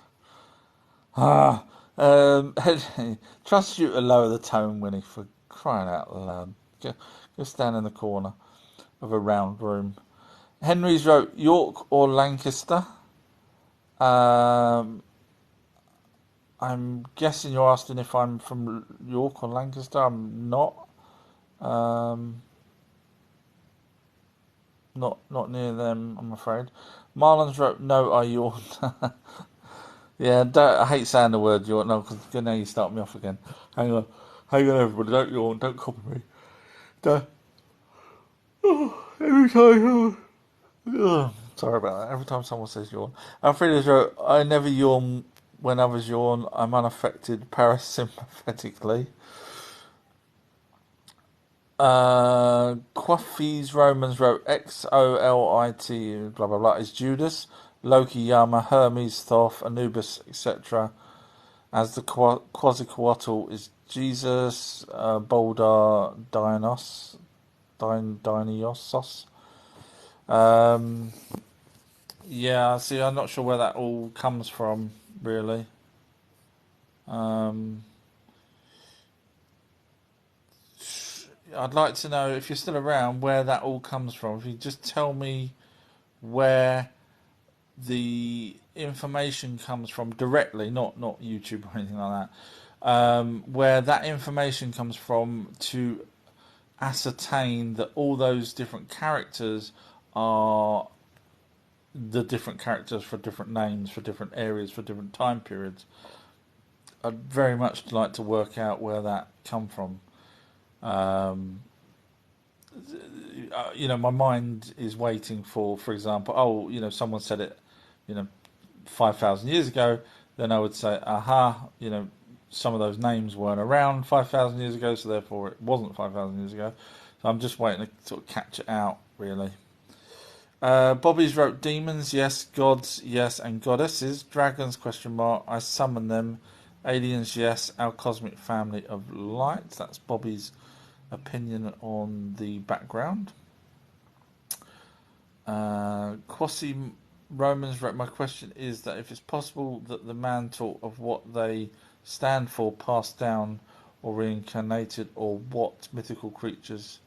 Trust you to lower the tone, Winnie, for crying out loud. Go stand in the corner of a round room. Henry's wrote York or Lancaster. I'm guessing you're asking if I'm from York or Lancaster. I'm not. Not near them, I'm afraid. Marlon's wrote no, I yawn. Yeah, I hate saying the word yawn. No, because now you start me off again. Hang on, everybody. Don't yawn. Don't copy me. Don't. Every time. Sorry about that. Every time someone says yawn. Alfreda's wrote, I never yawn when others yawn. I'm unaffected parasympathetically. Quaffy's Romans wrote XOLIT, blah blah blah, is Judas, Loki, Yama, Hermes, Thoth, Anubis, etc. As the Quetzalcoatl is Jesus, Boulder, Dionysos. Yeah, see, I'm not sure where that all comes from, really. I'd like to know, if you're still around, where that all comes from. If you just tell me where the information comes from directly, not YouTube or anything like that, where that information comes from to ascertain that all those different characters are the different characters for different names, for different areas, for different time periods. I'd very much like to work out where that come from. My mind is waiting for example, someone said it, 5,000 years ago, then I would say, aha, some of those names weren't around 5,000 years ago, so therefore it wasn't 5,000 years ago. So I'm just waiting to sort of catch it out, really. Bobby's wrote demons, yes, gods, yes, and goddesses, dragons, question mark, I summon them, aliens, yes, our cosmic family of light. That's Bobby's opinion on the background. Quasi Romans wrote, my question is that if it's possible that the mantle of what they stand for passed down or reincarnated, or what mythical creatures...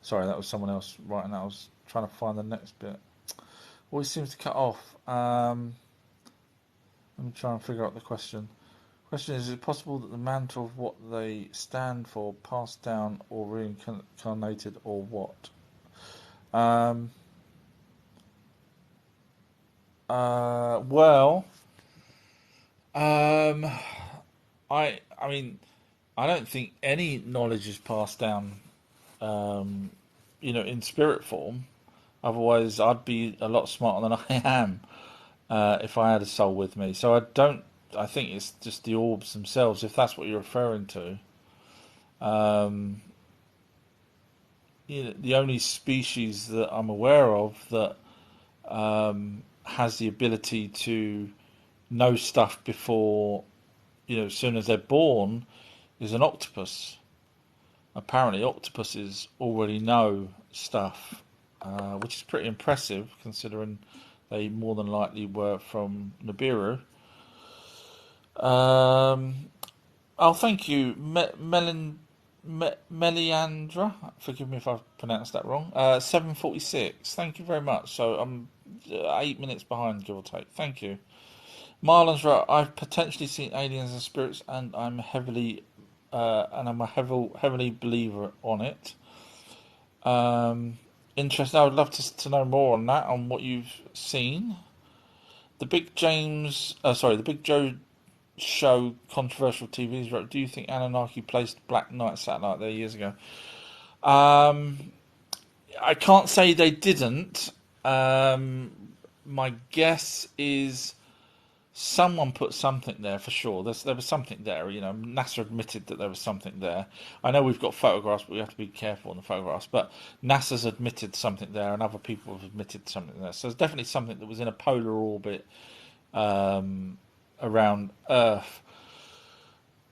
Sorry, that was someone else writing that. I was trying to find the next bit. Always seems to cut off. Let me try and figure out the question. Question is it possible that the mantle of what they stand for passed down or reincarnated, or what? Um, well, um, I mean, I don't think any knowledge is passed down, in spirit form. Otherwise, I'd be a lot smarter than I am if I had a soul with me. So I don't. I think it's just the orbs themselves, if that's what you're referring to. The only species that I'm aware of that has the ability to know stuff before, as soon as they're born, is an octopus. Apparently, octopuses already know stuff, which is pretty impressive considering they more than likely were from Nibiru. Thank you, Meliandra. Forgive me if I've pronounced that wrong. 7:46. Thank you very much. So I'm 8 minutes behind, give or take. Thank you. Marlon's right. I've potentially seen aliens and spirits, and I'm a heavily believer on it. Interesting. I would love to know more on that, on what you've seen. The Big Joe Show controversial TVs wrote, do you think Anunnaki placed Black Knight satellite there years ago? I can't say they didn't. My guess is someone put something there for sure. There was something there. NASA admitted that there was something there. I know we've got photographs, but we have to be careful on the photographs. But NASA's admitted something there, and other people have admitted something there. So there's definitely something that was in a polar orbit around Earth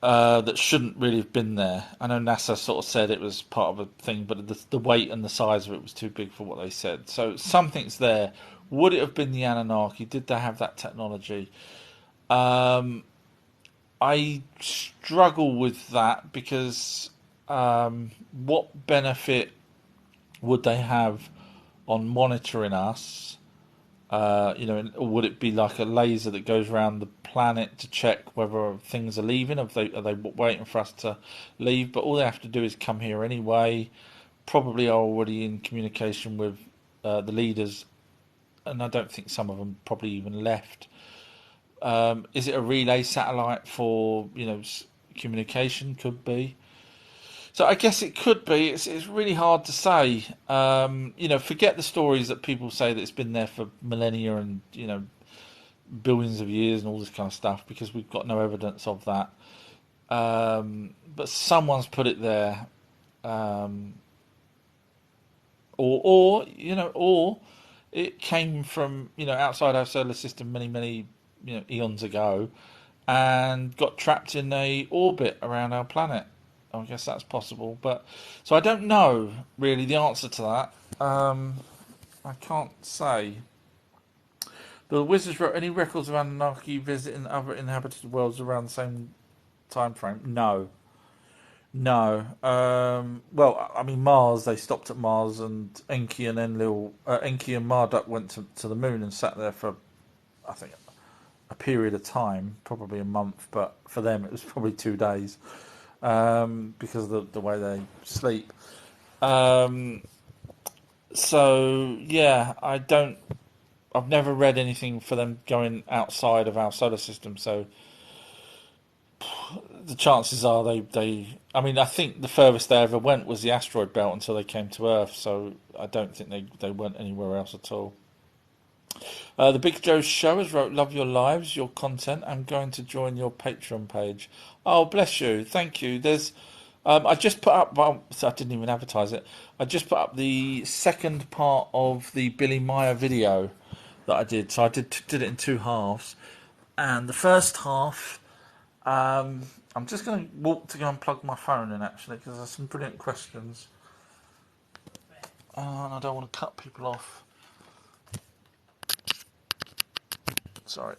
that shouldn't really have been there. I know NASA sort of said it was part of a thing, but the weight and the size of it was too big for what they said. So something's there. Would it have been the Anunnaki? Did they have that technology? I struggle with that because what benefit would they have on monitoring us? Would it be like a laser that goes around the planet to check whether things are leaving? Are they waiting for us to leave? But all they have to do is come here anyway. Probably are already in communication with the leaders, and I don't think some of them probably even left. Is it a relay satellite for communication? Could be. So I guess it could be. It's really hard to say. Forget the stories that people say that it's been there for millennia and billions of years and all this kind of stuff, because we've got no evidence of that. But someone's put it there, or it came from outside our solar system many eons ago, and got trapped in a orbit around our planet. I guess that's possible, but so I don't know really the answer to that. I can't say. The Wizards wrote, any records of Anunnaki visiting other inhabited worlds around the same time frame? No. Well, I mean Mars. They stopped at Mars, and Enki and Enki and Marduk went to the moon and sat there for, I think, a period of time, probably a month, but for them it was probably 2 days. Because of the way they sleep. So yeah, I've never read anything for them going outside of our solar system. So the chances are I mean, I think the furthest they ever went was the asteroid belt until they came to Earth. So I don't think they went anywhere else at all. The Big Joe Showers wrote, love your lives, your content. I'm going to join your Patreon page. Oh, bless you. Thank you. There's, I just put up, well, so I didn't even advertise it. I just put up the second part of the Billy Meyer video that I did. So I did it in 2 halves. And the first half, I'm just going to walk to go and plug my phone in, actually, because there's some brilliant questions. And I don't want to cut people off. Sorry.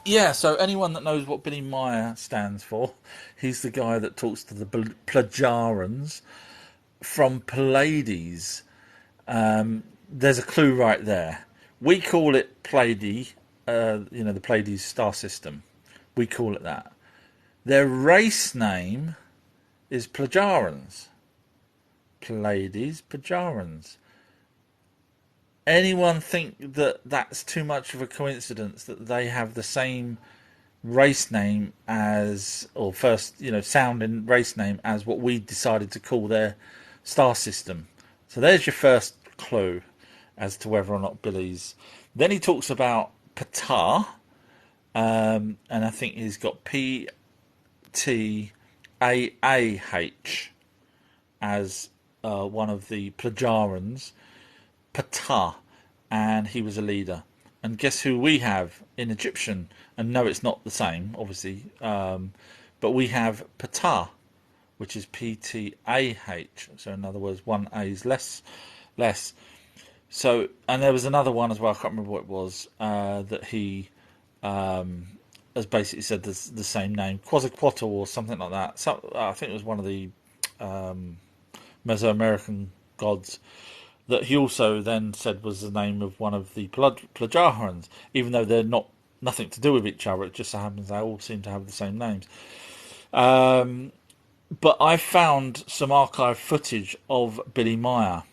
Yeah, so anyone that knows what Billy Meyer stands for, he's the guy that talks to the Plagiarans from Pleiades. There's a clue right there. We call it Pleiades, the Pleiades star system. We call it that. Their race name is Plagiarans. Pleiades, Plagiarans. Anyone think that that's too much of a coincidence that they have the same race name as, or first, sounding race name as what we decided to call their star system? So there's your first clue as to whether or not Billy's. Then he talks about Ptah, and I think he's got Ptaah as one of the Plagiarans, Ptah, and he was a leader. And guess who we have in Egyptian? And no, it's not the same, obviously, but we have Ptah, which is Ptaah. So in other words, one A is less. So, and there was another one as well. I can't remember what it was that he has basically said the same name, Quetzalcoatl or something like that. So I think it was one of the Mesoamerican gods that he also then said was the name of one of the Plagiarans, even though they're nothing to do with each other. It just so happens they all seem to have the same names. But I found some archive footage of Billy Meyer,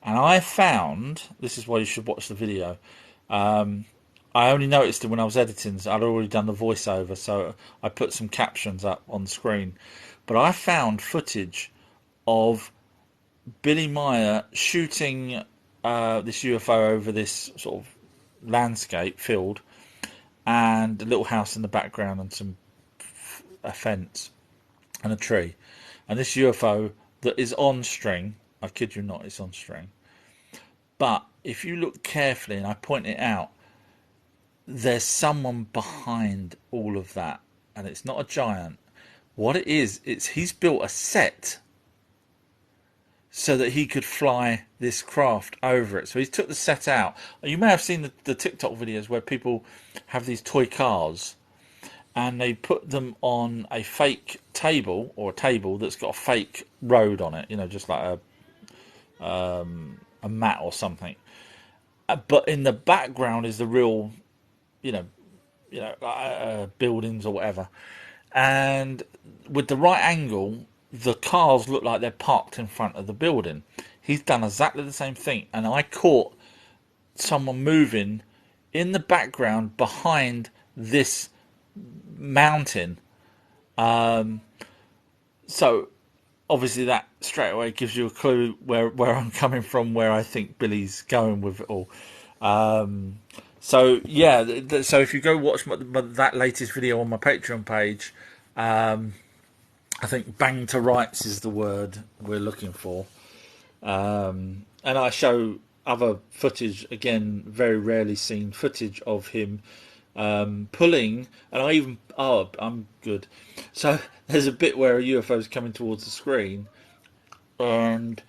and I found, this is why you should watch the video. I only noticed it when I was editing. So I'd already done the voiceover, so I put some captions up on the screen. But I found footage of Billy Meyer shooting this UFO over this sort of landscape field, and a little house in the background, and a fence and a tree, and this UFO that is on string. I kid you not, it's on string. But if you look carefully, and I point it out, there's someone behind all of that, and it's not a giant. What it is, he's built a set so that he could fly this craft over it. So he took the set out. You may have seen the TikTok videos where people have these toy cars and they put them on a fake table, or a table that's got a fake road on it, just like a mat or something. But in the background is the real, buildings or whatever. And with the right angle, the cars look like they're parked in front of the building. He's done exactly the same thing, and I caught someone moving in the background behind this mountain. So obviously that straight away gives you a clue where I'm coming from, where I think Billy's going with it all. So yeah, so if you go watch that latest video on my Patreon page, I think "bang to rights" is the word we're looking for, and I show other footage, again very rarely seen footage of him pulling, and I'm good. So there's a bit where a UFO is coming towards the screen, and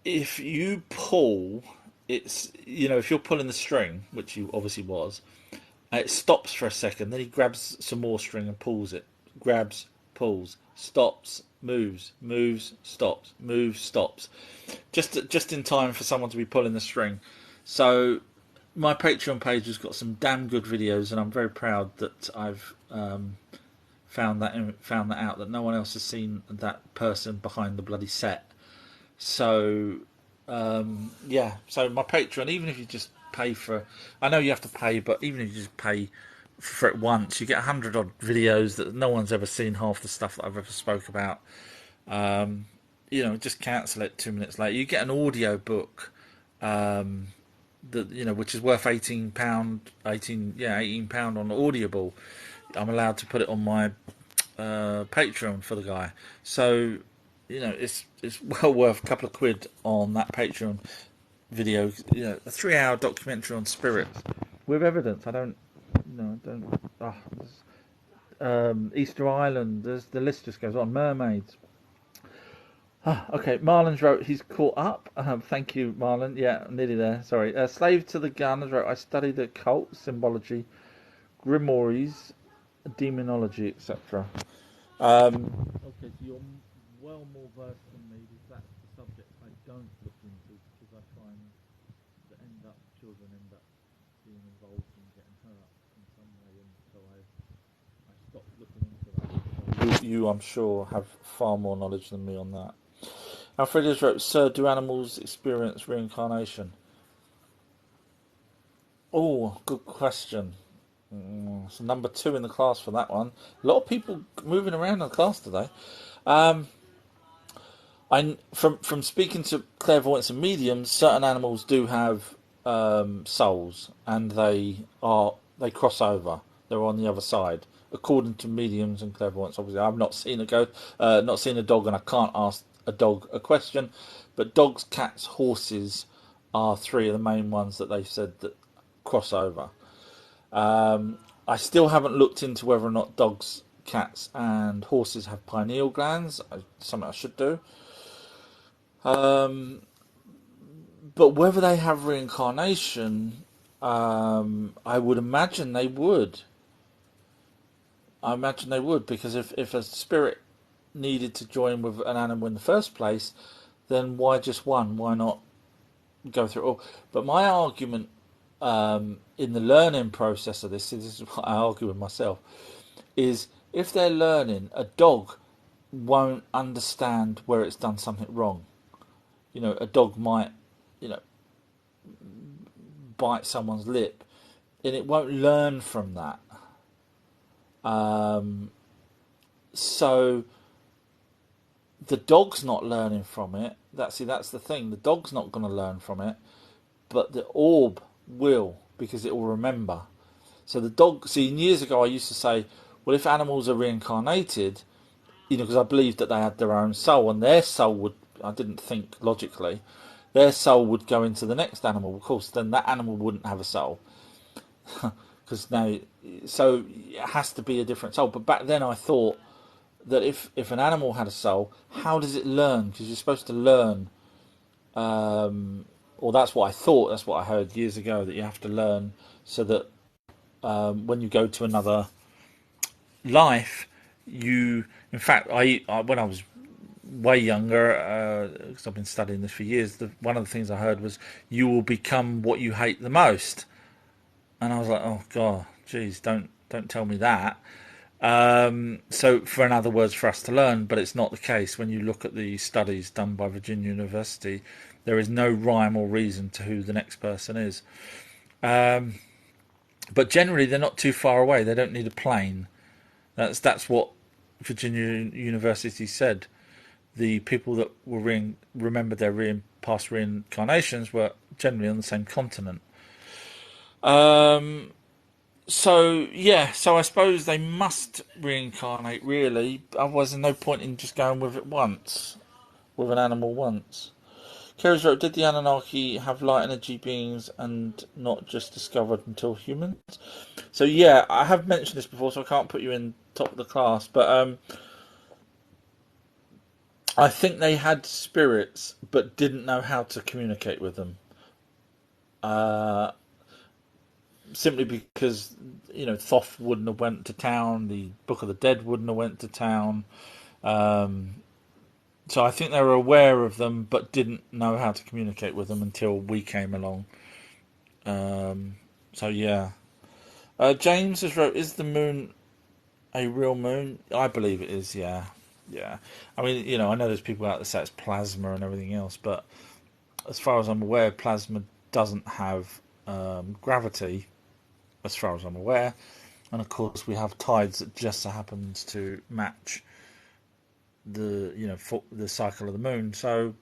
if you pull, if you're pulling the string, which he obviously was, it stops for a second, then he grabs some more string and pulls it. Grabs, pulls, stops, moves, stops, moves, stops. Just in time for someone to be pulling the string. So my Patreon page has got some damn good videos, and I'm very proud that I've found that out, that no one else has seen that person behind the bloody set. So so my Patreon, even if you just pay for, I know you have to pay, but even if you just pay for it once, you get 100 odd videos that no one's ever seen half the stuff that I've ever spoke about. Just cancel it 2 minutes later. You get an audio book which is worth £18, £18 on Audible. I'm allowed to put it on my Patreon for the guy. So it's well worth a couple of quid on that Patreon video. A 3-hour documentary on spirits with evidence. Easter Island. The list just goes on. Mermaids. Okay, Marlon's wrote he's caught up. Thank you, Marlon. Yeah, nearly there. Sorry. Slave to the Gun has wrote I study the occult, symbology, grimoires, demonology, etc. Okay, so you're well more versed than me because that's the subject I don't look into because I find that children end up being involved and getting hurt in some way, and so I stopped looking into that. So you, I'm sure, have far more knowledge than me on that. Alfred wrote, Sir, do animals experience reincarnation? Oh, good question. So number 2 in the class for that one. A lot of people moving around in the class today. Um, I from speaking to clairvoyants and mediums, certain animals do have souls, and they cross over. They're on the other side, according to mediums and clairvoyants. Obviously, I've not seen not seen a dog, and I can't ask a dog a question. But dogs, cats, horses are 3 of the main ones that they've said that cross over. I still haven't looked into whether or not dogs, cats, and horses have pineal glands. Something I should do. But whether they have reincarnation, I would imagine they would. I imagine they would, because if a spirit needed to join with an animal in the first place, then why just one? Why not go through it all? But my argument in the learning process of this is what I argue with myself, is if they're learning, a dog won't understand where it's done something wrong. A dog might, you know, bite someone's lip, and it won't learn from that. So the dog's not learning from it. That's the thing. The dog's not going to learn from it, but the orb will, because it will remember. So the dog. See, years ago I used to say, well, if animals are reincarnated, because I believed that they had their own soul, and their soul would. I didn't think logically. Their soul would go into the next animal. Of course, then that animal wouldn't have a soul. Because now, so it has to be a different soul. But back then I thought that if an animal had a soul, how does it learn? Because you're supposed to learn, or that's what I thought, that's what I heard years ago, that you have to learn so that when you go to another life, in fact, I when I was way younger, because I've been studying this for years, one of the things I heard was, you will become what you hate the most. And I was like, oh god, geez, don't tell me that. So, in other words, for us to learn, but it's not the case. When you look at the studies done by Virginia University, there is no rhyme or reason to who the next person is. But generally, they're not too far away. They don't need a plane. That's what Virginia University said. The people that were remembered their past reincarnations were generally on the same continent. So yeah, so I suppose they must reincarnate, really. Otherwise, there's no point in just going with it once, with an animal once. Kerry's wrote, did the Anunnaki have light energy beings and not just discovered until humans? So yeah, I have mentioned this before, so I can't put you in top of the class, but I think they had spirits, but didn't know how to communicate with them. Simply because Thoth wouldn't have went to town, the Book of the Dead wouldn't have went to town, so I think they were aware of them but didn't know how to communicate with them until we came along. So yeah, James has wrote, is the moon a real moon? I believe it is. Yeah. I mean, I know there's people out there say it's plasma and everything else, but as far as I'm aware, plasma doesn't have gravity, as far as I'm aware. And of course, we have tides that just so happens to match the cycle of the moon. So,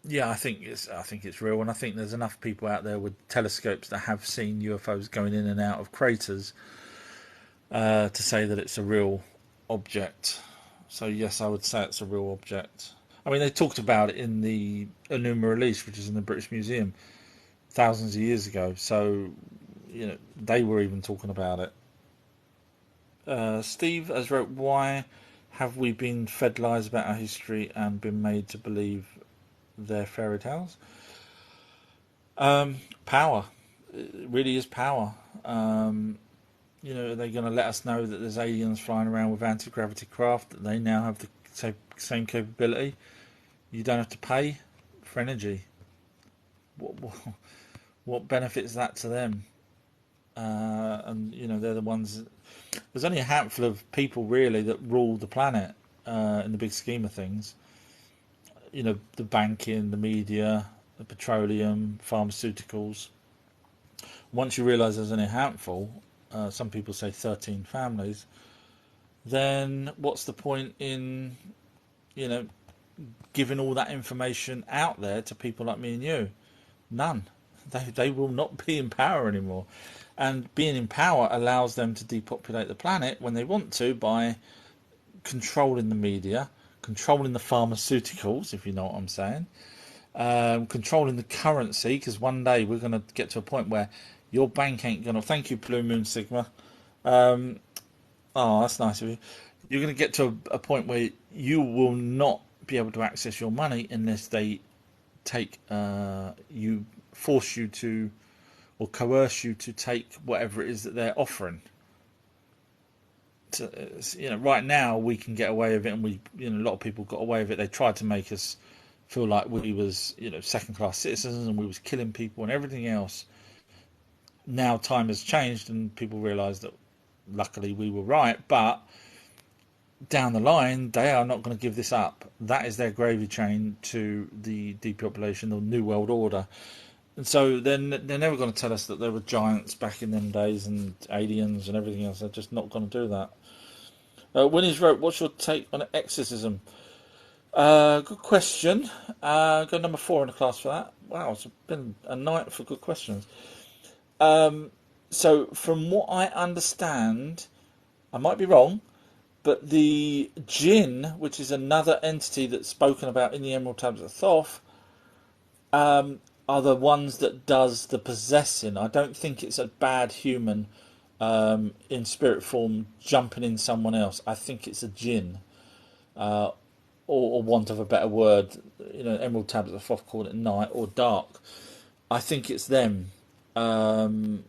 yeah, I think it's real, and I think there's enough people out there with telescopes that have seen UFOs going in and out of craters to say that it's a real object. So yes, I would say it's a real object. I mean, they talked about it in the Enuma release, which is in the British Museum, thousands of years ago. So they were even talking about it. Steve has wrote, why Have we been fed lies about our history and been made to believe their fairy tales? Power. It really is power. Are they going to let us know that there's aliens flying around with anti-gravity craft, that they now have the same capability? You don't have to pay for energy. What benefits that to them? They're the ones. There's only a handful of people really that rule the planet in the big scheme of things. The banking, the media, the petroleum, pharmaceuticals. Once you realise there's only a handful, some people say 13 families, then what's the point in, giving all that information out there to people like me and you? None. They will not be in power anymore. And being in power allows them to depopulate the planet when they want to by controlling the media, controlling the pharmaceuticals, if you know what I'm saying, controlling the currency, because one day we're going to get to a point where your bank ain't going to... Thank you, Blue Moon Sigma. Oh, that's nice of you. You're going to get to a point where you will not be able to access your money unless they force you to, or coerce you to take whatever it is that they're offering. Right now we can get away with it, and a lot of people got away with it. They tried to make us feel like we was, second-class citizens and we was killing people and everything else. Now time has changed and people realise that luckily we were right, but down the line they are not going to give this up. That is their gravy train to the depopulation or New World Order. And so they're never going to tell us that there were giants back in them days and aliens and everything else. They're just not going to do that. Winnie's wrote, what's your take on exorcism? Good question. Go number 4 in the class for that. Wow, it's been a night for good questions. So from what I understand, I might be wrong, but the jinn, which is another entity that's spoken about in the Emerald Tablets of Thoth, are the ones that does the possessing. I don't think it's a bad human in spirit form jumping in someone else. I think it's a jinn, or want of a better word. Emerald Tablets of Thoth called it night or dark. I think it's them, and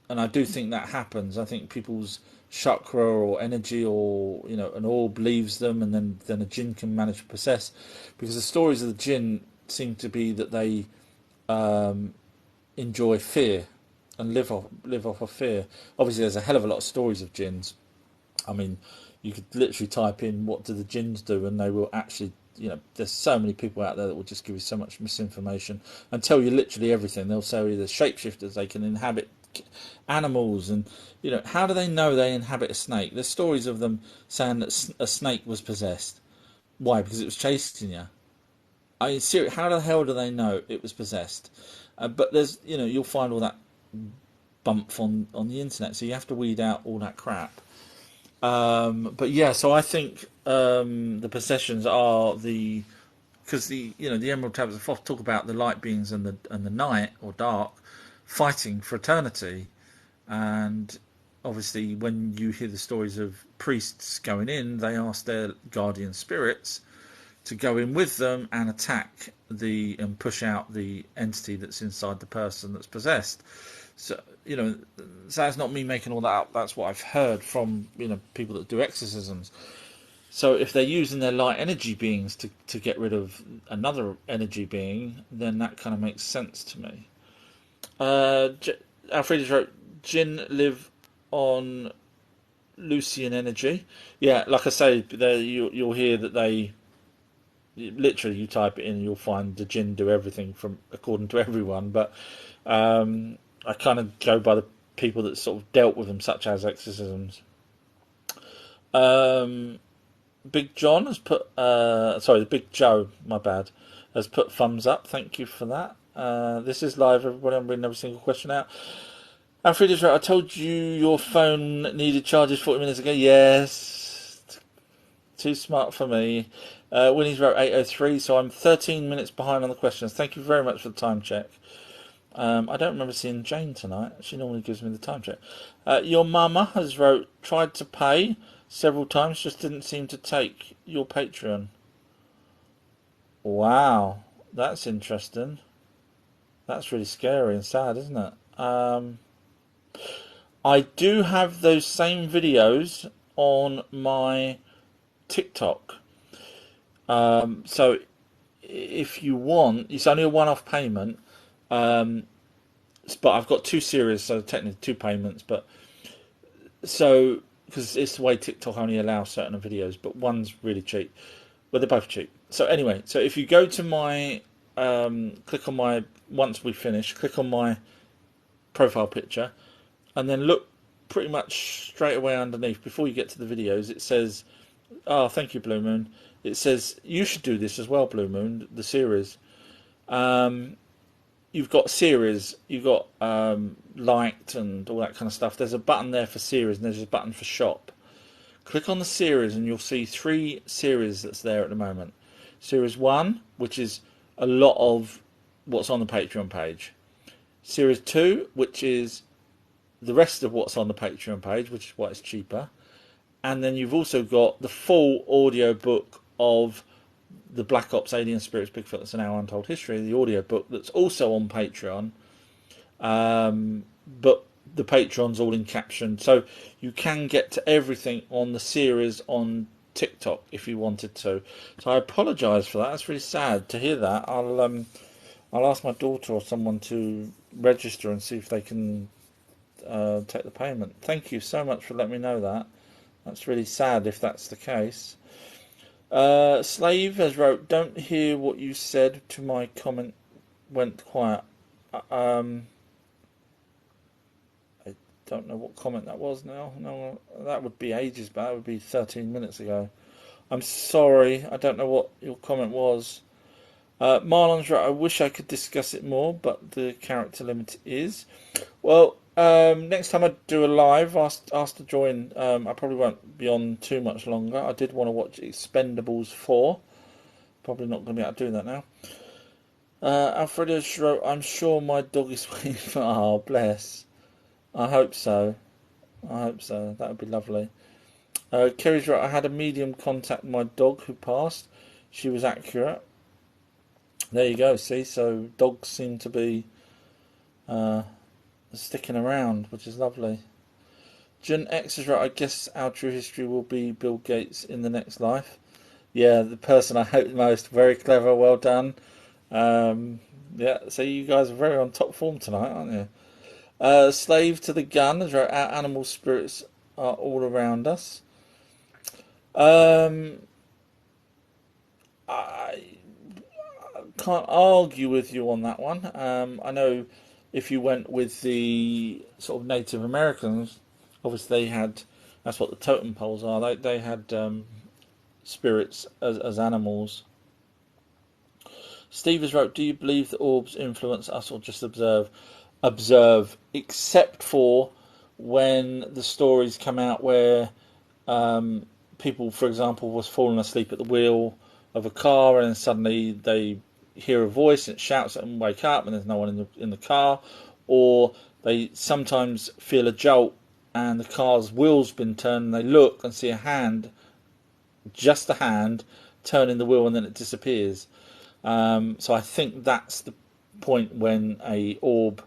I do think that happens. I think people's chakra or energy or an orb leaves them, and then a jinn can manage to possess, because the stories of the jinn seem to be that they enjoy fear and live off of fear. Obviously, there's a hell of a lot of stories of jinns. I mean, you could literally type in "what do the jinns do" and they will actually, there's so many people out there that will just give you so much misinformation and tell you literally everything. They'll say they're shapeshifters, they can inhabit animals, and how do they know they inhabit a snake? There's stories of them saying that a snake was possessed. Why? Because it was chasing you. I mean, seriously, how the hell do they know it was possessed? But there's, you'll find all that bump on the internet, so you have to weed out all that crap. But yeah, so I think the possessions are because the Emerald Tablets of Thoth talk about the light beings and the night or dark fighting for eternity, and obviously when you hear the stories of priests going in, they ask their guardian spirits to go in with them and attack and push out the entity that's inside the person that's possessed. So so that's not me making all that up. That's what I've heard from people that do exorcisms. So if they're using their light energy beings to get rid of another energy being, then that kind of makes sense to me. Alfreda's wrote, jinn live on Lucian energy. Yeah, like I say, you'll hear that they literally, you type it in and you'll find the jinn do everything from according to everyone. But I kind of go by the people that sort of dealt with them, such as exorcisms. Big John has put, Big Joe, my bad, has put thumbs up. Thank you for that. This is live, everybody. I'm reading every single question out. Alfreda's right. I told you your phone needed charges 40 minutes ago. Yes. Too smart for me. Winnie's wrote 8:03, so I'm 13 minutes behind on the questions. Thank you very much for the time check. I don't remember seeing Jane tonight. She normally gives me the time check. Your mama has wrote, tried to pay, several times, just didn't seem to take your Patreon. Wow, that's interesting. That's really scary and sad, isn't it? I do have those same videos on my TikTok. So if you want, it's only a one-off payment. But I've got two series, so technically two payments. But so because it's the way TikTok only allows certain videos, but one's really cheap. Well, they're both cheap. So anyway, so if you go to my click on my once we finish, click on my profile picture, and then look pretty much straight away underneath before you get to the videos. It says, "Oh, thank you, Blue Moon." It says you should do this as well, Blue Moon. The series. You've got series, you've got liked and all that kind of stuff. There's a button there for series, and there's a button for shop. Click on the series, and you'll see 3 series that's there at the moment. Series 1, which is a lot of what's on the Patreon page. Series 2, which is the rest of what's on the Patreon page, which is why it's cheaper. And then you've also got the full audio book of the Black Ops Alien Spirits Bigfoot That's an Our Untold History, the audio book that's also on Patreon. But the Patreon's all in caption, so you can get to everything on the series on TikTok if you wanted to. So I apologise for that. That's really sad to hear that. I'll ask my daughter or someone to register and see if they can take the payment. Thank you so much for letting me know that. That's really sad if that's the case. Slave has wrote, "Don't hear what you said to my comment went quiet." I don't know what comment that was now. No, that would be ages back. That would be 13 minutes ago. I'm sorry. I don't know what your comment was. Marlon's right. I wish I could discuss it more, but the character limit is. Well, next time I do a live, ask to join. I probably won't be on too much longer. I did want to watch Expendables 4. Probably not going to be able to do that now. Alfredo wrote, "I'm sure my dog is waiting for..." Oh, bless. I hope so. I hope so. That would be lovely. Kerry's right. "I had a medium contact my dog who passed. She was accurate." There you go. See, so dogs seem to be sticking around, which is lovely. Jen X is right. "I guess our true history will be Bill Gates in the next life." Yeah, the person I hope the most. Very clever. Well done. Yeah, so you guys are very on top form tonight, aren't you? Slave to the gun is right. "Our animal spirits are all around us." I can't argue with you on that one. I know if you went with the sort of Native Americans, obviously they had, that's what the totem poles are. They had spirits as animals. Steve has wrote, "Do you believe that orbs influence us or just observe?" Observe, except for when the stories come out where people, for example, was falling asleep at the wheel of a car and suddenly they hear a voice and it shouts at them, "Wake up!" and there's no one in the car, or they sometimes feel a jolt and the car's wheel's been turned and they look and see a hand, just a hand, turning the wheel and then it disappears. So I think that's the point when a orb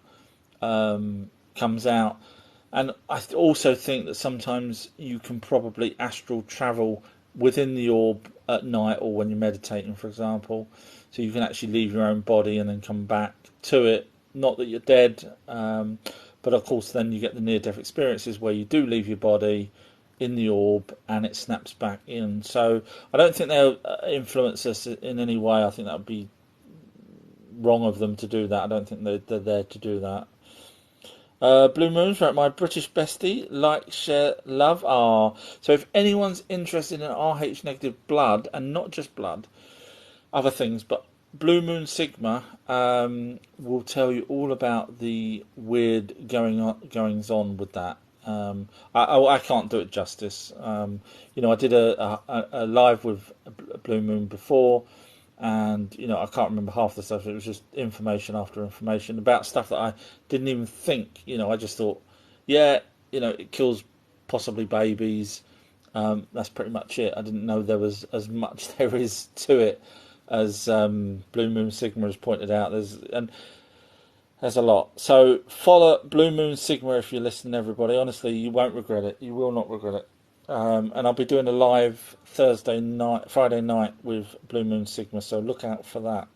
comes out. And I also think that sometimes you can probably astral travel within the orb at night or when you're meditating, for example. So you can actually leave your own body and then come back to it. Not that you're dead, but of course then you get the near-death experiences where you do leave your body in the orb and it snaps back in. So I don't think they'll influence us in any way. I think that would be wrong of them to do that. I don't think they're there to do that. Blue Moon's right. "My British bestie, like, share, love." So if anyone's interested in RH negative blood, and not just blood, other things, but Blue Moon Sigma will tell you all about the weird goings on with that. I can't do it justice. I did a live with Blue Moon before, and I can't remember half the stuff. It was just information after information about stuff that I didn't even think. I just thought, yeah, it kills possibly babies. That's pretty much it. I didn't know there was as much there is to it as Blue Moon Sigma has pointed out. There's a lot. So follow Blue Moon Sigma if you listen, everybody. Honestly, you won't regret it. You will not regret it. And I'll be doing a live Friday night with Blue Moon Sigma, so look out for that.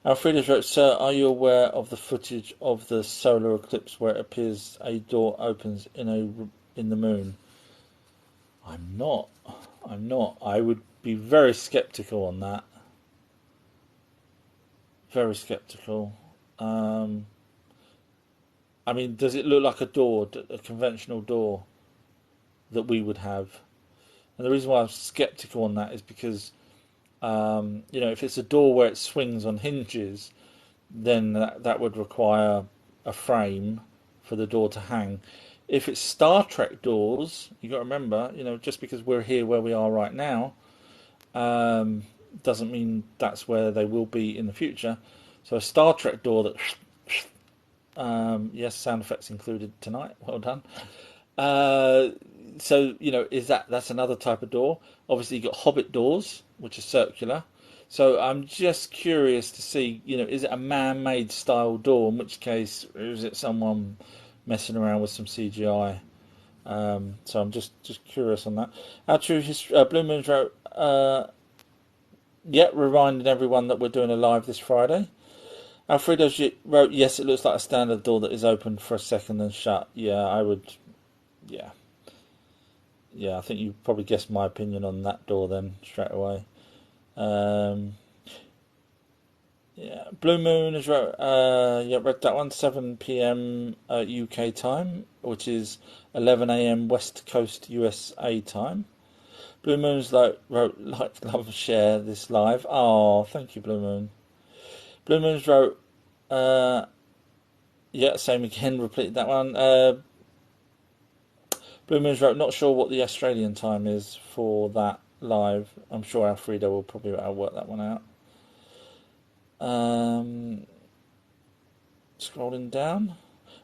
Alfreda's wrote, Sir, are you aware of the footage of the solar eclipse where it appears a door opens in the moon? I'm not. I would be very sceptical on that. Very sceptical. I mean, does it look like a door, a conventional door that we would have? And the reason why I'm sceptical on that is because, if it's a door where it swings on hinges, then that would require a frame for the door to hang. If it's Star Trek doors, you got to remember, just because we're here where we are right now, doesn't mean that's where they will be in the future. So a Star Trek door that, yes, sound effects included tonight. Well done. That's another type of door. Obviously, you've got Hobbit doors, which are circular. So I'm just curious to see, is it a man-made style door? In which case, is it someone messing around with some CGI? So I'm just curious on that. Our true Blue Moons wrote, reminding everyone that we're doing a live this Friday. Alfredo wrote, yes, it looks like a standard door that is open for a second and shut. Yeah, I would. Yeah. Yeah, I think you probably guessed my opinion on that door then straight away. Blue Moon has read that one, 7 p.m. UK time, which is 11 a.m. West Coast USA time. Blue Moon's wrote, love, share this live. Oh, thank you, Blue Moon. Blue Moon's wrote, same again, repeated that one. Blue Moon's wrote, not sure what the Australian time is for that live. I'm sure Alfredo will probably work that one out. Scrolling down.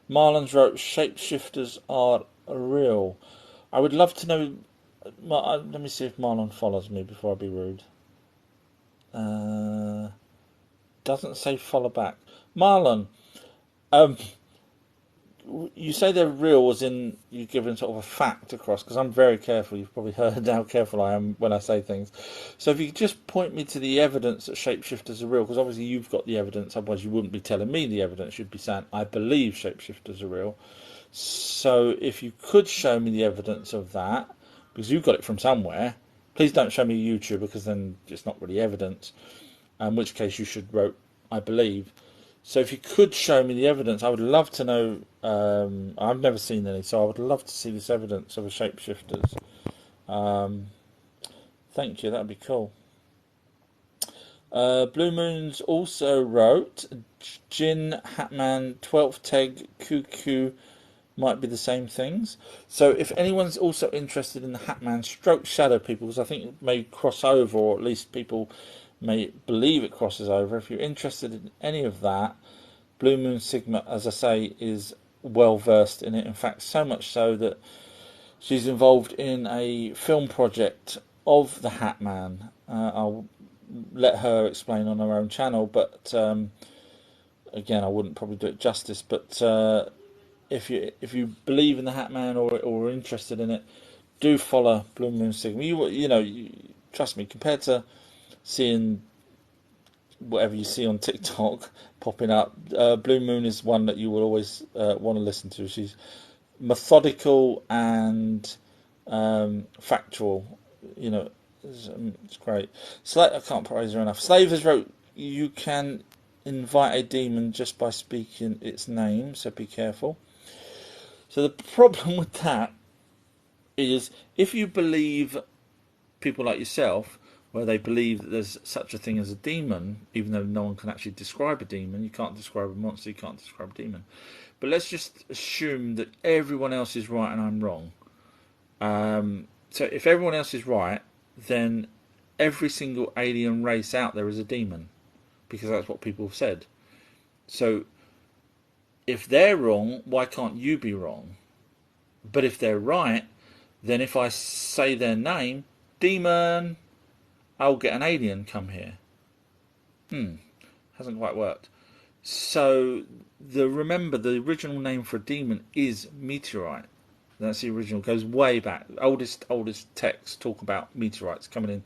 Marlon's wrote, shapeshifters are real. I would love to know. Let me see if Marlon follows me before I be rude. Doesn't say follow back. Marlon, you say they're real as in you're giving sort of a fact across, because I'm very careful. You've probably heard how careful I am when I say things. So if you could just point me to the evidence that shapeshifters are real, because obviously you've got the evidence, otherwise you wouldn't be telling me the evidence. You'd be saying, I believe shapeshifters are real. So if you could show me the evidence of that, because you've got it from somewhere, please don't show me YouTube, because then it's not really evidence, in which case you should wrote, I believe. So if you could show me the evidence, I would love to know. I've never seen any, so I would love to see this evidence of a shapeshifters. Thank you, that'd be cool. Blue Moons also wrote, Jin, Hatman, 12th Teg, Cuckoo might be the same things. So if anyone's also interested in the Hatman stroke shadow people, because I think it may cross over, or at least people may believe it crosses over. If you're interested in any of that, Blue Moon Sigma, as I say, is well versed in it. In fact, so much so that she's involved in a film project of the Hat Man. I'll let her explain on her own channel, but again, I wouldn't probably do it justice. But if you believe in the Hat Man or are interested in it, do follow Blue Moon Sigma. You trust me, compared to seeing whatever you see on TikTok popping up, Blue Moon is one that you will always want to listen to. She's methodical and factual. It's great. I can't praise her enough. Slavers wrote, you can invite a demon just by speaking its name, so be careful. So the problem with that is, if you believe people like yourself, where they believe that there's such a thing as a demon, even though no one can actually describe a demon. You can't describe a monster, you can't describe a demon. But let's just assume that everyone else is right and I'm wrong. So if everyone else is right, then every single alien race out there is a demon, because that's what people have said. So if they're wrong, why can't you be wrong? But if they're right, then if I say their name, demon, I'll get an alien come here. Hasn't quite worked. So remember the original name for a demon is meteorite. That's the original. Goes way back. Oldest texts talk about meteorites coming in,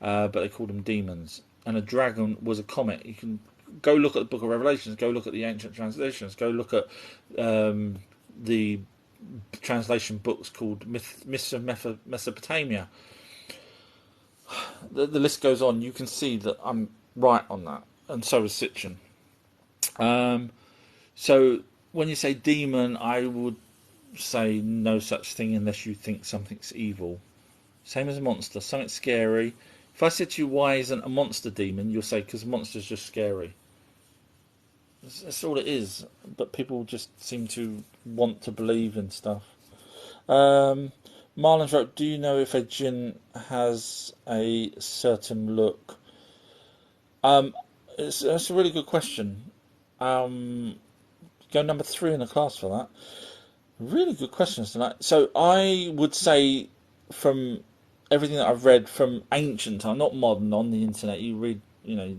but they called them demons. And a dragon was a comet. You can go look at the Book of Revelations. Go look at the ancient translations. Go look at the translation books called Myths of Mesopotamia. The list goes on. You can see that I'm right on that, and so is Sitchin. So when you say demon, I would say no such thing unless you think something's evil. Same as a monster, something scary. If I said to you, why isn't a monster demon? You'll say, because a monster's just scary. That's all it is. But people just seem to want to believe in stuff. Marlon's wrote, do you know if a jinn has a certain look? That's a really good question. Go number 3 in the class for that. Really good questions tonight. So I would say, from everything that I've read from ancient time, not modern, on the internet, you read,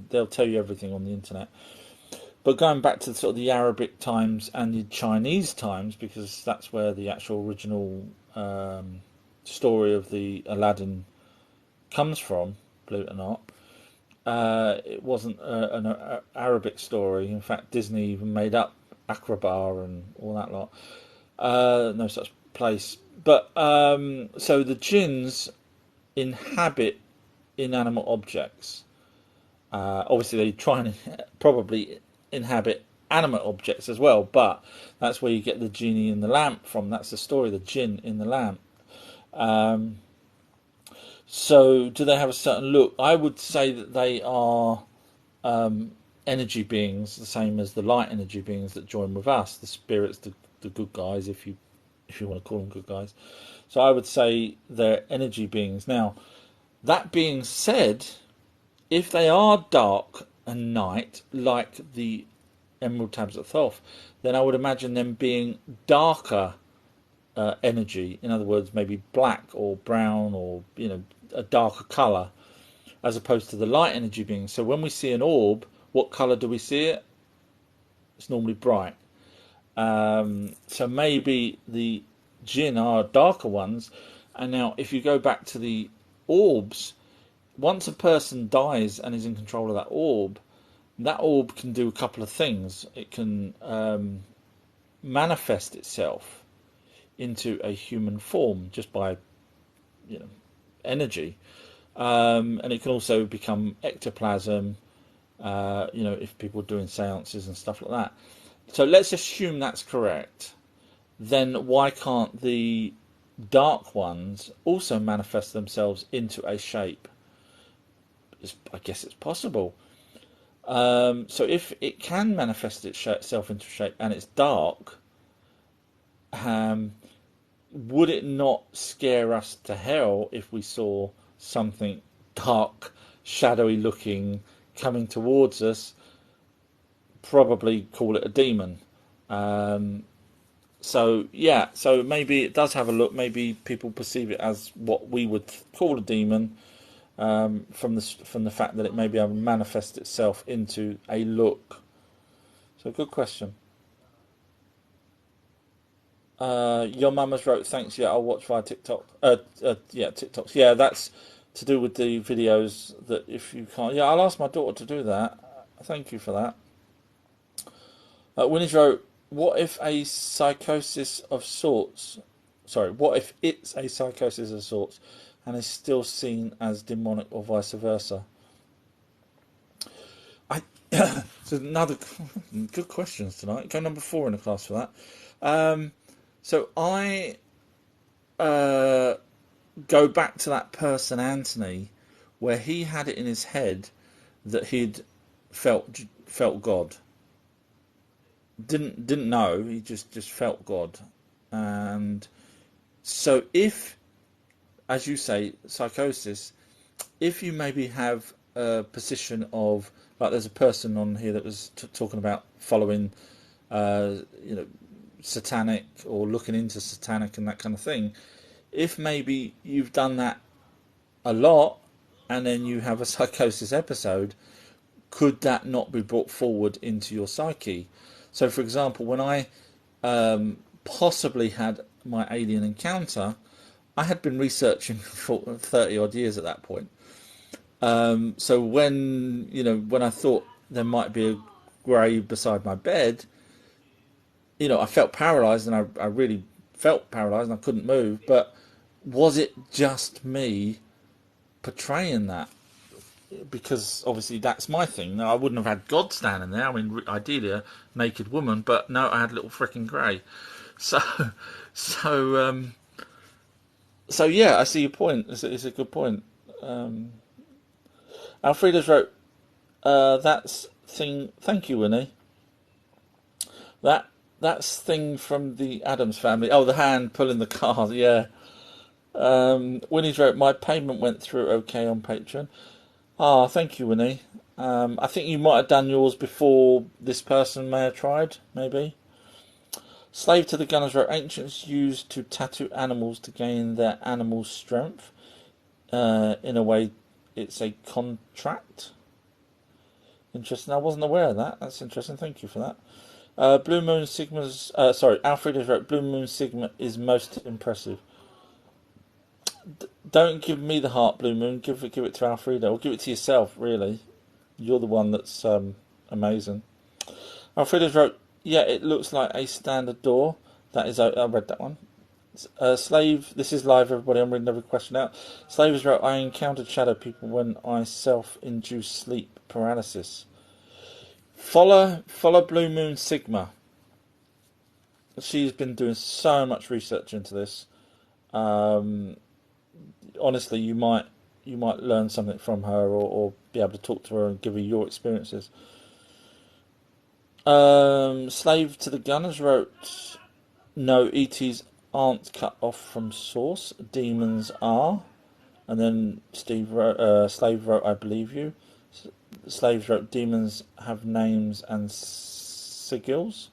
they'll tell you everything on the internet. But going back to sort of the Arabic times and the Chinese times, because that's where the actual original story of the Aladdin comes from, believe it or not. It wasn't an Arabic story. In fact, Disney even made up Agrabah and all that lot. No such place. But so the jinns inhabit inanimate objects. Obviously, they try and probably inhabit animate objects as well, but that's where you get the genie in the lamp from. That's the story, the jinn in the lamp. So do they have a certain look? I would say that they are energy beings, the same as the light energy beings that join with us, the spirits, the good guys, if you want to call them good guys. So I would say they're energy beings. Now, that being said, if they are dark and night, like the Emerald Tabs of Thoth, then I would imagine them being darker energy. In other words, maybe black or brown, or a darker colour, as opposed to the light energy beings. So when we see an orb, what colour do we see it? It's normally bright. So maybe the jinn are darker ones. And now, if you go back to the orbs, once a person dies and is in control of that orb can do a couple of things. It can manifest itself into a human form just by energy, and it can also become ectoplasm. If people are doing seances and stuff like that. So let's assume that's correct. Then why can't the dark ones also manifest themselves into a shape? I guess it's possible. So if it can manifest itself into shape and it's dark, would it not scare us to hell if we saw something dark, shadowy looking coming towards us? Probably call it a demon. So maybe it does have a look. Maybe people perceive it as what we would call a demon, from the fact that it may be able to manifest itself into a look. So good question. Your mama's wrote, thanks, yeah, I'll watch via TikTok. TikToks. Yeah, that's to do with the videos that if you can't... Yeah, I'll ask my daughter to do that. Thank you for that. Winnie's wrote, what if a psychosis of sorts... Sorry, what if it's a psychosis of sorts and is still seen as demonic or vice versa? So another good questions tonight. Go number 4 in the class for that. So I go back to that person, Anthony, where he had it in his head that he'd felt God. Didn't know, he just felt God. And so if, as you say, psychosis, if you maybe have a position of, like there's a person on here that was talking about following satanic or looking into satanic and that kind of thing. if maybe you've done that a lot and then you have a psychosis episode, could that not be brought forward into your psyche? So, for example, when I possibly had my alien encounter, I had been researching for 30 odd years at that point. So when I thought there might be a grave beside my bed, I felt paralyzed, and I really felt paralyzed and I couldn't move. But was it just me portraying that? Because obviously that's my thing. Now, I wouldn't have had God standing there. I mean, ideally a naked woman, but no, I had little frickin' grey. So, so, um, so yeah, I see your point. It's a good point. Alfreda's wrote, that's thing. Thank you, Winnie. That's thing from the Adams family. Oh, the hand pulling the car. Yeah. Winnie's wrote, my payment went through okay on Patreon. Ah, thank you, Winnie. I think you might have done yours before this person may have tried, maybe. Slave to the Gunners wrote, ancients used to tattoo animals to gain their animal's strength. In a way, it's a contract. Interesting. I wasn't aware of that. That's interesting. Thank you for that. Blue Moon Sigma's... Alfred has wrote, Blue Moon Sigma is most impressive. Don't give me the heart, Blue Moon. Give it to Alfredo, or give it to yourself. Really, you're the one that's amazing. Alfredo wrote, "Yeah, it looks like a standard door." That is, I read that one. Slave, this is live, everybody. I'm reading every question out. Slave wrote, "I encountered shadow people when I self-induced sleep paralysis." Follow Blue Moon Sigma. She's been doing so much research into this. Honestly, you might learn something from her, or be able to talk to her and give her your experiences. Slave to the Gunners wrote, no, ETs aren't cut off from source, demons are. And then Slave wrote, I believe you. Slave wrote, demons have names and sigils.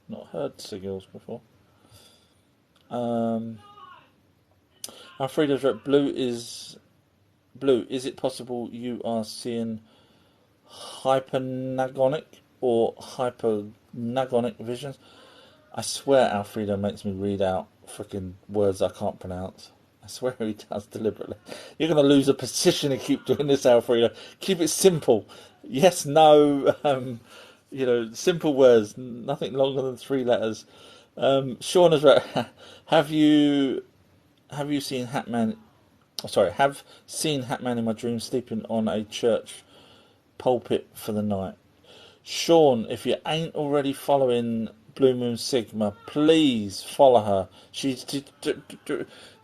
Not heard sigils before. Alfredo wrote, Blue. Is it possible you are seeing hypernagonic or hypernagonic visions? I swear Alfredo makes me read out freaking words I can't pronounce. I swear he does deliberately. You're going to lose a position if you keep doing this, Alfredo. Keep it simple. Yes, no, simple words, nothing longer than 3 letters. Sean has wrote, have seen Hatman in my dreams sleeping on a church pulpit for the night. Sean, if you ain't already following Blue Moon Sigma, please follow her. She's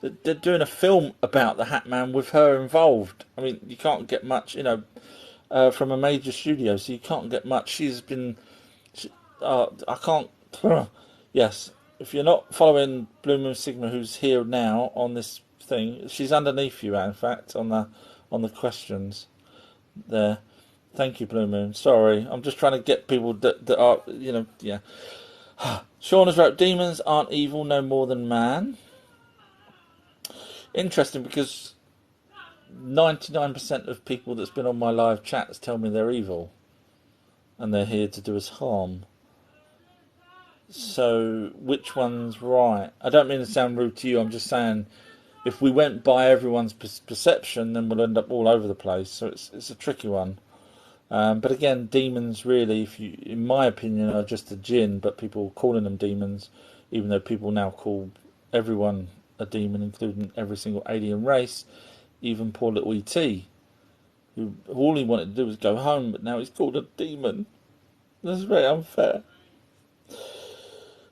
they're doing a film about the Hatman with her involved. I mean, you can't get much, from a major studio, so you can't get much. She's been, I can't. Yes, if you're not following Blue Moon Sigma, who's here now on this thing, she's underneath you. In fact, on the questions there. Thank you, Blue Moon. Sorry, I'm just trying to get people that are, yeah. Sean has wrote, demons aren't evil no more than man. Interesting, because 99% of people that's been on my live chats tell me they're evil and they're here to do us harm. So which one's right? I don't mean to sound rude to you. I'm just saying, if we went by everyone's perception, then we'll end up all over the place. So it's a tricky one. But again, demons really, in my opinion, are just a jinn, but people are calling them demons, even though people now call everyone a demon, including every single alien race, even poor little E.T., who all he wanted to do was go home, but now he's called a demon. That's very unfair.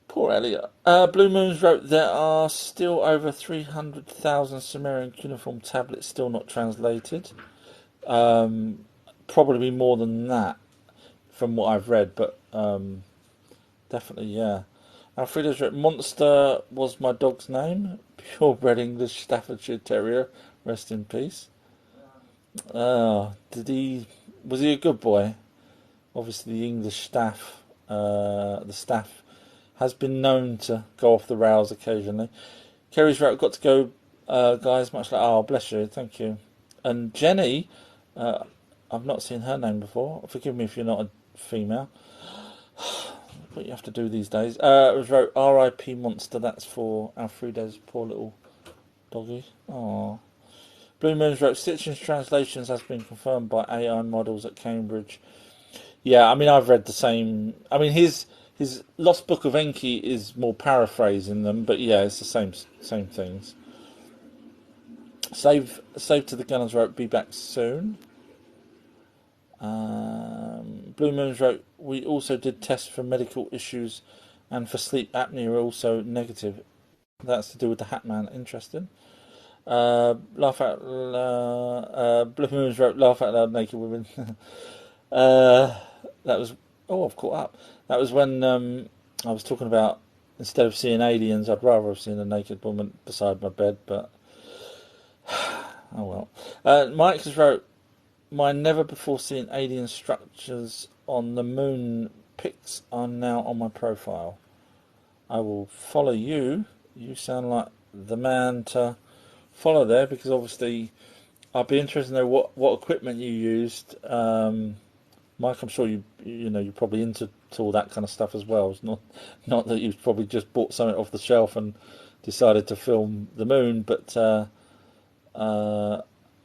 Poor Elliot. Blue Moons wrote, there are still over 300,000 Sumerian cuneiform tablets still not translated. Probably more than that from what I've read, but definitely, yeah. Alfredo's wrote, Monster was my dog's name. Purebred English Staffordshire Terrier. Rest in peace. Was he a good boy? Obviously the English staff, the staff has been known to go off the rails occasionally. Kerry's wrote, got to go, guys. Much like, oh, bless you, thank you. And Jenny, I've not seen her name before. Forgive me if you're not a female. What you have to do these days. It was wrote R.I.P. Monster. That's for Alfredo's poor little doggy. Aww. Blue Moons wrote, Stitchin's translations has been confirmed by AI models at Cambridge. Yeah, I mean, I've read the same. I mean, his Lost Book of Enki is more paraphrasing them, but yeah, it's the same things. Save to the Gunners wrote, be back soon. Blue Moons wrote, we also did tests for medical issues and for sleep apnea are also negative. That's to do with the Hat Man. Interesting. Blue Moons wrote, laugh out loud, naked women. That was, I've caught up. That was when I was talking about, instead of seeing aliens, I'd rather have seen a naked woman beside my bed, but oh well. Mike has wrote, my never before seen alien structures on the moon pics are now on my profile. I will follow you. You sound like the man to follow there, because obviously I'd be interested to know what equipment you used. Mike, I'm sure you're probably into all that kind of stuff as well. It's not that you've probably just bought something off the shelf and decided to film the moon, but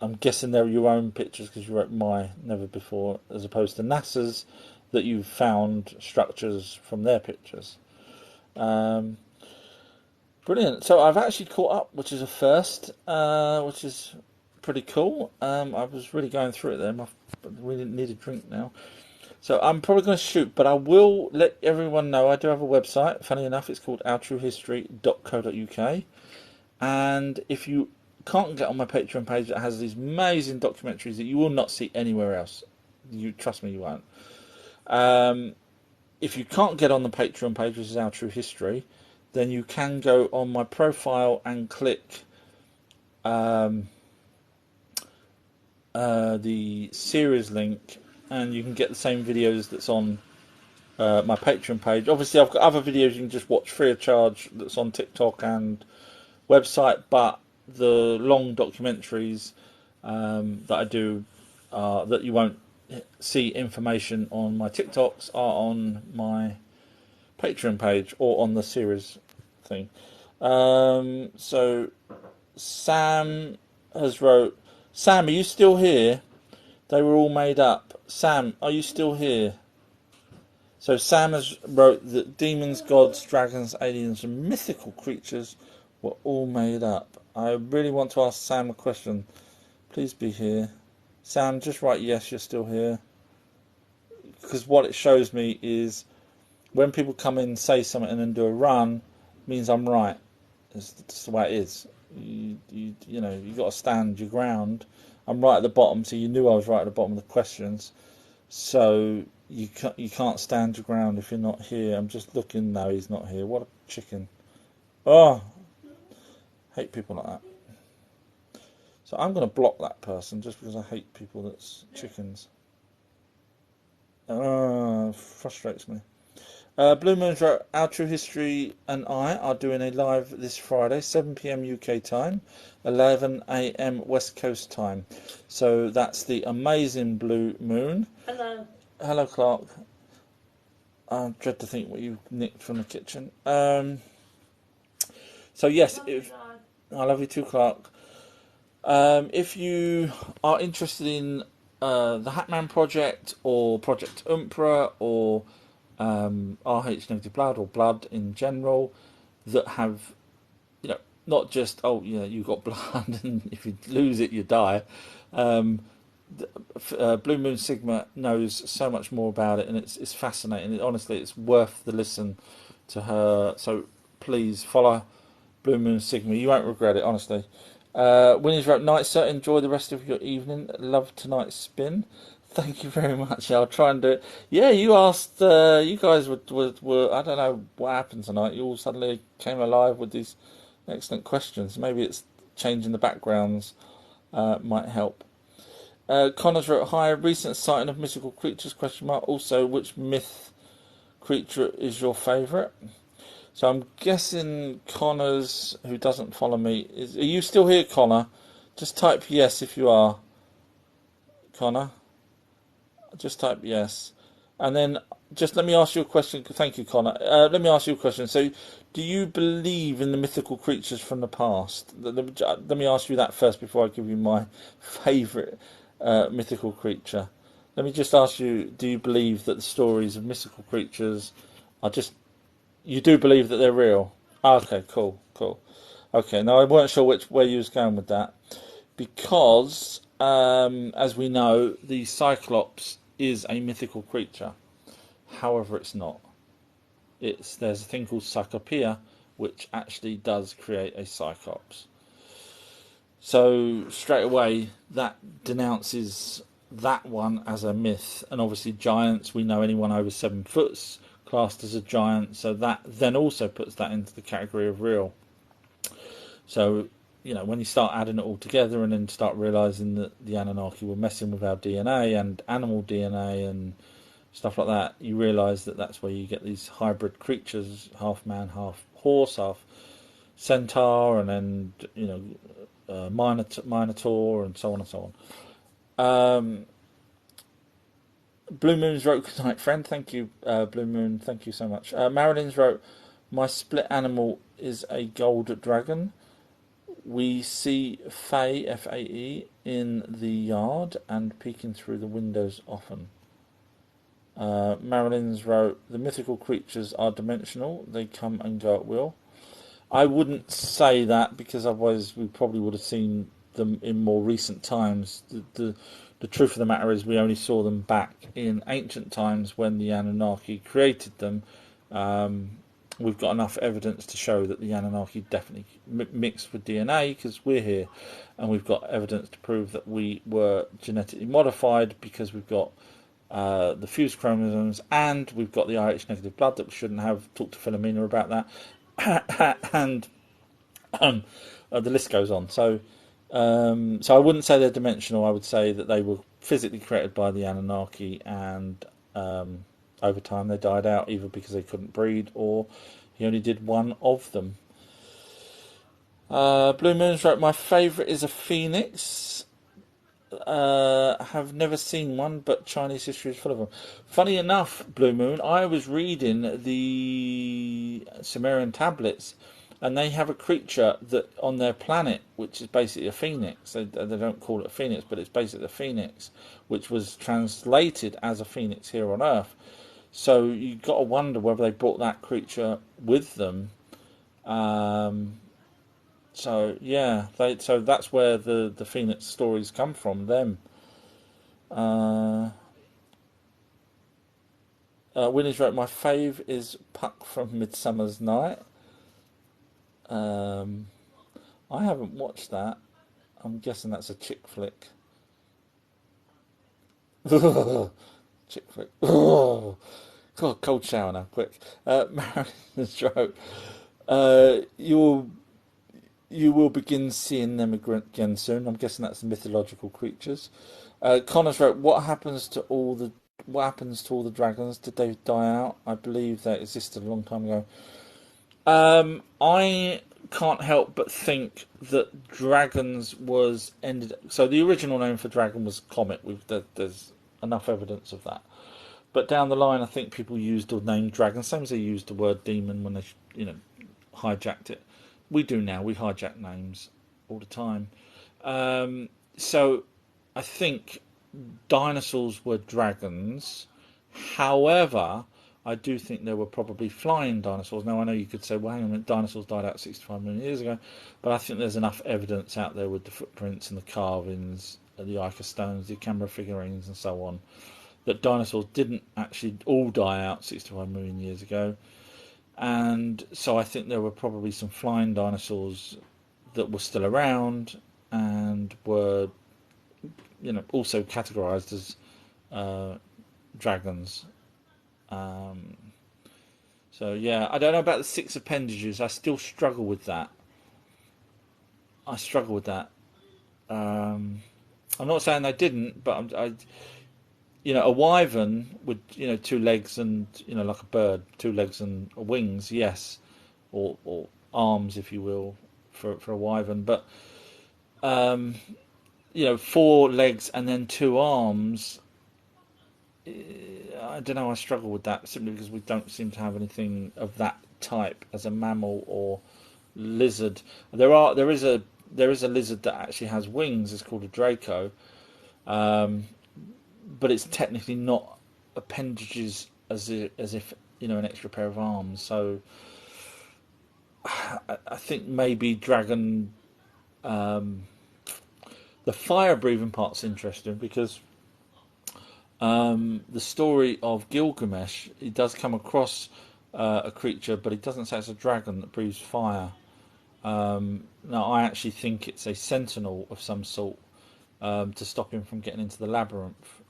I'm guessing they're your own pictures because you wrote my never before, as opposed to NASA's that you've found structures from their pictures. Brilliant. So I've actually caught up, which is a first, which is pretty cool. I was really going through it then. I really need a drink now. So I'm probably going to shoot, but I will let everyone know I do have a website. Funny enough, it's called ourtruehistory.co.uk. And if you can't get on my Patreon page, that has these amazing documentaries that you will not see anywhere else. You trust me, you won't. If you can't get on the Patreon page, which is Our True History, then you can go on my profile and click the series link, and you can get the same videos that's on my Patreon page. Obviously, I've got other videos you can just watch free of charge that's on TikTok and website, but the long documentaries that I do that you won't see information on my TikToks are on my Patreon page or on the series thing. So Sam has wrote, Sam, are you still here? They were all made up. Sam, are you still here? So Sam has wrote that demons, gods, dragons, aliens, and mythical creatures were all made up. I really want to ask Sam a question. Please be here. Sam, just write yes, you're still here. Because what it shows me is when people come in, say something, and then do a run, it means I'm right. It's just the way it is. You got to stand your ground. I'm right at the bottom, so you knew I was right at the bottom of the questions. So you can't stand your ground if you're not here. I'm just looking. No, he's not here. What a chicken. Oh, hate people like that. So I'm going to block that person just because I hate people that's chickens. Frustrates me. Blue Moon's wrote, Our True History and I are doing a live this Friday, 7 p.m. UK time, 11 a.m. West Coast time. So that's the amazing Blue Moon. Hello. Hello, Clark. I dread to think what you nicked from the kitchen. So yes, I love you too, Clark. If you are interested in the Hatman Project or Project Umpra or RH Negative Blood or blood in general that have, not just, you got blood and if you lose it you die. Blue Moon Sigma knows so much more about it, and it's fascinating. Honestly, it's worth the listen to her. So please follow Blue Moon Sigma. You won't regret it, honestly. Winnie's wrote, Night Sir, enjoy the rest of your evening. Love tonight's spin. Thank you very much. I'll try and do it. Yeah, you asked, you guys were, I don't know what happened tonight. You all suddenly came alive with these excellent questions. Maybe it's changing the backgrounds might help. Connors wrote, hi, recent sighting of mythical creatures, question mark. Also, which myth creature is your favourite? So I'm guessing Connor's, who doesn't follow me, are you still here, Connor? Just type yes if you are, Connor. Just type yes. And then just let me ask you a question. Thank you, Connor. Let me ask you a question. So, do you believe in the mythical creatures from the past? Let me ask you that first before I give you my favourite mythical creature. Let me just ask you, do you believe that the stories of mythical creatures are just... You do believe that they're real? Okay, cool, cool. Okay, now I weren't sure where you was going with that. Because, as we know, the Cyclops is a mythical creature. However, it's not. There's a thing called Cyclopea, which actually does create a Cyclops. So straight away, that denounces that one as a myth. And obviously, giants, we know anyone over 7 foot's classed as a giant. So that then also puts that into the category of real. So, when you start adding it all together and then start realizing that the Anunnaki were messing with our DNA and animal DNA and stuff like that, you realize that that's where you get these hybrid creatures, half man, half horse, half centaur, and then minotaur, and so on and so on. Blue Moon's wrote, good night, friend. Thank you, Blue Moon. Thank you so much. Marilyn's wrote, my split animal is a gold dragon. We see Fae, Fae, in the yard and peeking through the windows often. Marilyn's wrote, the mythical creatures are dimensional. They come and go at will. I wouldn't say that, because otherwise we probably would have seen them in more recent times. The truth of the matter is we only saw them back in ancient times when the Anunnaki created them. We've got enough evidence to show that the Anunnaki definitely mixed with DNA, because we're here, and we've got evidence to prove that we were genetically modified, because we've got the fused chromosomes, and we've got the Rh negative blood that we shouldn't have. Talked to Philomena about that, and the list goes on. So I wouldn't say they're dimensional. I would say that they were physically created by the Anunnaki, and over time they died out, either because they couldn't breed or he only did one of them. Blue Moon's wrote, my favourite is a phoenix. Have never seen one, but Chinese history is full of them. Funny enough, Blue Moon, I was reading the Sumerian tablets, and they have a creature that on their planet, which is basically a phoenix. They don't call it a phoenix, but it's basically a phoenix, which was translated as a phoenix here on Earth. So you've got to wonder whether they brought that creature with them. So yeah, so that's where the phoenix stories come from. Them. Winnie's wrote, my fave is Puck from Midsummer's Night. I haven't watched that. I'm guessing that's a chick flick. Chick flick. Oh, God, cold shower now, quick. Marilyn's wrote, you will begin seeing them again soon. I'm guessing that's the mythological creatures. Connor's wrote, what happens to all the dragons? Did they die out? I believe they existed a long time ago. I can't help but think that dragons was ended. So the original name for dragon was comet. There's enough evidence of that. But down the line, I think people used the name dragon, same as they used the word demon when they hijacked it. We do now. We hijack names all the time. So I think dinosaurs were dragons. However, I do think there were probably flying dinosaurs. Now, I know you could say, well, hang on a minute, dinosaurs died out 65 million years ago. But I think there's enough evidence out there with the footprints and the carvings, the Ica stones, the camera figurines, and so on, that dinosaurs didn't actually all die out 65 million years ago. And so I think there were probably some flying dinosaurs that were still around and were, also categorized as dragons. So yeah, I don't know about the 6 appendages. I still struggle with that. I'm not saying they didn't, but a wyvern with 2 legs and like a bird, 2 legs and wings, yes, or arms, if you will, for a wyvern. But 4 legs and then 2 arms. I don't know. I struggle with that simply because we don't seem to have anything of that type as a mammal or lizard. There is a lizard that actually has wings. It's called a Draco, but it's technically not appendages as if an extra pair of arms. So I think maybe dragon. The fire breathing part's interesting because the story of Gilgamesh, he does come across a creature, but he doesn't say it's a dragon that breathes fire. Now, I actually think it's a sentinel of some sort to stop him from getting into the labyrinth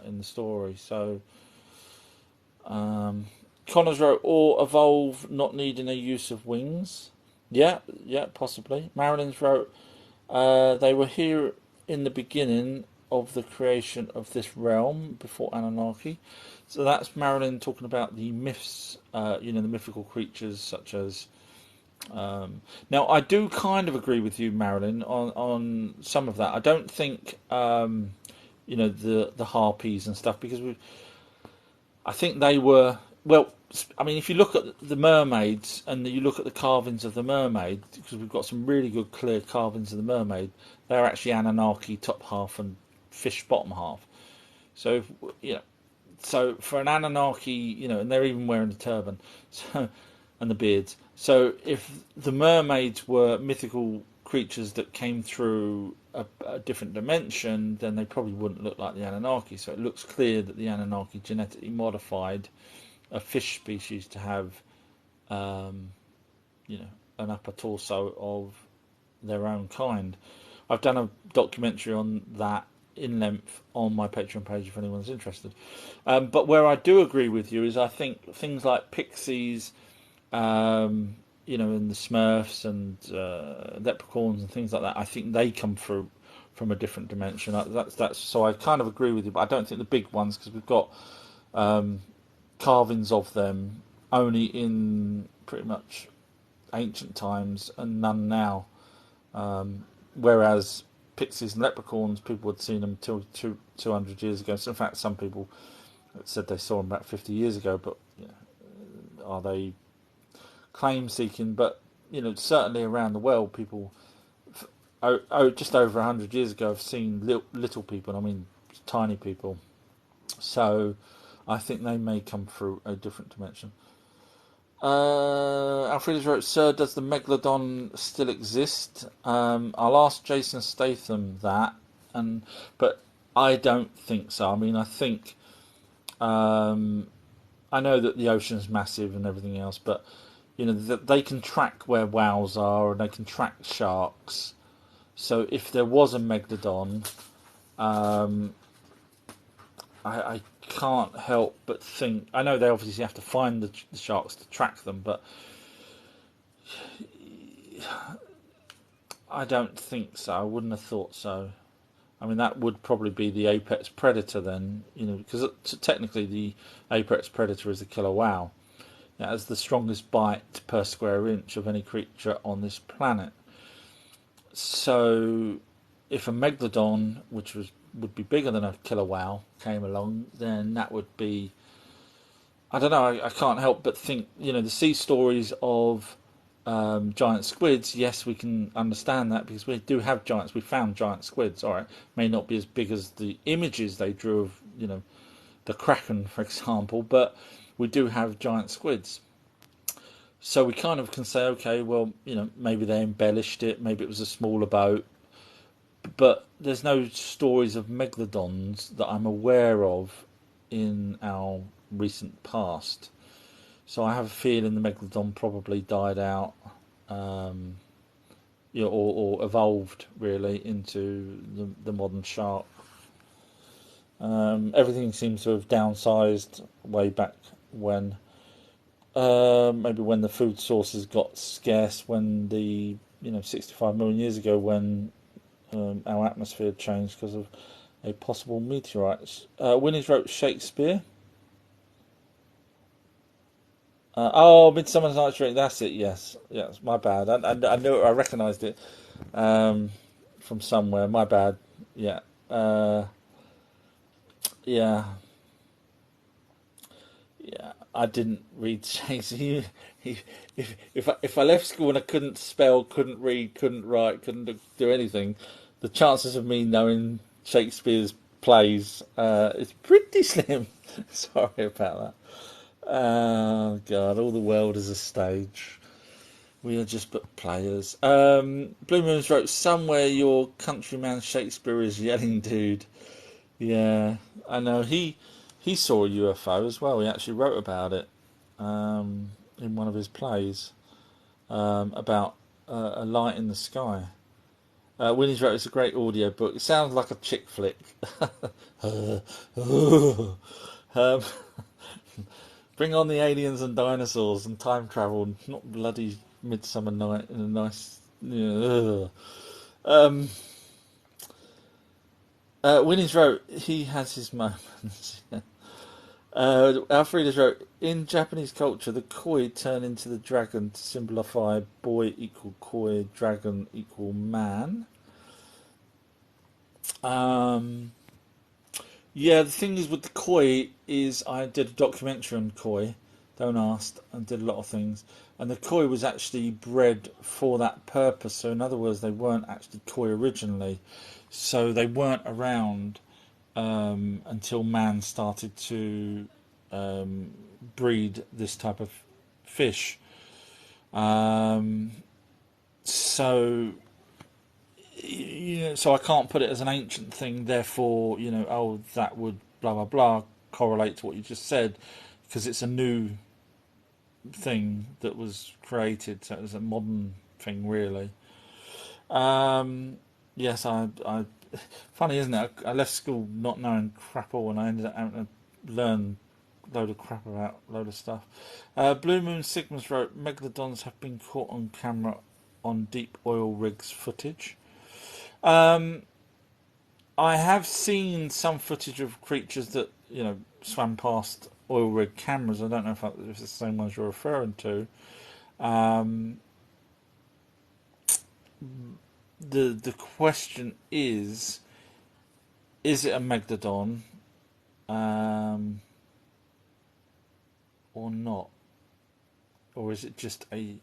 in the story. So, Connors wrote, or evolve not needing a use of wings. Yeah, possibly. Marilyn's wrote, they were here in the beginning of the creation of this realm before Anunnaki. So that's Marilyn talking about the myths, the mythical creatures such as. Now, I do kind of agree with you, Marilyn, on some of that. I don't think, the harpies and stuff, because I think they were. Well, I mean, if you look at the mermaids and you look at the carvings of the mermaid, because we've got some really good clear carvings of the mermaid, they're actually Anunnaki top half and fish bottom half. So, so for an Anunnaki, and they're even wearing the turban, so, and the beards. So if the mermaids were mythical creatures that came through a different dimension, then they probably wouldn't look like the Anunnaki. So it looks clear that the Anunnaki genetically modified a fish species to have, an upper torso of their own kind. I've done a documentary on that in length on my Patreon page if anyone's interested. But where I do agree with you is I think things like pixies, and the Smurfs and leprechauns and things like that, I think they come through from a different dimension. That's so I kind of agree with you, but I don't think the big ones, because we've got carvings of them only in pretty much ancient times and none now. Whereas pixies and leprechauns, people had seen them till 200 years ago. So in fact, some people said they saw them about 50 years ago, but are they claim seeking? But certainly around the world, people just over 100 years ago have seen little people. I mean, tiny people. So I think they may come through a different dimension. Alfreda's wrote, Sir, does the Megalodon still exist? I'll ask Jason Statham that, but I don't think so. I mean, I think I know that the ocean's massive and everything else, but they can track where whales are and they can track sharks. So if there was a Megalodon, I can't help but think. I know they obviously have to find the sharks to track them, but I don't think so. I wouldn't have thought so. I mean, that would probably be the apex predator then, because technically the apex predator is the killer whale. It has the strongest bite per square inch of any creature on this planet. So, if a megalodon, which would be bigger than a killer whale, came along, then that would be. I don't know. I can't help but think. The sea stories of giant squids. Yes, we can understand that because we do have giants. We found giant squids. All right, may not be as big as the images they drew of the kraken, for example, but we do have giant squids. So we kind of can say, okay, well, maybe they embellished it, maybe it was a smaller boat, but there's no stories of megalodons that I'm aware of in our recent past. So I have a feeling the megalodon probably died out, or evolved really into the modern shark. Everything seems to have downsized way back when. Maybe when the food sources got scarce, when 65 million years ago, when our atmosphere changed because of a possible meteorite. Winnie's wrote Shakespeare. Midsummer Night's Dream. That's it. Yes, yes. My bad. I knew it. I recognised it from somewhere. My bad. Yeah. Yeah. Yeah. I didn't read Shakespeare. If I left school and I couldn't spell, couldn't read, couldn't write, couldn't do anything, the chances of me knowing Shakespeare's plays is pretty slim. Sorry about that. Oh God! All the world is a stage. We are just but players. Blue Moons wrote, somewhere your countryman Shakespeare is yelling, dude. Yeah, I know. He saw a UFO as well. He actually wrote about it in one of his plays about a light in the sky. Winnie's wrote, it's a great audio book. It sounds like a chick flick. um, Bring on the aliens and dinosaurs and time travel, not bloody Midsummer Night in a nice. Yeah, Winnie's wrote, he has his moments. Alfreda's wrote, in Japanese culture, the koi turn into the dragon to symbolify boy equal koi, dragon equal man. Yeah, the thing is with the koi is I did a documentary on koi, don't ask, and did a lot of things. And the koi was actually bred for that purpose. So in other words, they weren't actually koi originally. So they weren't around until man started to breed this type of fish. So so I can't put it as an ancient thing. Therefore, that would blah blah blah correlate to what you just said, because it's a new thing that was created. So it's a modern thing, really. Yes, I. Funny, isn't it? I left school not knowing crap all, and I ended up having to learn a load of crap about a load of stuff. Blue Moon Sigmas wrote, megalodons have been caught on camera on deep oil rigs footage. I have seen some footage of creatures that swam past oil rig cameras. I don't know if it's the same ones you're referring to. The question is it a megalodon or not, or is it just a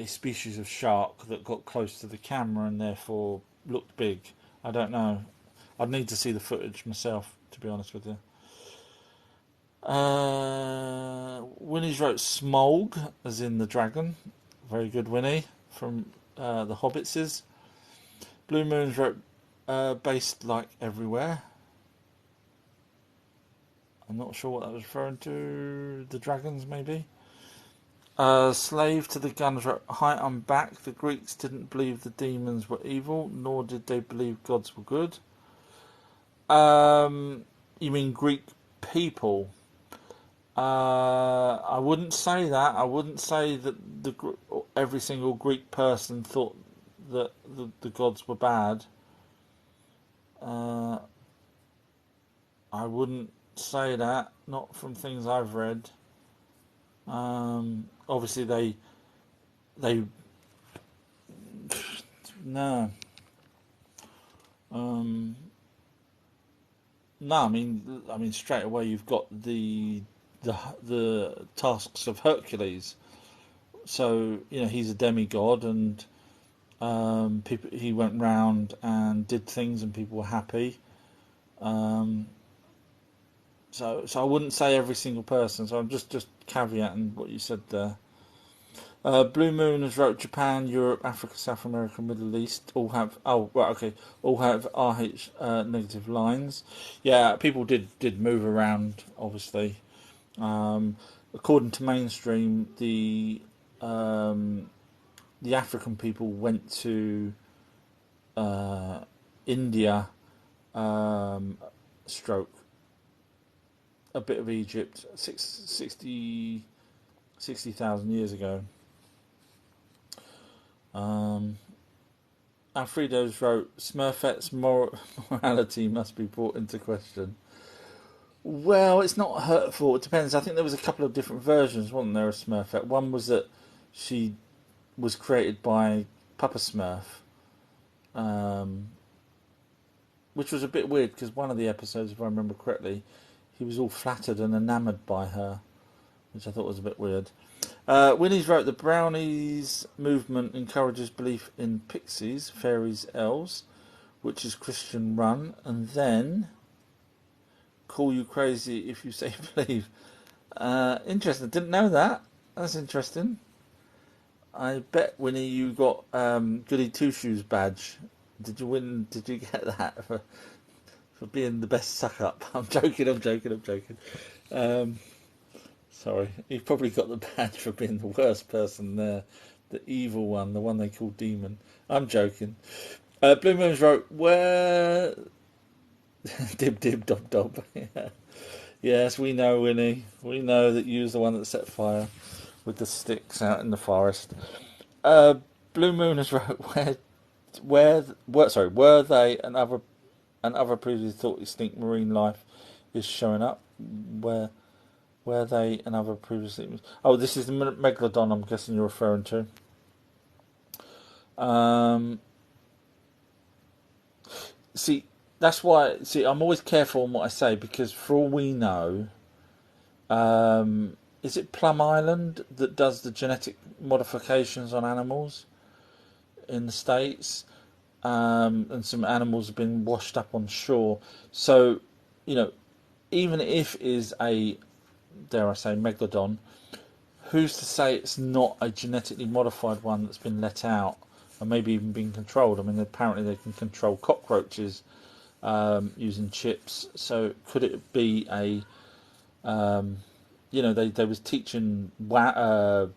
species of shark that got close to the camera and therefore looked big? I don't know. I'd need to see the footage myself, to be honest with you. Winnie's wrote Smolg, as in the dragon. Very good, Winnie, from the Hobbitses. Blue Moons wrote based like everywhere. I'm not sure what that was referring to. The dragons, maybe. Slave to the Guns wrote, hi, I'm back. The Greeks didn't believe the demons were evil, nor did they believe gods were good. You mean Greek people? I wouldn't say that. I wouldn't say that every single Greek person thought that the gods were bad. I wouldn't say that. Not from things I've read. Obviously, they no. No, I mean, straight away you've got the tasks of Hercules. So he's a demigod, and people, he went round and did things, and people were happy. So I wouldn't say every single person. So I'm just caveating what you said there. Blue Moon has wrote, Japan, Europe, Africa, South America, Middle East all have all have RH negative lines. Yeah, people did move around, obviously. According to mainstream, the African people went to India, stroke a bit of Egypt 60,000 years ago. Alfredo's wrote, Smurfette's morality must be brought into question. Well, it's not hurtful. It depends. I think there was a couple of different versions, wasn't there, of Smurfette? One was that she was created by Papa Smurf, um, which was a bit weird because one of the episodes, if I remember correctly, he was all flattered and enamoured by her, which I thought was a bit weird. Winnie's wrote the Brownies movement encourages belief in pixies, fairies, elves, which is Christian run, and then call you crazy if you say believe. Interesting. Didn't know that. That's interesting. I bet, Winnie, you got Goody Two Shoes badge. Did you win? Did you get that for being the best suck up? I'm joking. I'm joking. I'm joking. Um, sorry, you probably got the badge for being the worst person there, the evil one, the one they call Demon. I'm joking. Blue Moons wrote where dib dib dob dob. Yeah. Yes, we know, Winnie. We know that you was the one that set fire with the sticks out in the forest. Uh, Blue Moon has wrote were they and other previously thought extinct marine life is showing up? Where they and other previously? Oh, this is the megalodon. I'm guessing you're referring to. Um, see, that's why. See, I'm always careful on what I say because for all we know, is it Plum Island that does the genetic modifications on animals in the States? And some animals have been washed up on shore. So, you know, even if it is a, dare I say, megalodon, who's to say it's not a genetically modified one that's been let out and maybe even been controlled? I mean, apparently they can control cockroaches using chips. So could it be a, they was teaching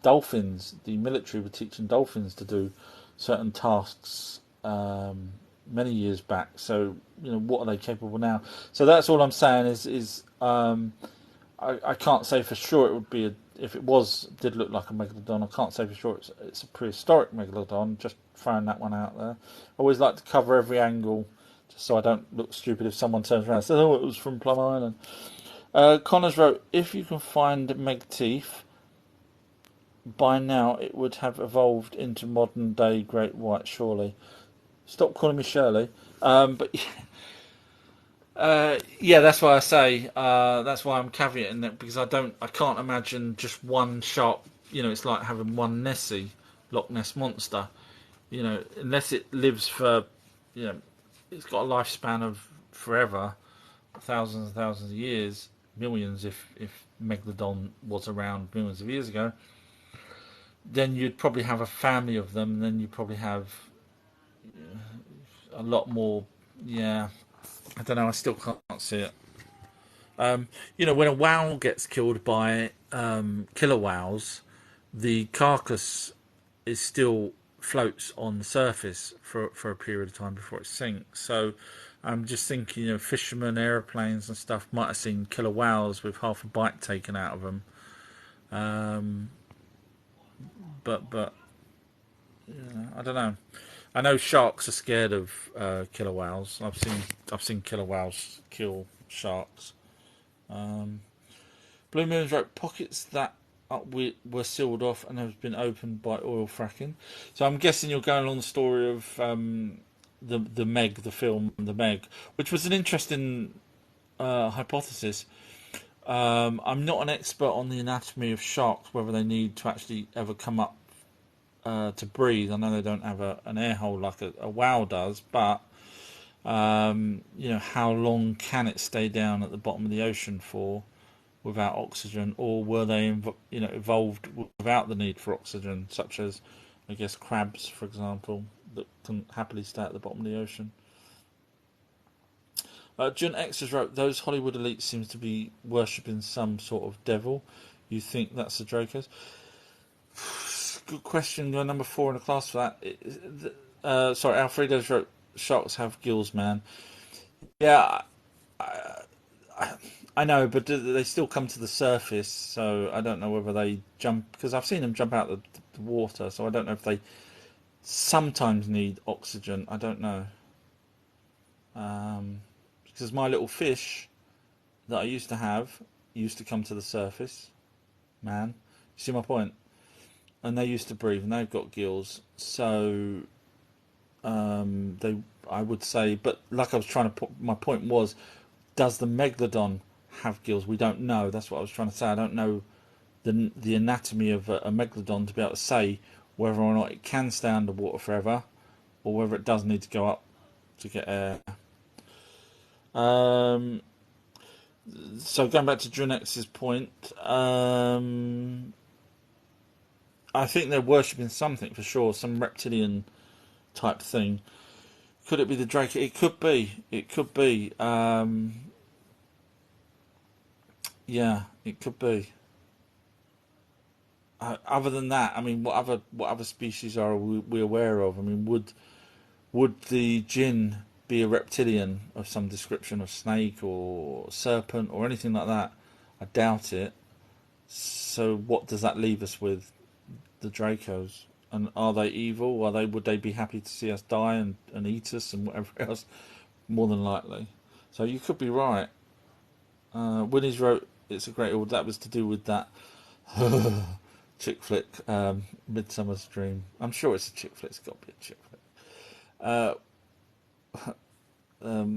dolphins. The military were teaching dolphins to do certain tasks many years back. So what are they capable now? So that's all I'm saying is I can't say for sure it would be if it did look like a megalodon. I can't say for sure it's a prehistoric megalodon. Just throwing that one out there. I always like to cover every angle, just so I don't look stupid if someone turns around and says, "Oh, it was from Plum Island." Connors wrote, "If you can find meg teeth, by now it would have evolved into modern day great white. Surely." Stop calling me Shirley. But yeah, that's why I say. That's why I'm caveating that because I can't imagine just one shark. It's like having one Nessie, Loch Ness monster. Unless it lives for, it's got a lifespan of forever, thousands and thousands of years, millions. If Megalodon was around millions of years ago, then you'd probably have a family of them. And then you'd probably have a lot more. Yeah, I don't know. I still can't see it. When a whale gets killed by killer whales, the carcass is still floats on the surface for a period of time before it sinks. So I'm just thinking, fishermen, aeroplanes, and stuff might have seen killer whales with half a bite taken out of them. But I don't know. I know sharks are scared of killer whales. I've seen killer whales kill sharks. Blue Moons wrote pockets that were sealed off and have been opened by oil fracking. So I'm guessing you're going along the story of the Meg, the film The Meg, which was an interesting hypothesis. I'm not an expert on the anatomy of sharks, whether they need to actually ever come up to breathe. I know they don't have an air hole like a whale does, but how long can it stay down at the bottom of the ocean for without oxygen, or were they evolved without the need for oxygen, such as I guess crabs, for example, that can happily stay at the bottom of the ocean? John X has wrote, those Hollywood elites seems to be worshipping some sort of devil. You think that's the Dracos? Good question. You're number 4 in the class for that. Sorry, Alfredo's wrote, sharks have gills, man. Yeah, I know, but they still come to the surface, so I don't know whether they jump, because I've seen them jump out the water, so I don't know if they sometimes need oxygen. I don't know. Because my little fish that I used to have used to come to the surface, man. You see my point? And they used to breathe, and they've got gills. So I would say, but like I was trying to put, my point was, does the megalodon have gills? We don't know. That's what I was trying to say. I don't know the anatomy of a megalodon to be able to say whether or not it can stay underwater forever, or whether it does need to go up to get air. So going back to Drinex's point, I think they're worshipping something for sure, some reptilian type thing. Could it be the Drake? It could be. It could be. Yeah, it could be. Other than that, I mean, what other species are we aware of? I mean, would the jinn be a reptilian of some description, of snake or serpent or anything like that? I doubt it. So what does that leave us with? The Dracos. And are they evil? Would they be happy to see us die and eat us and whatever else? More than likely. So you could be right. Winnie's wrote it's a great order. That was to do with that chick flick, Midsummer's Dream. I'm sure it's a chick flick. It's got to be a chick flick.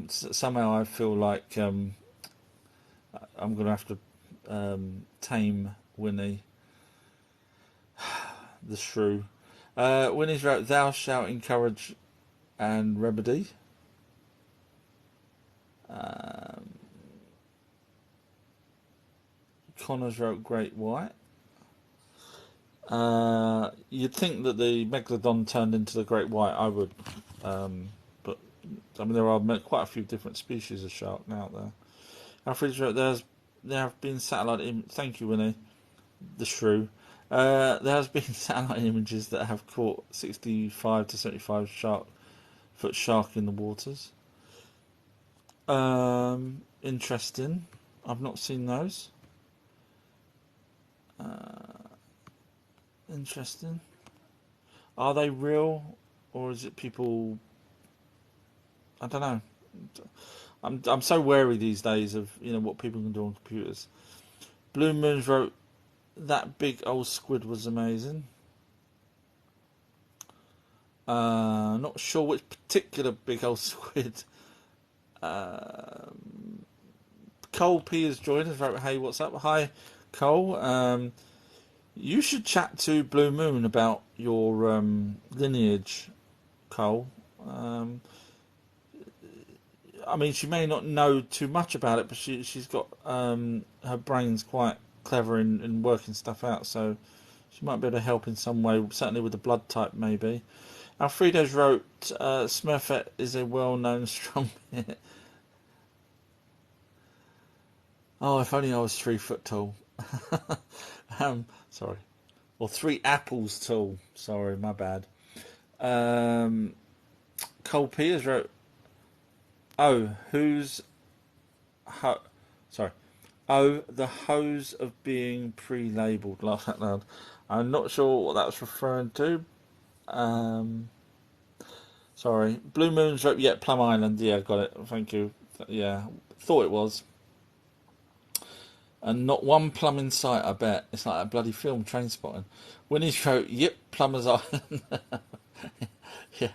Somehow I feel like I'm going to have to tame Winnie the shrew. Winnie's wrote, "Thou shalt encourage and remedy." Connor's wrote, "Great White." You'd think that the megalodon turned into the great white. I would, but I mean there are quite a few different species of shark out there. Alfred's wrote, there have been satellite. Thank you, Winnie, the shrew. There has been satellite images that have caught 65 to 75 foot shark in the waters. Interesting. I've not seen those. Interesting. Are they real, or is it people? I don't know. I'm so wary these days of what people can do on computers. Blue Moons wrote, "That big old squid was amazing." Not sure which particular big old squid. Cole P has joined us. Wrote, "Hey, what's up?" Hi, Cole. You should chat to Blue Moon about your lineage, Cole. I mean, she may not know too much about it, but she's got her brain's quite clever in working stuff out, so she might be able to help in some way, certainly with the blood type, maybe. Alfredo's wrote, Smurfette is a well-known strong... Oh, if only I was 3 foot tall. Sorry. Or 3 apples tall. Sorry, my bad. Cole Peters wrote, "Oh, sorry. Oh, the hose of being pre-labelled." Laugh out loud. I'm not sure what that's referring to. Sorry. Blue Moon's wrote, "Yeah, Plum Island." Yeah, got it. Thank you. Yeah, thought it was. And not one plum in sight, I bet. It's like a bloody film, Trainspotting. Winnie's wrote, "Yep, Plumber's Island." Yeah.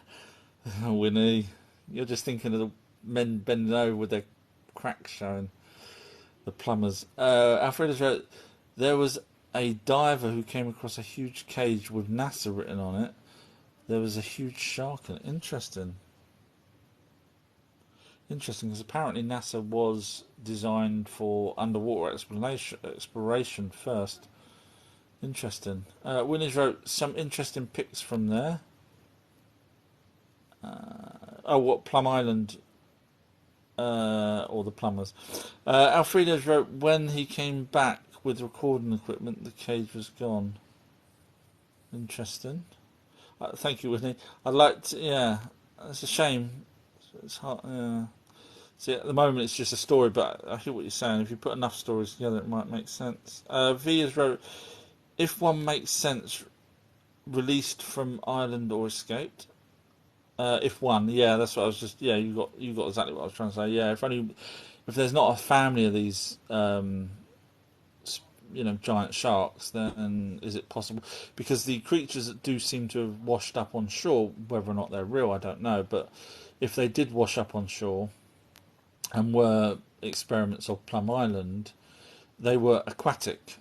Winnie, you're just thinking of the men bending over with their cracks showing. The plumbers. Alfredo's wrote, "There was a diver who came across a huge cage with NASA written on it. There was a huge shark in it." Interesting. Interesting, because apparently NASA was designed for underwater exploration first. Interesting. Winnie's wrote, "Some interesting pics from there." What Plum Island, or the plumbers. Alfredo's wrote, "When he came back with recording equipment, the cage was gone." Interesting. Thank you, Whitney. I'd like to, yeah, it's a shame. It's hard, yeah. See, at the moment it's just a story, but I hear what you're saying. If you put enough stories together, it might make sense. V has wrote, "If one makes sense, released from island or escaped." If one, yeah, that's what I was just, yeah, you got exactly what I was trying to say. Yeah, if there's not a family of these giant sharks, then is it possible? Because the creatures that do seem to have washed up on shore, whether or not they're real, I don't know. But if they did wash up on shore and were experiments of Plum Island, they were aquatic,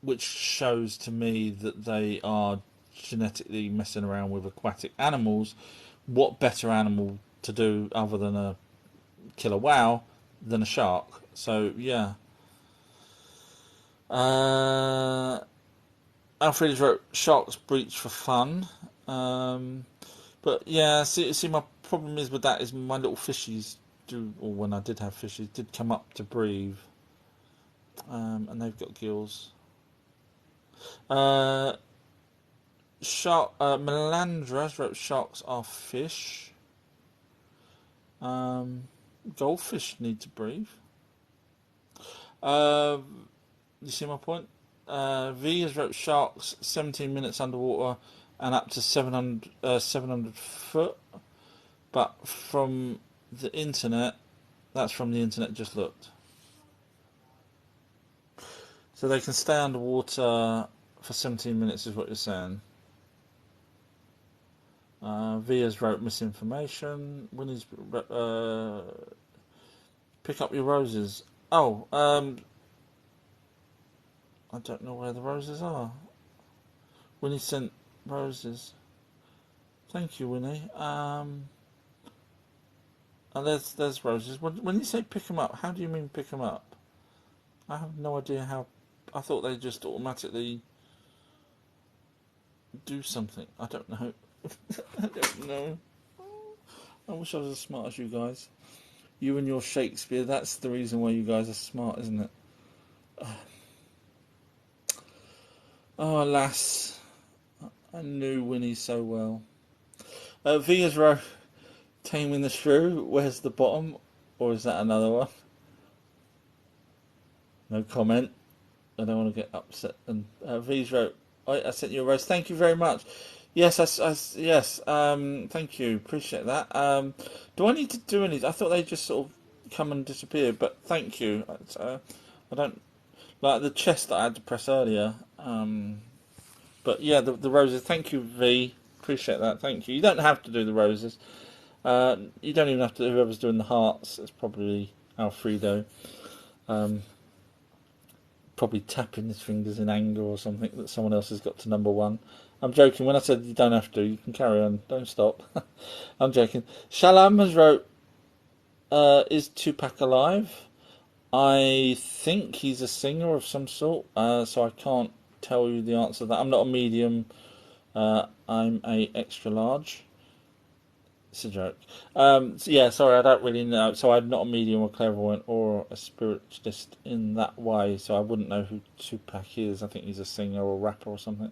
which shows to me that they are genetically messing around with aquatic animals. What better animal to do other than a killer whale than a shark? So yeah. Alfred wrote sharks breach for fun. But yeah, see, my problem is with that is my little fishies do, or when I did have fishies, did come up to breathe, and they've got gills. Melandra wrote sharks are fish. Goldfish need to breathe. You see my point? V has wrote sharks 17 minutes underwater and up to 700 foot. But from the internet, that's from the internet, just looked. So they can stay underwater for 17 minutes is what you're saying. V has wrote misinformation. Winnie's pick up your roses. Oh, I don't know where the roses are. Winnie sent roses. Thank you, Winnie. And there's roses. When you say pick them up, how do you mean pick them up? I have no idea how. I thought they just automatically do something. I don't know. I don't know. I wish I was as smart as you guys. You and your Shakespeare, that's the reason why you guys are smart, isn't it? Oh, alas. I knew Winnie so well. Via's row, taming the shrew. Where's the bottom? Or is that another one? No comment. I don't want to get upset. And V's wrote, I sent you a rose. Thank you very much. Yes, yes. Thank you. Appreciate that. Do I need to do anything? I thought they just sort of come and disappear. But thank you. I don't like the chest that I had to press earlier. But yeah, the roses. Thank you, V. Appreciate that. Thank you. You don't have to do the roses. You don't even have to. Whoever's doing the hearts, it's probably Alfredo. Probably tapping his fingers in anger or something that someone else has got to number one. I'm joking. When I said you don't have to, you can carry on. Don't stop. I'm joking. Shalom has wrote, is Tupac alive? I think he's a singer of some sort, so I can't tell you the answer to that. I'm not a medium. I'm a extra large. It's a joke. So yeah, sorry, I don't really know. So I'm not a medium or clairvoyant or a spiritualist in that way. So I wouldn't know who Tupac is. I think he's a singer or rapper or something.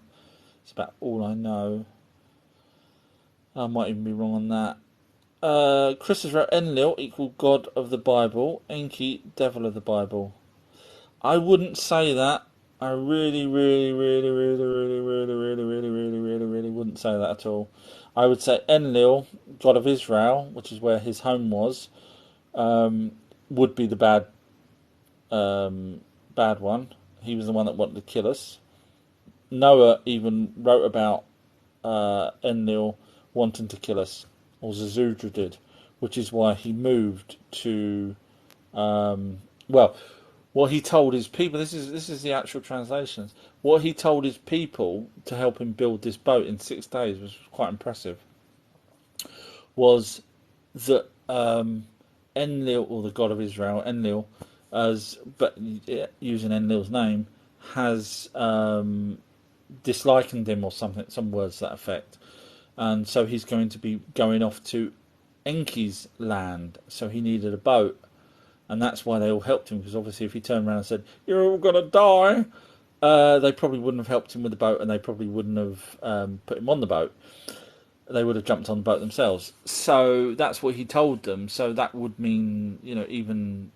It's about all I know. I might even be wrong on that. Chris has wrote Enlil equal God of the Bible, Enki devil of the Bible. I wouldn't say that. I really wouldn't say that at all. I would say Enlil, God of Israel, which is where his home was, would be the bad one. He was the one that wanted to kill us. Noah even wrote about Enlil wanting to kill us, or Zazudra did, which is why he moved to what he told his people. This is the actual translations. What he told his people to help him build this boat in 6 days was quite impressive. Was that Enlil, or the God of Israel, Enlil, but using Enlil's name, has dislikened him or something, some words to that effect, and so he's going to be going off to Enki's land. So he needed a boat. And that's why they all helped him, because obviously if he turned around and said, "You're all going to die," they probably wouldn't have helped him with the boat, and they probably wouldn't have put him on the boat. They would have jumped on the boat themselves. So that's what he told them. So that would mean, even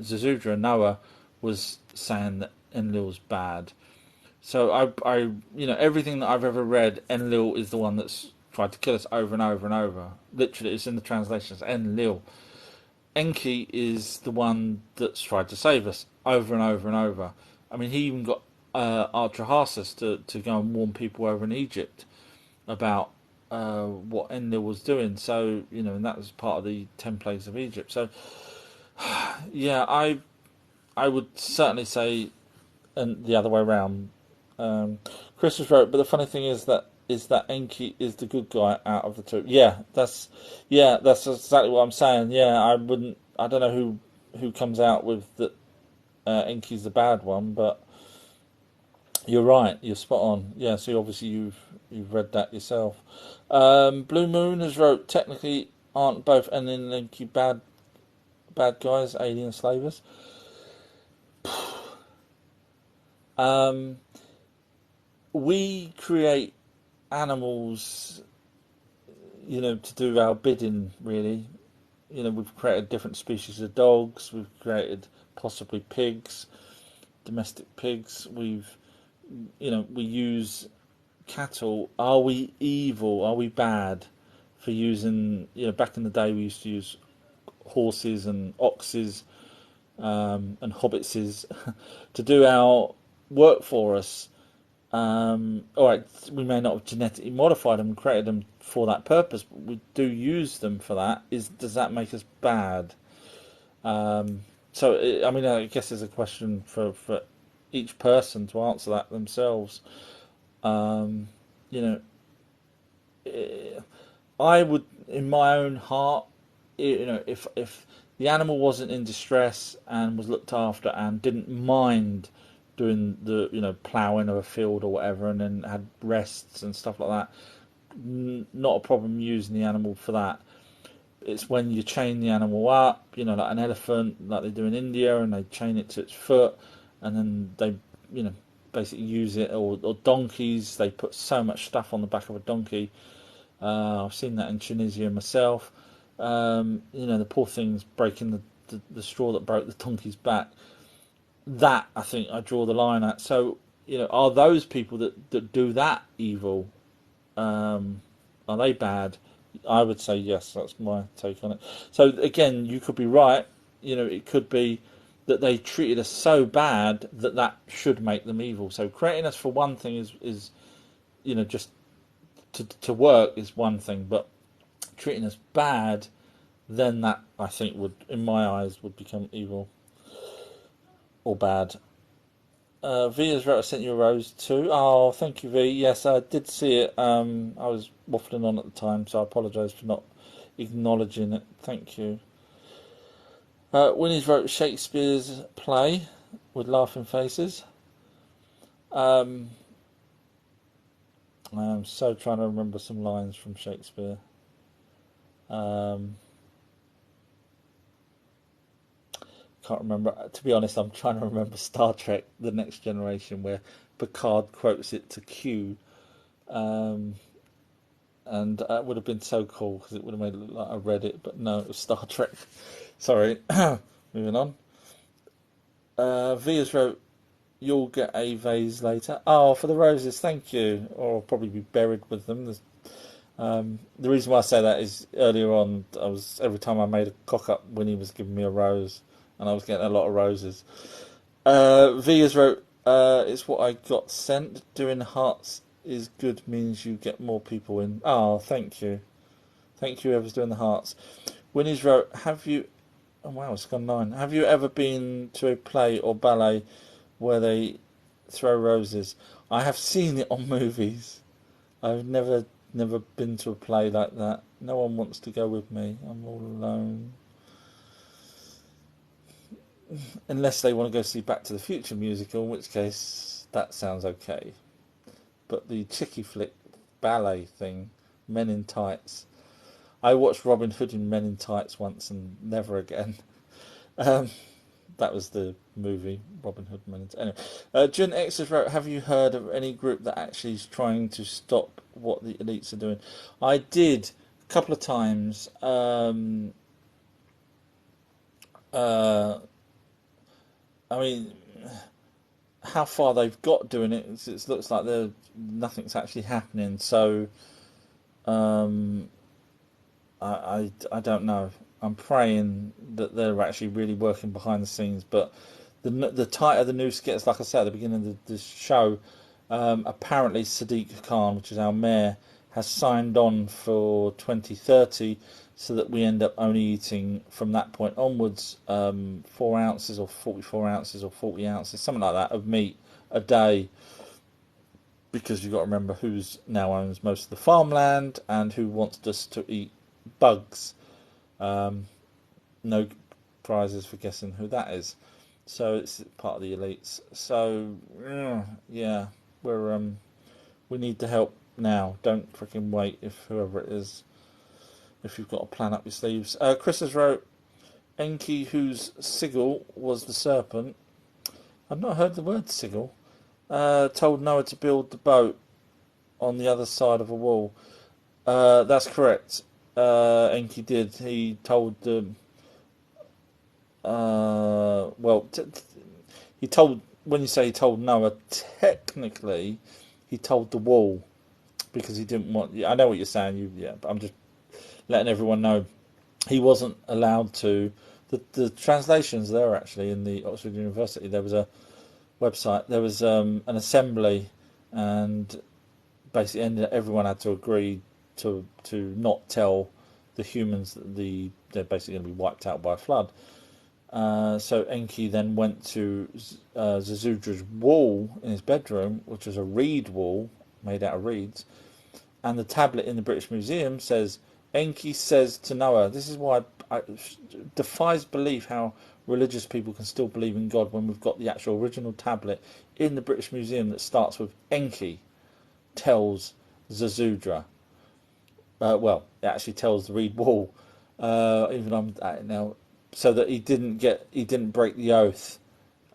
Zazudra, Noah, was saying that Enlil's bad. So I everything that I've ever read, Enlil is the one that's tried to kill us over and over and over. Literally, it's in the translations, Enlil. Enki is the one that's tried to save us over and over and over. I mean, he even got Artrahasis to go and warn people over in Egypt about what Enlil was doing. So, and that was part of the 10 plagues of Egypt. So, yeah, I would certainly say, and the other way around. Christmas wrote, but the funny thing is that Enki is the good guy out of the two. That's exactly what I'm saying. I don't know who comes out with that. Enki's the bad one, but you're right. You're spot on. Yeah, so obviously you've read that yourself. Blue Moon has wrote, technically aren't both Enlil and Enki bad guys, alien slavers? We create animals, to do our bidding, really. We've created different species of dogs. We've created possibly pigs, domestic pigs. We use cattle. Are we evil? Are we bad for using? Back in the day, we used to use horses and oxes and hobbitses to do our work for us. All right, we may not have genetically modified them and created them for that purpose, but we do use them for that. Does that make us bad? I guess there's a question for each person to answer that themselves. You know, I would, in my own heart, if the animal wasn't in distress and was looked after and didn't mind doing the ploughing of a field or whatever, and then had rests and stuff like that, not a problem using the animal for that. It's when you chain the animal up, like an elephant, like they do in India, and they chain it to its foot, and then they, basically use it, or donkeys. They put so much stuff on the back of a donkey. I've seen that in Tunisia myself. The poor thing's breaking the straw that broke the donkey's back. That, I think, I draw the line at. So, are those people that do that evil, are they bad? I would say yes. That's my take on it. So again, you could be right. It could be that they treated us so bad that should make them evil. So creating us for one thing is just to work is one thing, but treating us bad, then that, I think, would, in my eyes, would become evil or bad. Via's wrote, I sent you a rose too. Oh, thank you, V. Yes, I did see it. I was waffling on at the time, so I apologise for not acknowledging it. Thank you. Winnie's wrote Shakespeare's play with laughing faces. I'm so trying to remember some lines from Shakespeare. Can't remember. To be honest, I'm trying to remember Star Trek: The Next Generation, where Picard quotes it to Q, and that would have been so cool because it would have made it look like I read it, but no, it was Star Trek. Sorry. Moving on. Via's wrote, "You'll get a vase later." Oh, for the roses, thank you. Or I'll probably be buried with them. The reason why I say that is earlier on, every time I made a cock up, Winnie was giving me a rose, and I was getting a lot of roses. Via's wrote, "It's what I got sent. Doing hearts is good, means you get more people in." Oh, thank you. Thank you, whoever's doing the hearts. Winnie's wrote, "Have you..." Oh, wow, it's gone 9. "Have you ever been to a play or ballet where they throw roses?" I have seen it on movies. I've never been to a play like that. No one wants to go with me. I'm all alone. Unless they want to go see Back to the Future musical, in which case that sounds okay. But the chicky flick ballet thing, Men in Tights. I watched Robin Hood in Men in Tights once and never again. That was the movie, Robin Hood Men in Tights. Anyway, Jen X has wrote, "Have you heard of any group that actually is trying to stop what the elites are doing?" I did a couple of times. I mean, how far they've got doing it, it looks like nothing's actually happening. So, I don't know. I'm praying that they're actually really working behind the scenes. But the tighter the news gets, like I said at the beginning of the show, apparently Sadiq Khan, which is our mayor, has signed on for 2030, so that we end up only eating from that point onwards 4 ounces or 44 ounces or 40 ounces, something like that, of meat a day. Because you've got to remember who's now owns most of the farmland and who wants us to eat bugs. No prizes for guessing who that is. So it's part of the elites. So yeah, we need the help now. Don't freaking wait. If whoever it is, if you've got a plan up your sleeves. Chris has wrote, Enki, whose sigil was the serpent. I've not heard the word sigil. Told Noah to build the boat on the other side of a wall. That's correct. Enki did. He told them. He told. When you say he told Noah, technically, he told the wall because he didn't want. I know what you're saying. But I'm just letting everyone know he wasn't allowed to. The translations there actually in the Oxford University. There was a website. There was an assembly, and basically everyone had to agree to not tell the humans that they're basically going to be wiped out by a flood. So Enki then went to Zazudra's wall in his bedroom, which was a reed wall made out of reeds, and the tablet in the British Museum says, Enki says to Noah, this is why it defies belief how religious people can still believe in God when we've got the actual original tablet in the British Museum that starts with Enki tells Zazudra. It actually tells the reed wall. Even I'm at it now, so that he didn't break the oath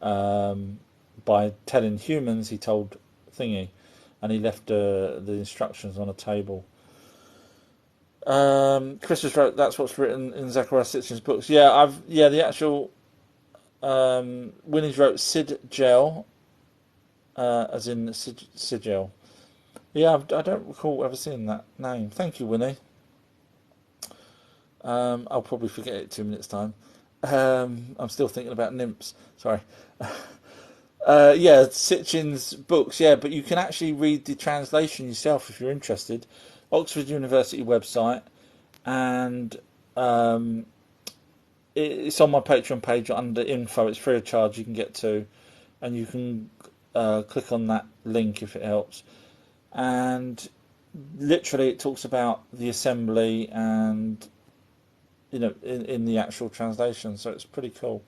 by telling humans. He told Thingy, and he left the instructions on a table. Chris wrote, that's what's written in Zechariah Sitchin's books. The actual Winnie's wrote Sigil, as in Sigil. Yeah, I don't recall ever seeing that name. Thank you, Winnie. I'll probably forget it 2 minutes time. I'm still thinking about nymphs. Sorry. Sitchin's books. Yeah, but you can actually read the translation yourself if you're interested. Oxford University website, and it's on my Patreon page under info. It's free of charge. You can get to, and you can click on that link if it helps. And literally, it talks about the assembly and in the actual translation. So it's pretty cool.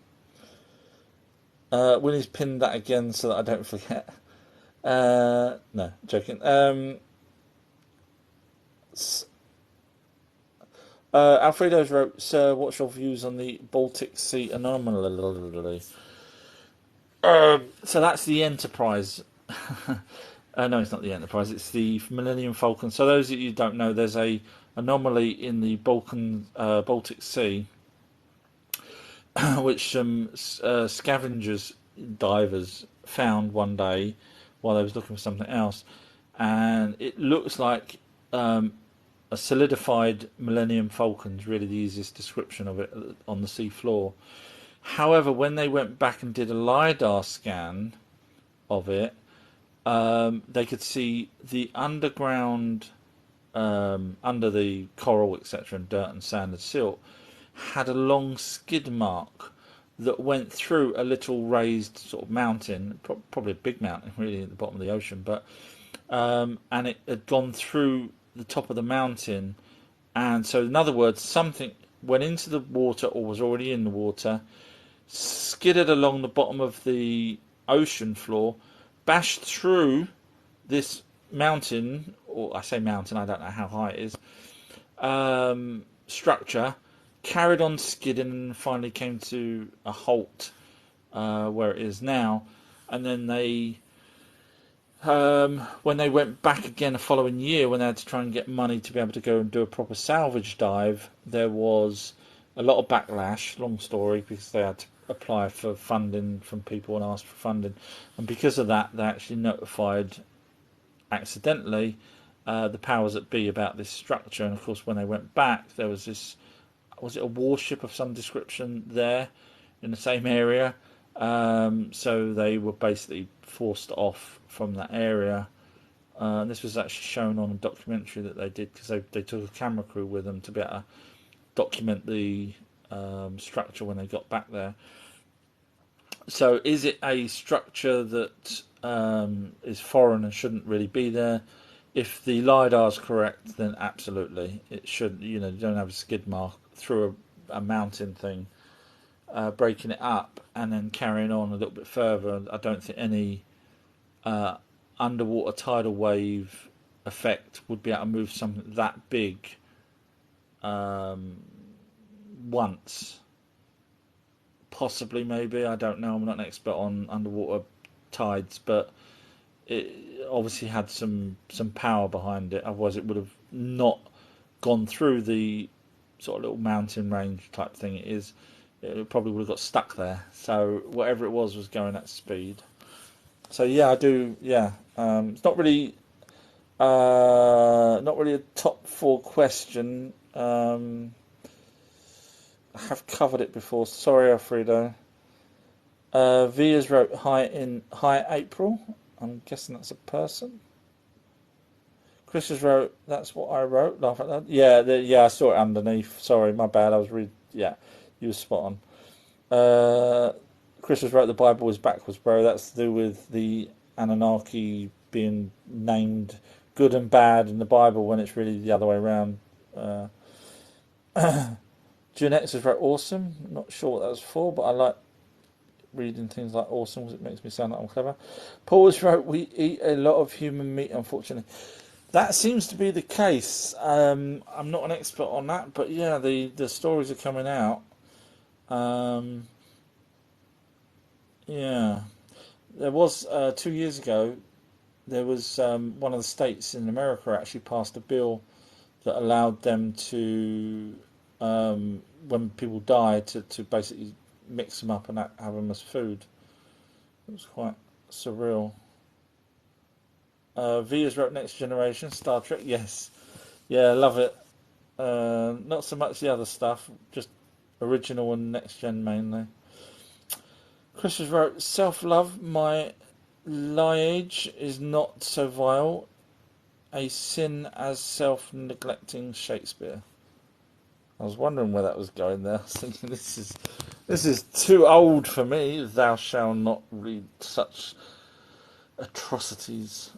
Winnie's pinned that again so that I don't forget. No, joking. Alfredo's wrote, Sir, what's your views on the Baltic Sea anomaly? So that's the Enterprise. No, it's not the Enterprise. It's the Millennium Falcon. So those of you who don't know, there's a anomaly in the Baltic Sea, which some scavengers, divers, found one day while they was looking for something else, and it looks like a solidified Millennium Falcon's really the easiest description of it on the sea floor. However, when they went back and did a LiDAR scan of it, they could see the underground, under the coral, etc., and dirt and sand and silt, had a long skid mark that went through a little raised sort of mountain, probably a big mountain really at the bottom of the ocean, but and it had gone through the top of the mountain, and so in other words, something went into the water or was already in the water, skidded along the bottom of the ocean floor, bashed through this mountain, or I say mountain, I don't know how high it is, structure, carried on skidding and finally came to a halt where it is now. And then they, when they went back again the following year, when they had to try and get money to be able to go and do a proper salvage dive, there was a lot of backlash, long story, because they had to apply for funding from people and ask for funding. And because of that, they actually notified, accidentally, the powers that be about this structure. And of course, when they went back, there was this was it a warship of some description there in the same area. So they were basically forced off from that area. This was actually shown on a documentary that they did, because they took a camera crew with them to be able to document the structure when they got back there. So is it a structure that is foreign and shouldn't really be there? If the LiDAR is correct, then absolutely. It should, you don't have a skid mark through a mountain thing, breaking it up and then carrying on a little bit further. I don't think any underwater tidal wave effect would be able to move something that big once. Possibly, maybe, I don't know. I'm not an expert on underwater tides, but it obviously had some power behind it. Otherwise, it would have not gone through the sort of little mountain range type thing it is. It probably would have got stuck there. So whatever it was going at speed. So yeah, I do. Yeah, it's not really a top 4 question. I have covered it before. Sorry, Alfredo. Vias wrote hi April. I'm guessing that's a person. Chris has wrote, that's what I wrote. Laugh at that. Yeah, I saw it underneath. Sorry, my bad. I was reading. Yeah, you were spot on. Chris has wrote the Bible is backwards, bro. That's to do with the Anunnaki being named good and bad in the Bible when it's really the other way around. Gen X has wrote awesome. Not sure what that was for, but I like reading things like awesome because it makes me sound like I'm clever. Paul has wrote, we eat a lot of human meat, unfortunately. That seems to be the case. I'm not an expert on that, but yeah, the stories are coming out. Yeah. There was, 2 years ago, there was one of the states in America actually passed a bill that allowed them to, when people died, to basically mix them up and have them as food. It was quite surreal. Via's wrote Next Generation, Star Trek. Yes. Yeah, love it. Not so much the other stuff, just original and Next Gen mainly. Chris has wrote, self-love, my lineage is not so vile, a sin as self-neglecting Shakespeare. I was wondering where that was going there. I was thinking, this is too old for me. Thou shalt not read such atrocities.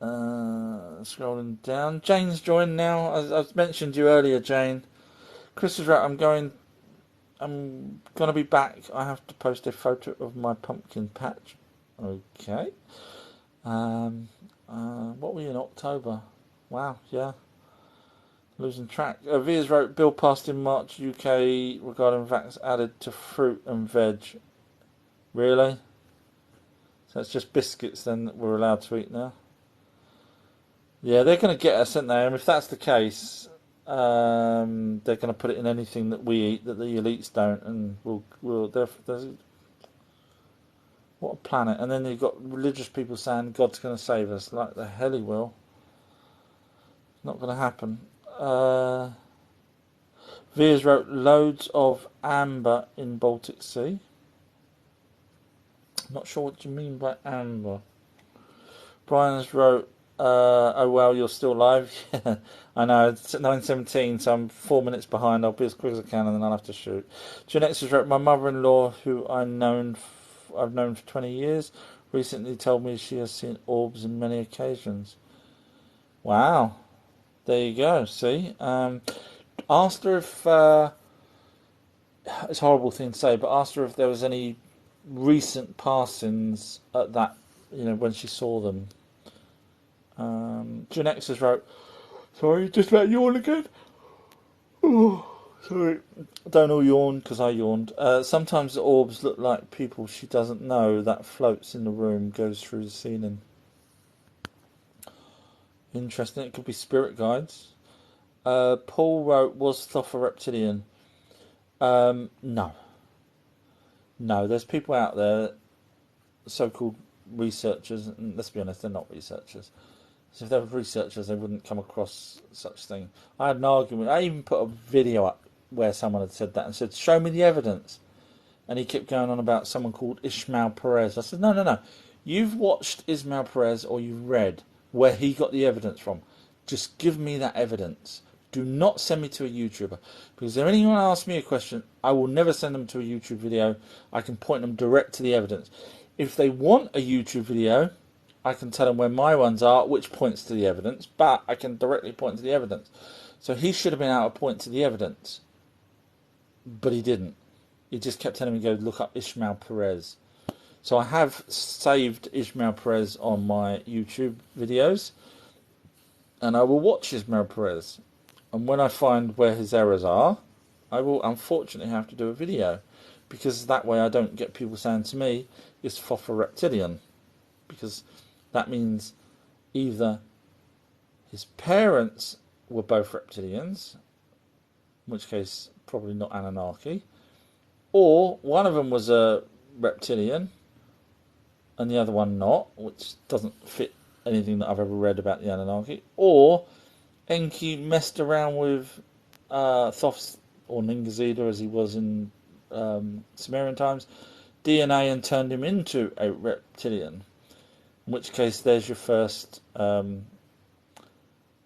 Scrolling down. Jane's joined now. As I've mentioned you earlier, Jane. Chris is right. I'm gonna be back. I have to post a photo of my pumpkin patch. Okay. What were you in October? Wow. Yeah. Losing track. Vias wrote, bill passed in March UK regarding vax added to fruit and veg. Really? So it's just biscuits then that we're allowed to eat now? Yeah, they're going to get us, aren't they? And if that's the case, they're going to put it in anything that we eat that the elites don't, and what a planet. And then you've got religious people saying God's going to save us. Like the hell he will. Not going to happen. Vias wrote, loads of amber in Baltic Sea. Not sure what you mean by amber. Brian's wrote, oh well, you're still live. Yeah, I know, it's 9:17, so I'm 4 minutes behind. I'll be as quick as I can and then I'll have to shoot. Jeanette has wrote, my mother-in-law, who I've known for 20 years, recently told me she has seen orbs on many occasions. Wow. There you go, see? Asked her if, it's a horrible thing to say, but asked her if there was any recent passings at that, when she saw them. Gen X has wrote, sorry, just let yawn again. Oh, sorry. Don't all yawn, because I yawned. Sometimes the orbs look like people she doesn't know that floats in the room, goes through the ceiling. Interesting, it could be spirit guides. Paul wrote, was Thoth a reptilian? No. No, there's people out there, so-called researchers, and let's be honest, they're not researchers. So if they were researchers, they wouldn't come across such thing. I had an argument. I even put a video up where someone had said that and said, "Show me the evidence." And he kept going on about someone called Ishmael Perez. I said, "No, no, no. You've watched Ismail Perez, or you've read where he got the evidence from. Just give me that evidence. Do not send me to a YouTuber. Because if anyone asks me a question, I will never send them to a YouTube video. I can point them direct to the evidence. If they want a YouTube video, I can tell them where my ones are, which points to the evidence, but I can directly point to the evidence." So he should have been able to point to the evidence, but he didn't. He just kept telling me, "Go look up Ishmael Perez." So I have saved Ishmael Perez on my YouTube videos, and I will watch Ishmael Perez. And when I find where his errors are, I will unfortunately have to do a video, because that way I don't get people saying to me, "Is Fofa reptilian?" Because that means either his parents were both reptilians, in which case probably not Anunnaki, or one of them was a reptilian and the other one not, which doesn't fit anything that I've ever read about the Anunnaki, or Enki messed around with Thoth, or Ningazida as he was in Sumerian times, DNA and turned him into a reptilian. In which case, there's your first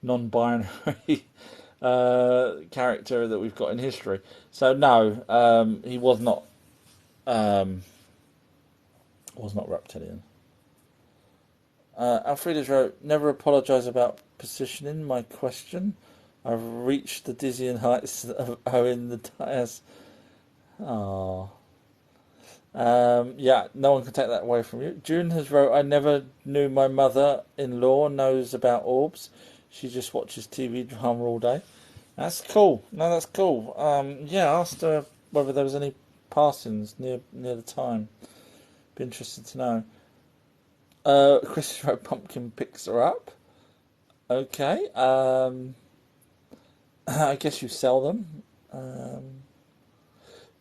non-binary character that we've got in history. So no, he was not reptilian. Alfreda's wrote, "Never apologise about positioning my question. I've reached the dizzying heights of owing the tires." Oh. Yeah, no one can take that away from you. June has wrote, "I never knew my mother-in-law knows about orbs. She just watches TV drama all day." That's cool. No, that's cool. Yeah, I asked her whether there was any passings near the time. Be interested to know. Chris wrote, "Pumpkin picks her up." Okay. I guess you sell them.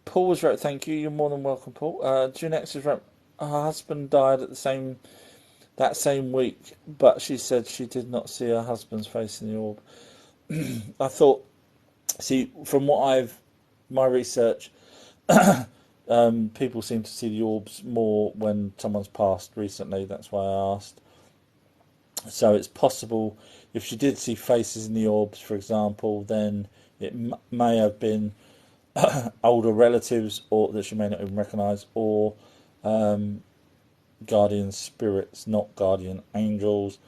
Paul has wrote, "Thank you. You're more than welcome, Paul." June X has wrote, "Her husband died at that same week, but she said she did not see her husband's face in the orb." I thought, see, from my research, people seem to see the orbs more when someone's passed recently. That's why I asked. So it's possible if she did see faces in the orbs, for example, then it may have been older relatives, or that she may not even recognise, or guardian spirits, not guardian angels.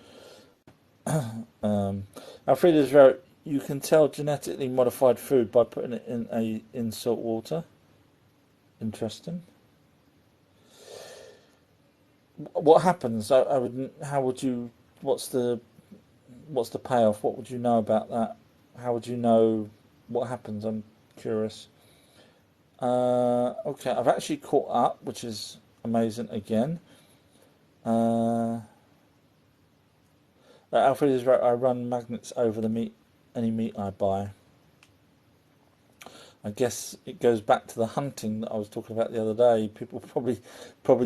Alfreda's wrote, "You can tell genetically modified food by putting it in salt water." Interesting. What happens? I would. How would you? What's the payoff? What would you know about that? How would you know what happens? I'm curious. Okay, I've actually caught up, which is amazing again. Alfred is right. I run magnets over any meat I buy. I guess it goes back to the hunting that I was talking about the other day. People probably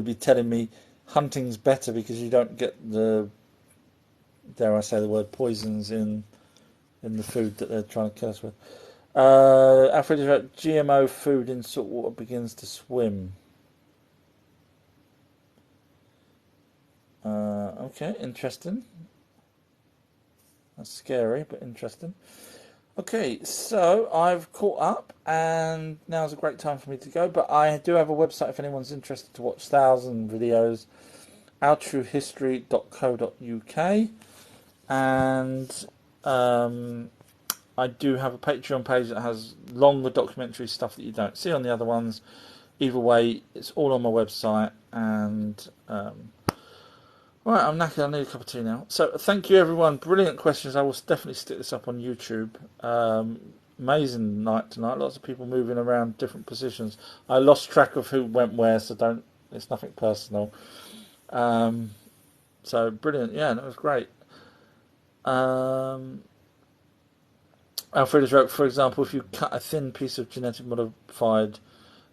be telling me hunting's better because you don't get the, dare I say the word, poisons in the food that they're trying to kill us with. Alfred is right. GMO food in salt water begins to swim. Okay, interesting. That's scary, but interesting. Okay, so I've caught up, and now's a great time for me to go. But I do have a website if anyone's interested to watch 1,000 videos, ourtruehistory.co.uk, and I do have a Patreon page that has longer documentary stuff that you don't see on the other ones. Either way, it's all on my website, and right, I'm knackered. I need a cup of tea now. So thank you, everyone. Brilliant questions. I will definitely stick this up on YouTube. Amazing night tonight. Lots of people moving around different positions. I lost track of who went where, so don't. It's nothing personal. So brilliant. Yeah, that was great. Alfreda's wrote, for example, if you cut a thin piece of genetic modified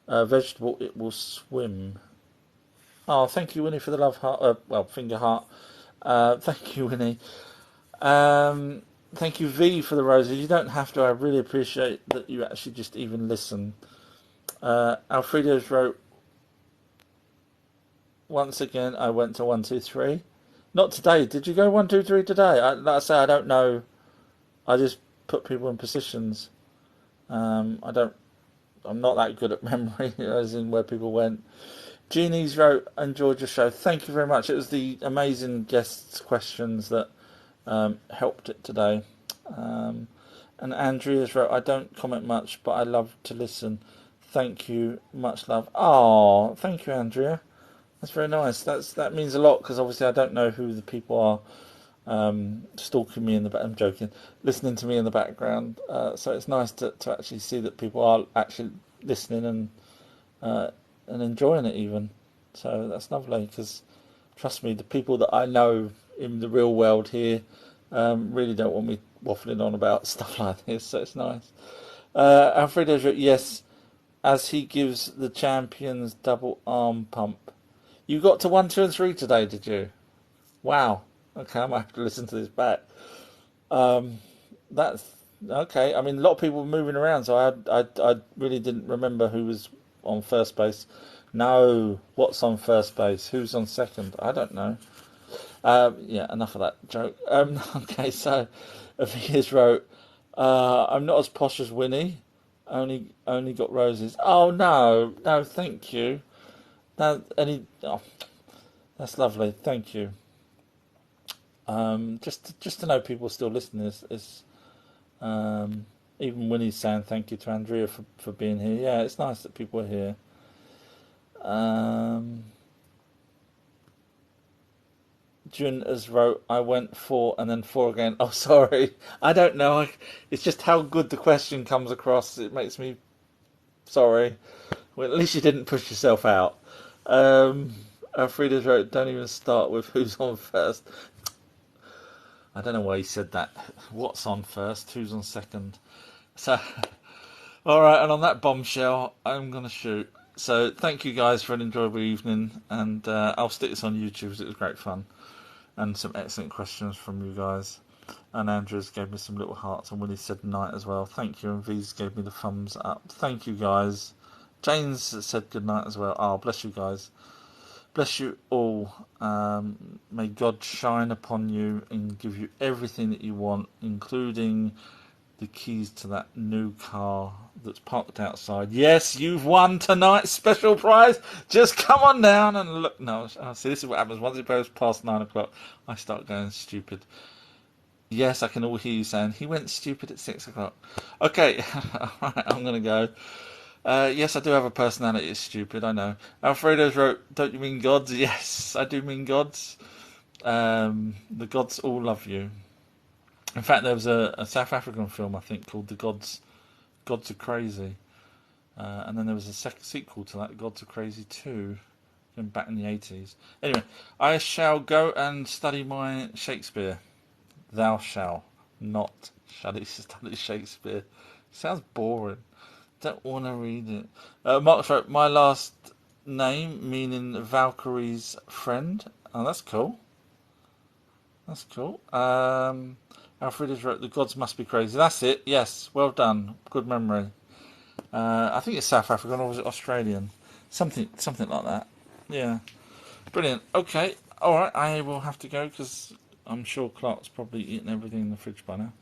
vegetable, it will swim. Oh, thank you, Winnie, for the love heart. Finger heart. Thank you, Winnie. Thank you, V, for the roses. You don't have to. I really appreciate that you actually just even listen. Alfredo's wrote, once again, I went to 123. Not today. Did you go 123 today? Like I say, I don't know. I just put people in positions. I don't. I'm not that good at memory, as in where people went. Jeannie's wrote, enjoyed your show. Thank you very much. It was the amazing guests' questions that helped it today. And Andrea's wrote, I don't comment much, but I love to listen. Thank you. Much love. Oh, thank you, Andrea. That's very nice. That means a lot, because obviously I don't know who the people are stalking me in the back. I'm joking, listening to me in the background. So it's nice to actually see that people are actually listening and enjoying it even. So that's lovely, because trust me, the people that I know in the real world here really don't want me waffling on about stuff like this. So it's nice. Alfredo's wrote, yes, as he gives the champions double arm pump. You got to 1, 2, and 3 today, did you? Wow. Okay, I might have to listen to this back. That's okay. I mean, a lot of people were moving around, so I really didn't remember who was on first base. No, what's on first base? Who's on second? I don't know. Yeah, enough of that joke. Okay, so Avia's wrote, I'm not as posh as Winnie. Only got roses. Oh no, thank you. No, oh, that's lovely. Thank you. Just to know people are still listening is even Winnie's saying thank you to Andrea for being here. Yeah, it's nice that people are here. June has wrote, I went 4 and then 4 again. Oh, sorry. I don't know. It's just how good the question comes across. It makes me sorry. Well, at least you didn't push yourself out. Alfreda's wrote, don't even start with who's on first. I don't know why he said that. What's on first? Who's on second? So, alright, and on that bombshell, I'm going to shoot. So, thank you guys for an enjoyable evening, and I'll stick this on YouTube because it was great fun. And some excellent questions from you guys. And Andrews gave me some little hearts, and Willie said night as well. Thank you, and V's gave me the thumbs up. Thank you guys. James said good night as well. Oh, bless you guys. Bless you all. May God shine upon you and give you everything that you want, including the keys to that new car that's parked outside. Yes, you've won tonight's special prize. Just come on down and look. No, see, this is what happens. Once it goes past 9 o'clock, I start going stupid. Yes, I can all hear you saying, he went stupid at 6 o'clock. Okay, alright, I'm going to go. Yes, I do have a personality. It's stupid, I know. Alfredo's wrote, don't you mean gods? Yes, I do mean gods. The gods all love you. In fact, there was a South African film, I think, called The Gods Are Crazy. And then there was a sequel to that, Gods Are Crazy 2, back in the 80s. Anyway, I shall go and study my Shakespeare. Thou shall not study Shakespeare. Sounds boring. Don't want to read it. Mark wrote, my last name, meaning Valkyrie's friend. Oh, that's cool. That's cool. Alfreda's wrote, the gods must be crazy. That's it. Yes, well done. Good memory. I think it's South African, or was it Australian? Something like that. Yeah. Brilliant. Okay. All right. I will have to go because I'm sure Clark's probably eaten everything in the fridge by now.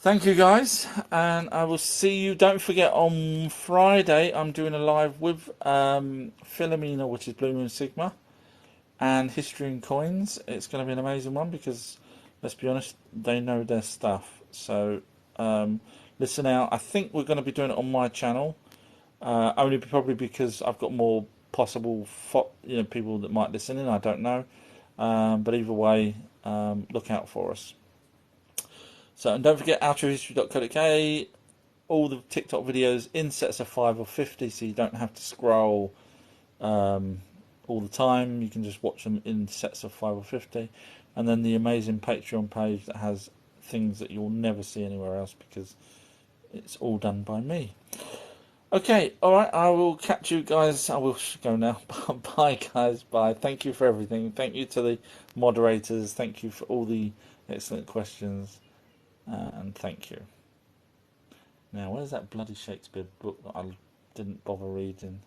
Thank you guys, and I will see you. Don't forget, on Friday I'm doing a live with Philomena, which is Blue Moon Sigma, and History and Coins. It's going to be an amazing one because, let's be honest, they know their stuff. So listen out. I think we're going to be doing it on my channel, only probably because I've got more possible people that might listen in. I don't know, but either way, look out for us. So, and don't forget outrohistory.co.uk, all the TikTok videos in sets of 5 or 50, so you don't have to scroll all the time. You can just watch them in sets of 5 or 50. And then the amazing Patreon page that has things that you'll never see anywhere else because it's all done by me. Okay, alright, I will catch you guys. I will go now. Bye, guys. Bye. Thank you for everything. Thank you to the moderators. Thank you for all the Excellent questions, and thank you. Now, where's that bloody Shakespeare book that I didn't bother reading?